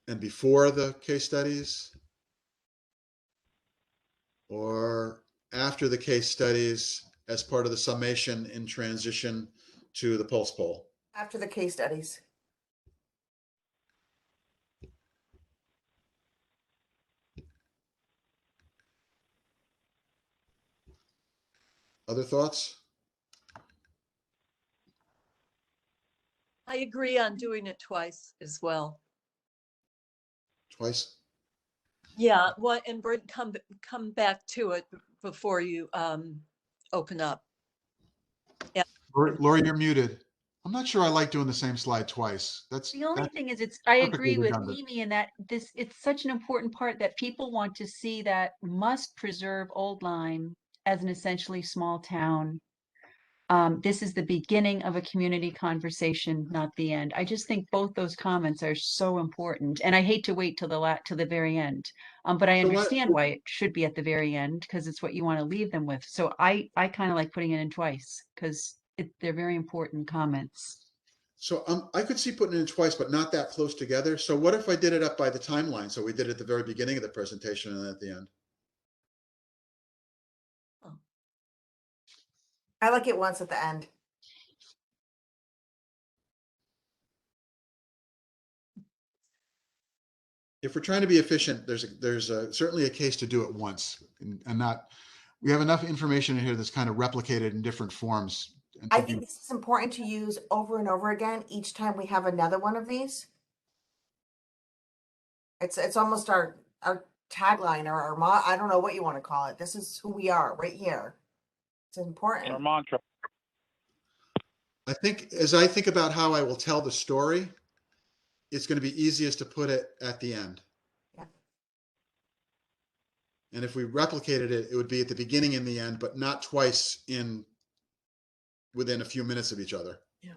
And before the case studies? Or after the case studies as part of the summation in transition to the pulse poll? After the case studies. Other thoughts? I agree on doing it twice as well. Twice? Yeah, what, and come back to it before you open up. Yeah. Lori, you're muted. I'm not sure I like doing the same slide twice. That's The only that's thing is, I perfectly agree with redundant. Mimi in that it's such an important part that people want to see, that must preserve Old Lyme as an essentially small town. This is the beginning of a community conversation, not the end. I just think both those comments are so important, and I hate to wait till the very end. But I So understand why it should be at the very end, because it's what you want to leave them with. So I kind of like putting it in twice, because they're very important comments. So I could see putting it in twice, but not that close together. So what if I did it up by the timeline? So we did it at the very beginning of the presentation and at the end. I like it once at the end. If we're trying to be efficient, there's certainly a case to do it once and not. We have enough information in here that's kind of replicated in different forms. And I think this is important to use over and over again each time we have another one of these. It's almost our tagline or our I don't know what you want to call it. This is who we are right here. It's important. Our mantra. I think as I think about how I will tell the story, it's going to be easiest to put it at the end. Yeah. And if we replicated it, it would be at the beginning and the end, but not twice within a few minutes of each other. Yeah.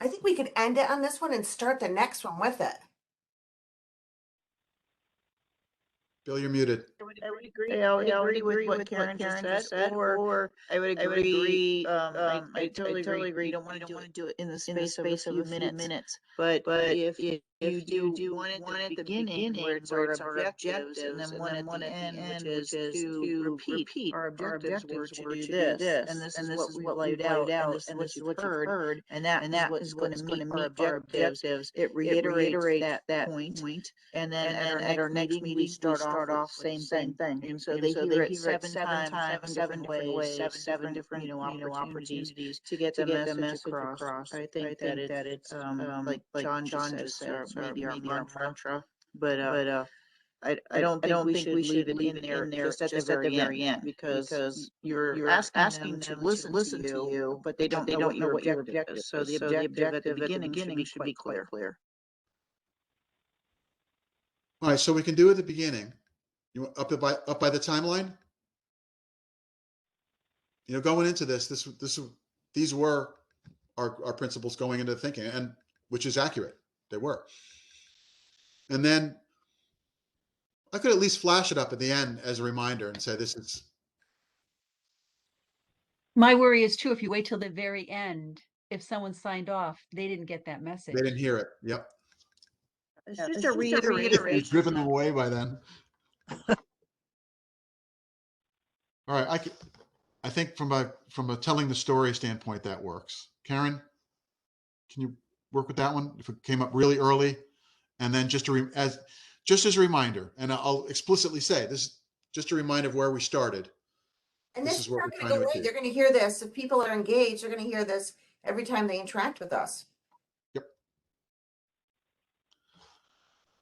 I think we could end it on this one and start the next one with it. Bill, you're muted. I would agree with what Karen just said, or I would agree, I totally agree. You don't want to do it in the space of a few minutes. But if you do one at the beginning where it's our objectives, and then one at the end, which is to repeat our objectives were to do this, and this is what we laid out, and this is what you've heard, and that is going to meet our objectives. It reiterates that point, and then at our next meeting we start off same thing. And so they hear it seven times, seven different ways, seven different opportunities to get the message across. I think that it's like John just said, maybe our mantra, but I don't think we should leave it in there just at the very end, because you're asking them to listen to you, but they don't know what your objective is. So the objective at the beginning should be quite clear. All right, so we can do it at the beginning. You want up by the timeline? Going into these were our principles going into thinking, and which is accurate. They were. And then I could at least flash it up at the end as a reminder and say, this is. My worry is too, if you wait till the very end, if someone signed off, they didn't get that message. They didn't hear it. Yep. It's just a reiteration. You've driven them away by then. All right, I think from a telling the story standpoint, that works. Karen, can you work with that one? If it came up really early, and then just as a reminder, and I'll explicitly say this is just a reminder of where we started. And this is what not we're going to trying go to away. achieve. They're going to hear this. If people are engaged, they're going to hear this every time they interact with us. Yep.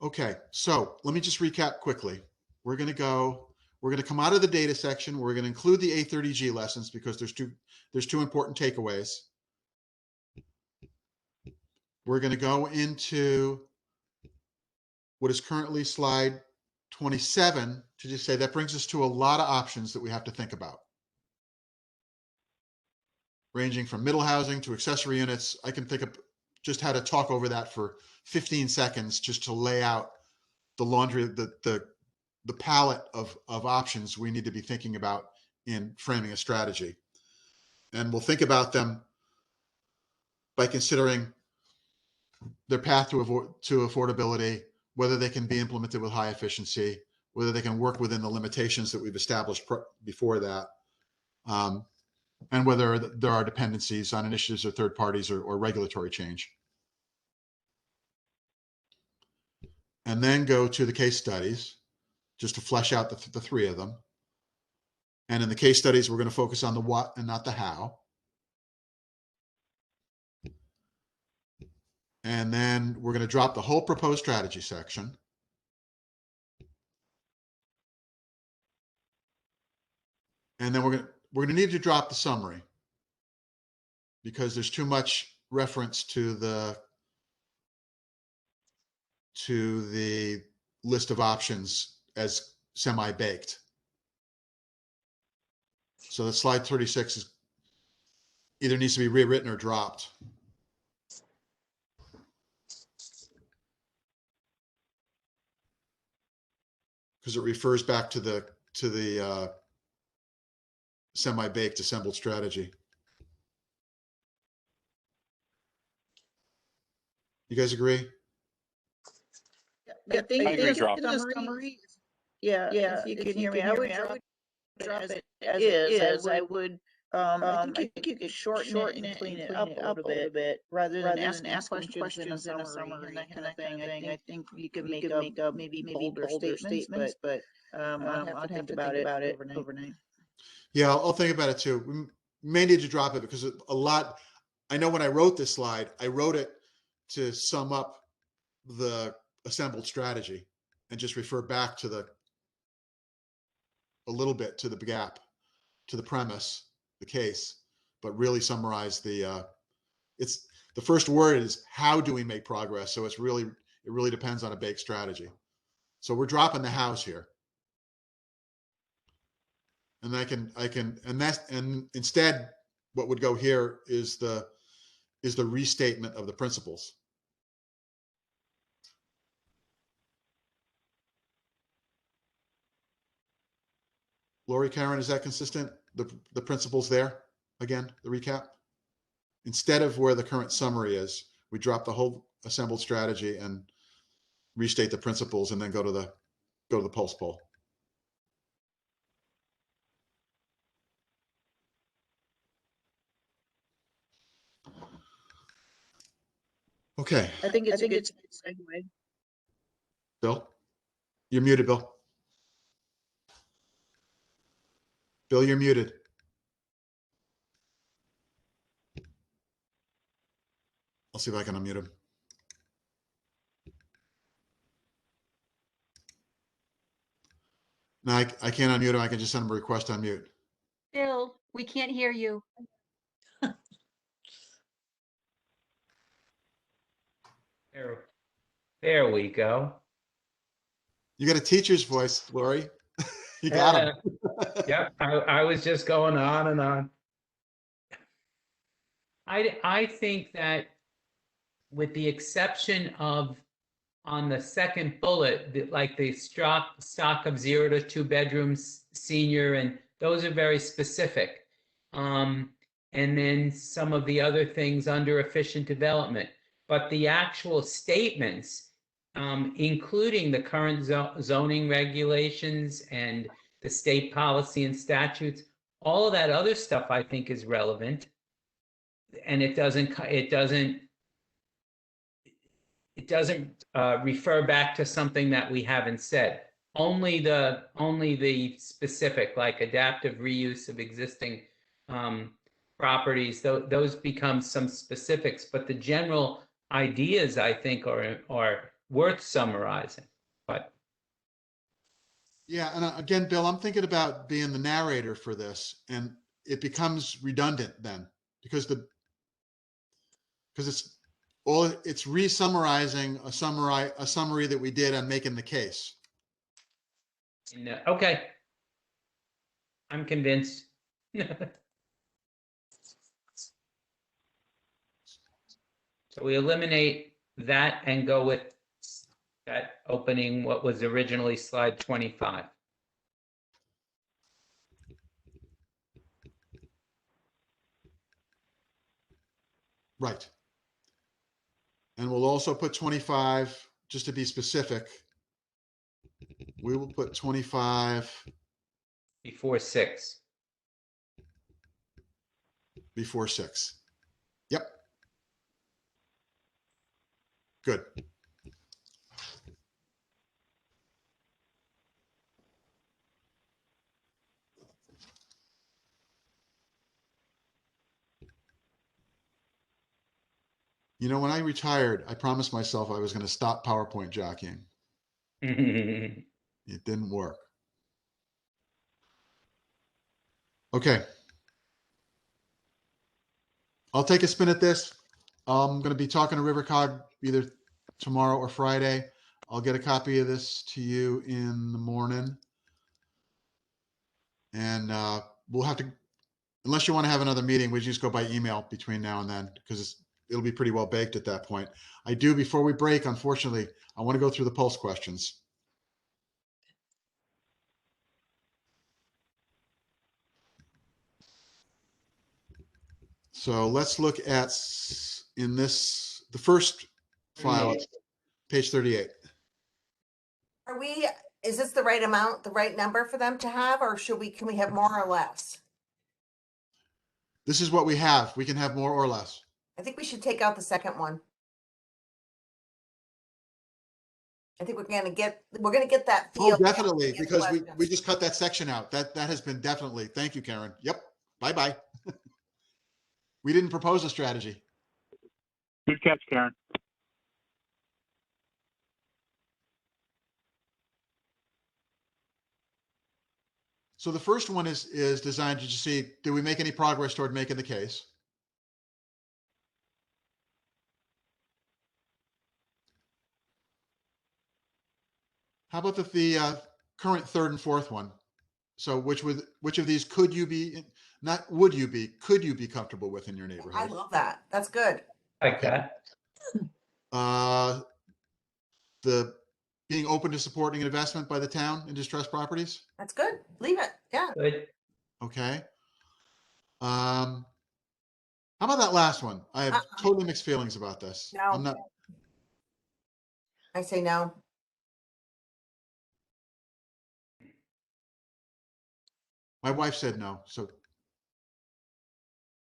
Okay, so let me just recap quickly. We're going to come out of the data section. We're going to include the A30G lessons because there's two important takeaways. We're going to go into what is currently slide 27 to just say that brings us to a lot of options that we have to think about, ranging from middle housing to accessory units. I can think of just how to talk over that for 15 seconds just to lay out the laundry, the palette of options we need to be thinking about in framing a strategy. And we'll think about them by considering their path to affordability, whether they can be implemented with high efficiency, whether they can work within the limitations that we've established before that, and whether there are dependencies on initiatives or third parties or regulatory change. And then go to the case studies, just to flesh out the three of them. And in the case studies, we're going to focus on the what and not the how. And then we're going to drop the whole proposed strategy section. And then we're going to need to drop the summary because there's too much reference to the list of options as semi-baked. So that slide 36 is either needs to be rewritten or dropped. Because it refers back to the semi-baked assembled strategy. You guys agree? I think I agree, the drop. summary, yeah, if you can hear me, I would drop it as it is. I would, I think you could shorten it and clean it up a little bit, rather than asking questions in a summary and that kind of thing. I think you could make up maybe bolder statements, but I'll have to think about it overnight. Yeah, I'll think about it too. We may need to drop it because a lot, I know when I wrote this slide, I wrote it to sum up the assembled strategy and just refer back to a little bit to the gap, to the premise, the case, but really summarize it's the first word is how do we make progress? So it really depends on a baked strategy. So we're dropping the hows here. And and instead what would go here is the restatement of the principles. Lori, Karen, is that consistent? The principles there, again, the recap? Instead of where the current summary is, we drop the whole assembled strategy and restate the principles and then go to the pulse poll. Okay. I think it's a good segue. Bill? You're muted, Bill. Bill, you're muted. I'll see if I can unmute him. No, I can't unmute him. I can just send him a request to unmute. Bill, we can't hear you. There we go. You got a teacher's voice, Lori. You got him. Yep, I was just going on and on. I think that with the exception of on the second bullet, like the stock of 0 to 2 bedrooms, senior, and those are very specific. And then some of the other things under efficient development. But the actual statements, including the current zoning regulations and the state policy and statutes, all of that other stuff I think is relevant. And it doesn't refer back to something that we haven't said. Only the specific, like adaptive reuse of existing properties, those become some specifics, but the general ideas I think are worth summarizing. But yeah, and again, Bill, I'm thinking about being the narrator for this, and it becomes redundant then because it's re-summarizing a summary that we did on making the case. Okay, I'm convinced. So we eliminate that and go with that opening, what was originally slide 25. Right. And we'll also put 25, just to be specific. We will put 25 Before 6. before 6. Yep. Good. You know, when I retired, I promised myself I was going to stop PowerPoint jockeying. It didn't work. Okay. I'll take a spin at this. I'm going to be talking to Rivercog either tomorrow or Friday. I'll get a copy of this to you in the morning. And we'll have to, unless you want to have another meeting, we just go by email between now and then because it'll be pretty well baked at that point. I do, before we break, unfortunately, I want to go through the pulse questions. So let's look at the first file, page 38. Is this the right amount, the right number for them to have, or can we have more or less? This is what we have. We can have more or less. I think we should take out the second one. I think we're gonna get that Oh, feel. definitely, Yes, because we questions. just cut that section out. That has been definitely. Thank you, Karen. Yep. Bye-bye. We didn't propose a strategy. Good catch, Karen. So the first one is designed to just see, do we make any progress toward making the case? How about the current third and fourth one? So which of these could you be, not would you be, could you be comfortable with in your I neighborhood? love that. That's good. Like that. The being open to supporting an investment by the town in distressed properties? That's good. Leave it. Yeah. Good. Okay. How about that last one? I have totally mixed feelings about this. No. I'm not. I say no. My wife said no, so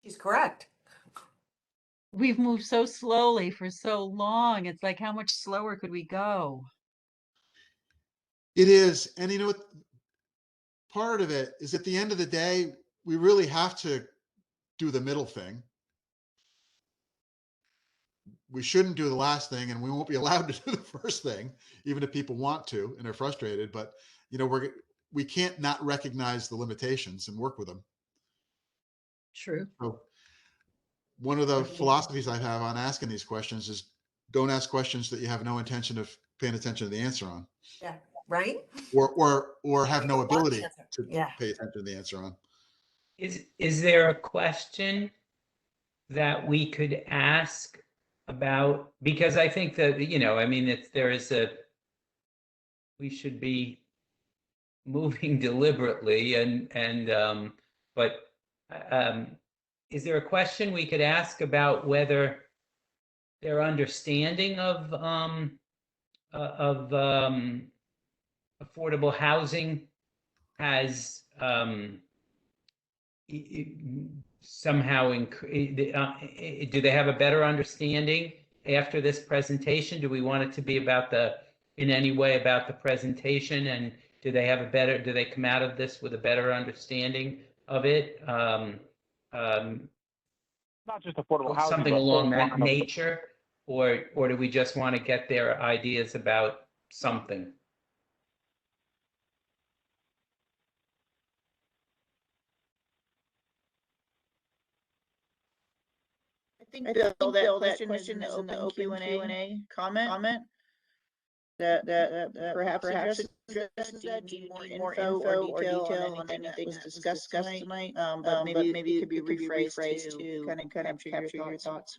She's correct. We've moved so slowly for so long. It's like, how much slower could we go? it is. And you know what? Part of it is at the end of the day, we really have to do the middle thing. We shouldn't do the last thing, and we won't be allowed to do the first thing, even if people want to and are frustrated. But you know, we can't not recognize the limitations and work with them. True. So one of the philosophies I have on asking these questions is don't ask questions that you have no intention of paying attention to the answer on. Yeah. Right. Or have no ability to Yeah. pay attention to the answer on. Is there a question that we could ask about? Because I think that, I mean, we should be moving deliberately but is there a question we could ask about whether their understanding of affordable housing has somehow do they have a better understanding after this presentation? Do we want it to be in any way about the presentation, and do they come out of this with a better understanding of it? Not just affordable housing, Something but along whole that farm of- nature, or do we just want to get their ideas about something? I think Bill, that question is in the open Q&A comment. That perhaps addresses that. Do you need more info or detail on anything that was discussed tonight? But maybe it could be rephrased to kind of capture your thoughts.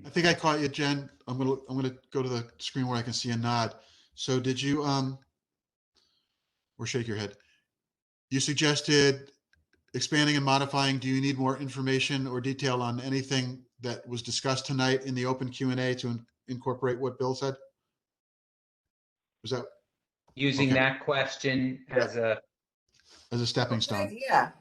I think I caught you, Jen. I'm gonna go to the screen where I can see a nod. So did you or shake your head? You suggested expanding and modifying. Do you need more information or detail on anything that was discussed tonight in the open Q&A to incorporate what Bill said? Was that Using okay. that question as a stepping stone? Yeah.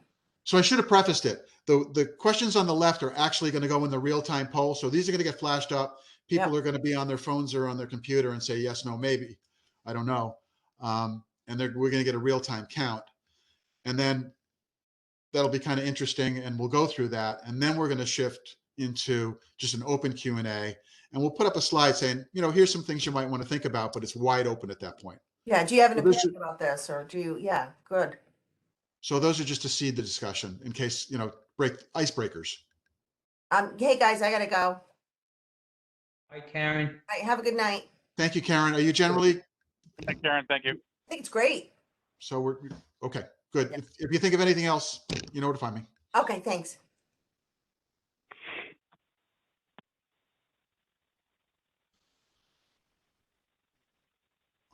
So I should have prefaced it. The questions on the left are actually going to go in the real-time poll. So these are going to get flashed up. People are going to be on their phones or on their computer and say yes, no, maybe. I don't know. And we're going to get a real-time count. And then that'll be kind of interesting, and we'll go through that. And then we're going to shift into just an open Q&A, and we'll put up a slide saying, here's some things you might want to think about, but it's wide open at that point. Yeah. Do you have an opinion about this, or do you? Yeah. Good. So those are just to seed the discussion in case, icebreakers. Hey guys, I gotta go. Hi, Karen. All right, have a good night. Thank you, Karen. Are you generally, Thanks, Karen. Thank you. I think it's great. so we're, okay, good. Yeah. If you think of anything else, you know where to find me. Okay, thanks.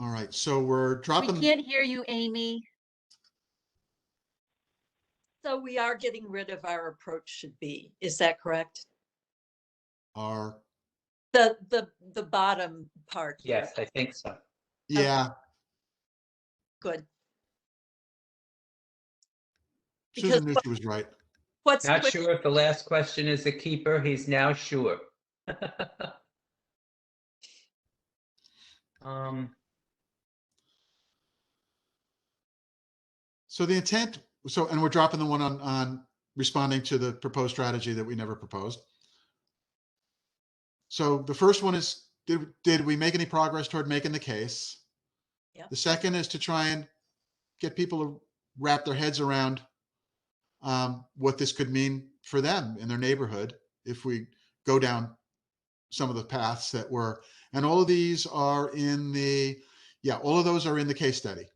All right, so we're We dropping can't hear you, Amy. So we are getting rid of our approach should be. Is that correct? our, The bottom part. here. Yes, I think so. yeah, Good. Susan Because knew she was right. what's Not quick- sure if the last question is a keeper. He's now sure. Um, So the intent, so, and we're dropping the one on responding to the proposed strategy that we never proposed. So the first one is, did we make any progress toward making the case? Yep. The second is to try and get people to wrap their heads around what this could mean for them in their neighborhood if we go down some of the paths that were, and all of these are in the, yeah, all of those are in the case study.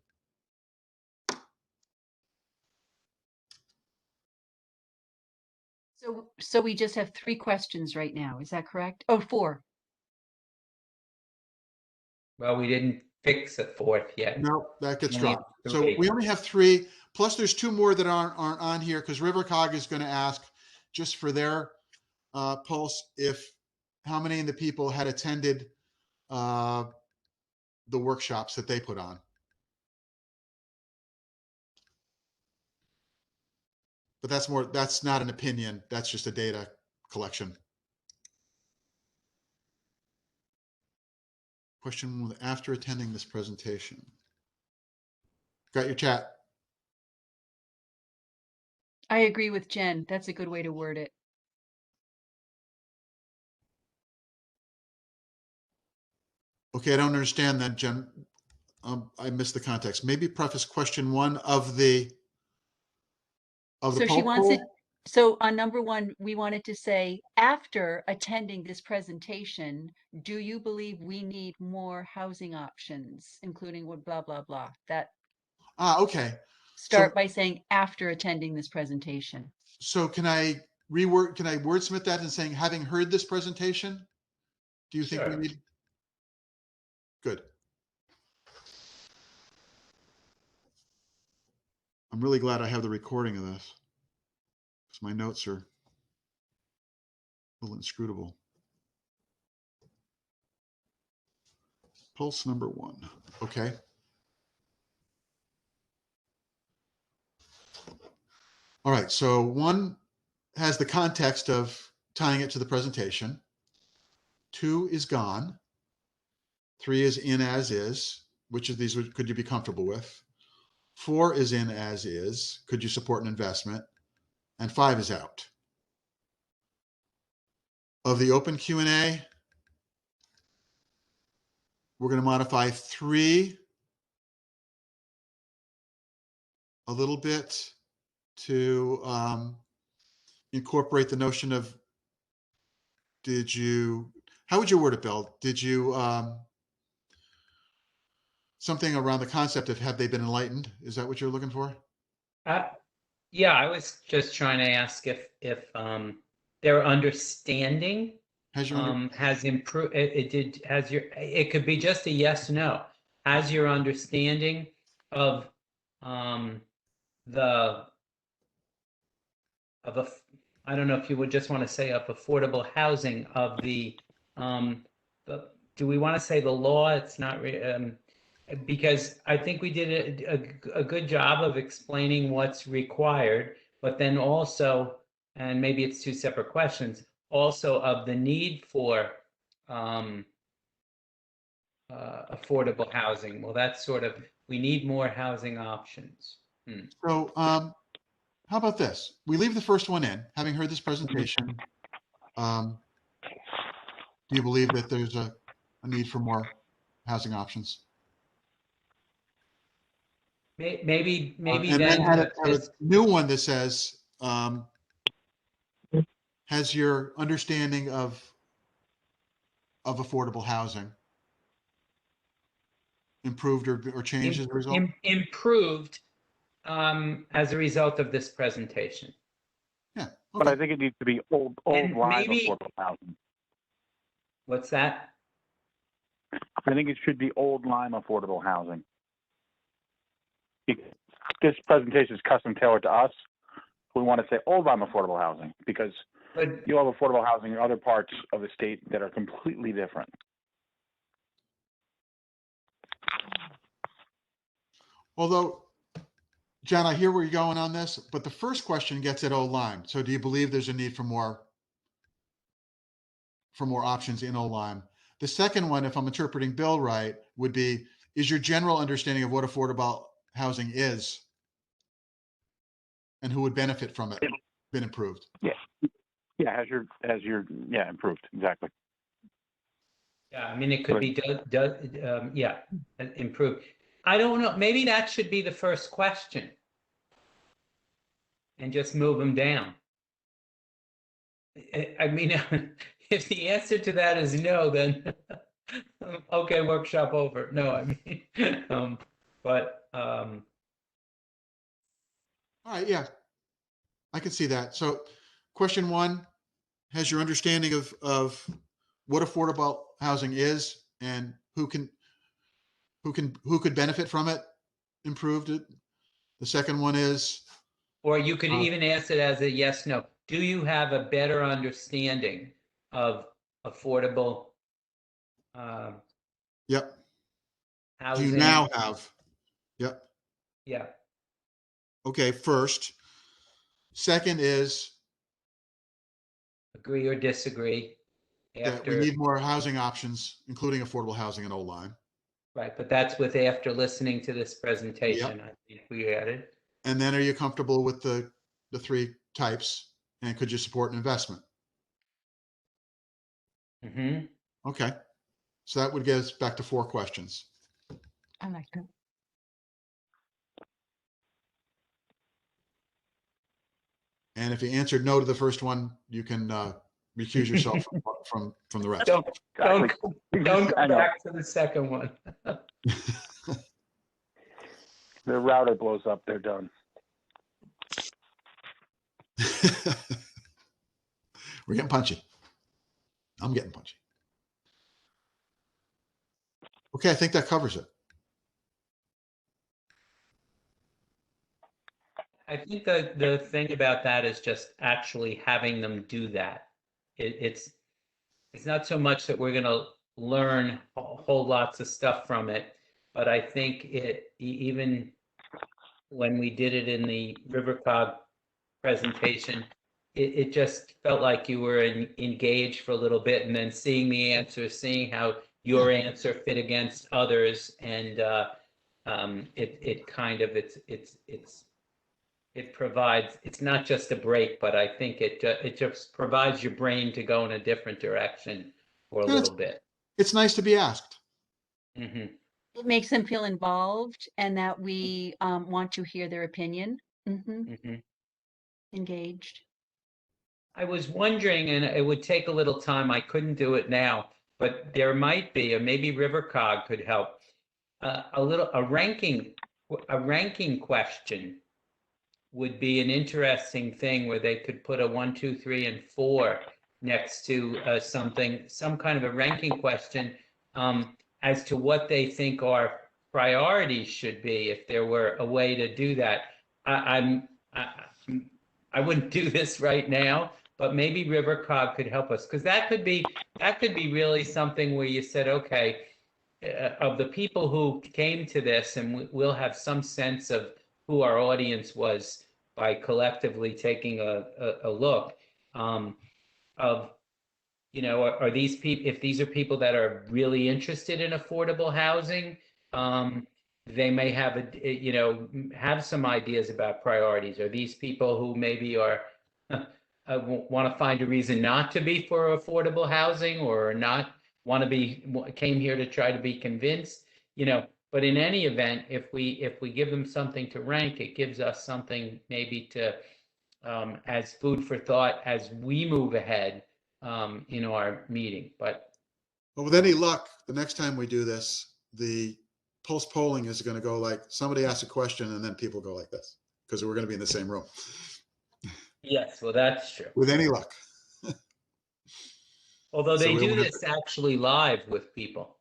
So we just have 3 questions right now. Is that correct? Oh, 4. well, we didn't fix a fourth yet. No, that gets Only dropped. So 3. we only have 3, plus there's 2 more that aren't on here because Rivercog is going to ask just for their pulse if how many of the people had attended the workshops that they put on. But that's not an opinion. That's just a data collection. Question: after attending this presentation. Got your chat. I agree with Jen. That's a good way to word it. Okay, I don't understand that, Jen. I missed the context. Maybe preface question 1 of the So she poll wants it. poll? So on number 1, we wanted to say, after attending this presentation, do you believe we need more housing options, including what blah, blah, blah? That Okay. start by saying after attending this presentation. So can I wordsmith that and saying, having heard this presentation, do you think we Sure. need? Good. I'm really glad I have the recording of this, because my notes are a little inscrutable. Pulse number 1. Okay. All right. So 1 has the context of tying it to the presentation. 2 is gone. 3 is in as is. Which of these could you be comfortable with? 4 is in as is. Could you support an investment? And 5 is out. Of the open Q&A, we're going to modify 3 a little bit to incorporate the notion of, how would you word it, Bill? Did you, something around the concept of have they been enlightened? Is that what you're looking for? Yeah, I was just trying to ask if their understanding Has your has improved. It could be just a yes, no. Has your understanding of the of a, I don't know if you would just want to say of affordable housing of the do we want to say the law? It's not because I think we did a good job of explaining what's required, but then also, and maybe it's 2 separate questions, also of the need for affordable housing. Well, that's sort of, we need more housing options. So how about this? We leave the first one in, having heard this presentation. Do you believe that there's a need for more housing options? Maybe And then then have a new one that says, has your understanding of affordable housing improved or changed as a result? Improved as a result of this presentation. Yeah. But I Okay. think it needs to be old And line maybe- affordable housing. What's that? I think it should be old Lyme affordable housing. This presentation is custom tailored to us. We want to say old Lyme affordable housing because But you have affordable housing in other parts of the state that are completely different. Although, John, I hear where you're going on this, but the first question gets at O-Lyme. So do you believe there's a need for more options in O-Lyme? The second one, if I'm interpreting Bill right, would be, is your general understanding of what affordable housing is and who would benefit from it been improved? Yeah, has your improved, exactly. yeah, I mean, it could be improved. I don't know. Maybe that should be the first question, and just move them down. I mean, if the answer to that is no, then okay, workshop over. No, I mean, All right, yeah, I can see that. So question one, has your understanding of what affordable housing is and who could benefit from it improved it? The second one is, or you could even ask it as a yes, no. Do you have a better understanding of affordable yep. Do housing? you now have? Yep. Yeah. Okay, first. Second is Agree or disagree that we after, need more housing options, including affordable housing in O-Lyme. right, but that's with after listening to this presentation, I think we added. And then are you comfortable with the three types? And could you support an investment? Mm-hmm. Okay. So that would get us back to 4 questions. I like that. And if you answered no to the first one, you can recuse yourself from the rest. Don't go I know. back to the second one. The router blows up, they're done. We're getting punchy. I'm getting punchy. Okay, I think that covers it. I think the thing about that is just actually having them do that. It's not so much that we're going to learn whole lots of stuff from it, but I think even when we did it in the RiverCog presentation, it just felt like you were engaged for a little bit, and then seeing the answer, seeing how your answer fit against others, and it kind of it provides, it's not just a break, but I think it just provides your brain to go in a different direction for a little bit. It's nice to be asked. Mm-hmm. It makes them feel involved and that we want to hear their opinion. Mm-hmm. Engaged. I was wondering, and it would take a little time, I couldn't do it now, but there might be, or maybe RiverCog could help, a ranking question would be an interesting thing where they could put a 1, 2, 3, and 4 next to some kind of a ranking question as to what they think our priorities should be, if there were a way to do that. I wouldn't do this right now, but maybe RiverCog could help us, because that could be really something where you said, okay, of the people who came to this, and we'll have some sense of who our audience was by collectively taking a look of, are these people, if these are people that are really interested in affordable housing, they may have have some ideas about priorities. Are these people who maybe are want to find a reason not to be for affordable housing, or not want to be, came here to try to be convinced, but in any event, if we give them something to rank, it gives us something maybe to as food for thought as we move ahead in our meeting. But with any luck, the next time we do this, the pulse polling is going to go like somebody asks a question and then people go like this because we're going to be in the same room. yes, well, that's true. With any luck. Although So they we do won't have this actually live with people.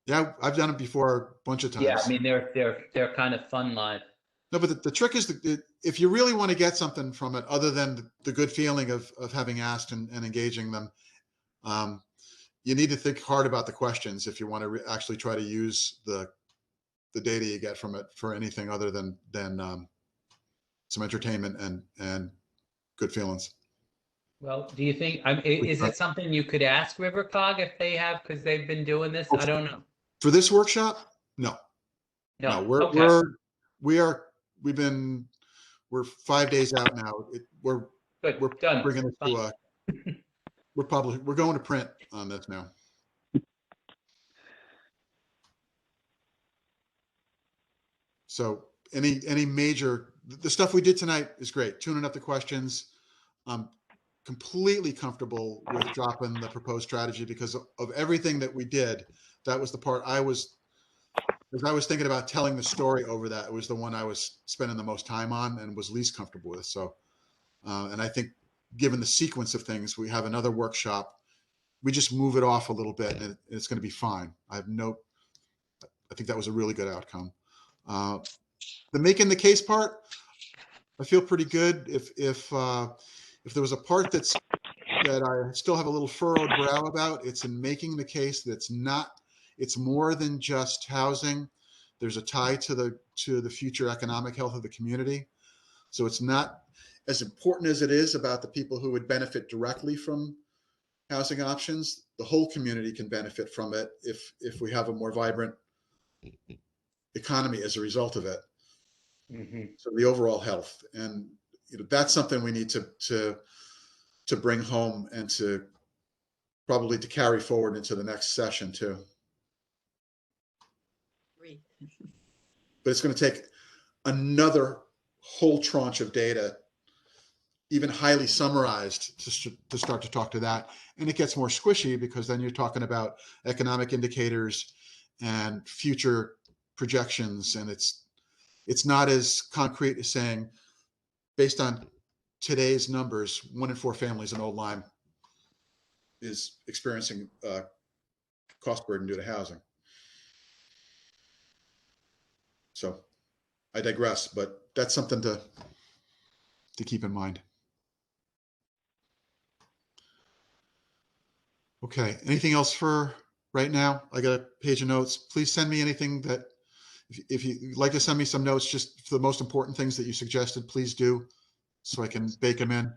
Yeah, I've done it before a bunch of times. Yeah, I mean they're kind of fun live. No, but the trick is if you really want to get something from it, other than the good feeling of having asked and engaging them, you need to think hard about the questions if you want to actually try to use the data you get from it for anything other than some entertainment and good feelings. Well, do you think, is it something you could ask RiverCog if they have, because they've been doing this? I don't know. For this workshop, no. No, No, okay. we're 5 days out now. We're Good, done. bringing it to we're going to print on this now. So any major, the stuff we did tonight is great. Tuning up the questions. I'm completely comfortable with dropping the proposed strategy because of everything that we did. That was the part as I was thinking about telling the story over that, it was the one I was spending the most time on and was least comfortable with. So, and I think given the sequence of things, we have another workshop. We just move it off a little bit and it's going to be fine. I think that was a really good outcome. The making the case part, I feel pretty good. If there was a part that I still have a little furrowed brow about, it's in making the case that it's more than just housing. There's a tie to the future economic health of the community. So it's not as important as it is about the people who would benefit directly from housing options. The whole community can benefit from it if we have a more vibrant economy as a result of it. Mm-hmm. So the overall health, and that's something we need to bring home and to probably to carry forward into the next session too. But it's going to take another whole tranche of data, even highly summarized, to start to talk to that. And it gets more squishy because then you're talking about economic indicators and future projections. And it's not as concrete as saying, based on today's numbers, 1 in 4 families in Old Lyme is experiencing cost burden due to housing. So I digress, but that's something to keep in mind. Okay, anything else for right now? I got a page of notes. Please send me anything that, if you'd like to send me some notes, just for the most important things that you suggested, please do, so I can bake them in.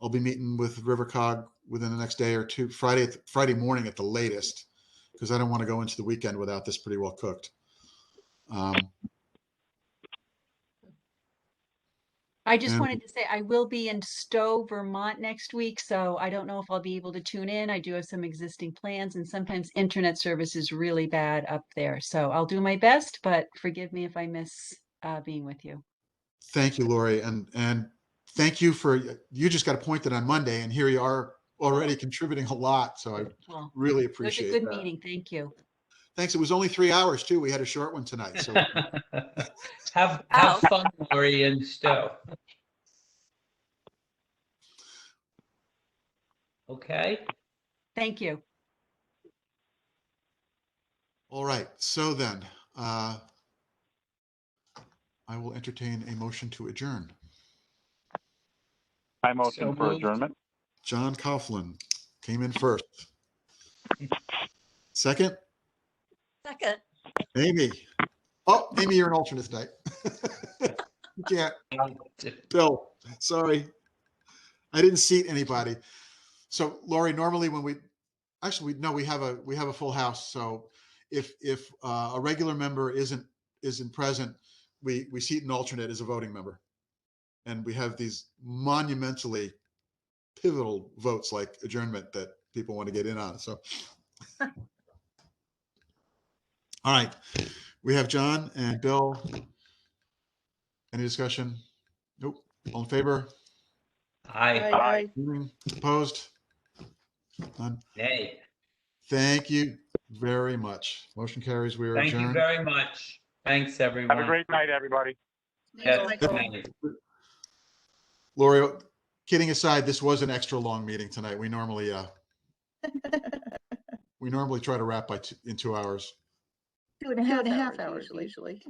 I'll be meeting with RiverCog within the next day or two, Friday morning at the latest, because I don't want to go into the weekend without this pretty well cooked. I just wanted to say I will be in Stowe, Vermont next week, so I don't know if I'll be able to tune in. I do have some existing plans, and sometimes internet service is really bad up there. So I'll do my best, but forgive me if I miss being with you. Thank you, Lori, and thank you you just got appointed on Monday, and here you are already contributing a lot. So I really appreciate it. It was a good meeting. Thank you. Thanks. It was only 3 hours too. We had a short one tonight. So have fun, Lori and Stowe. Okay. Thank you. All right. So then I will entertain a motion to adjourn. I motion for adjournment. John Coughlin came in first. Second? Second. Amy. Oh, Amy, you're an alternate tonight. You can't. Bill, sorry. I didn't seat anybody. So Lori, normally when we have a full house. So if a regular member isn't present, we seat an alternate as a voting member. And we have these monumentally pivotal votes like adjournment that people want to get in on. So all right. We have John and Bill. Any discussion? Nope. All in favor? Aye. Opposed? None. Nay. Thank you very much. Motion carries. We are Thank you adjourned. very much. Thanks, Have everyone. a great night, everybody. Yes, Thanks, good Michael. night. Lori, kidding aside, this was an extra long meeting tonight. We normally try to wrap in 2 hours. Two and a half hours usually.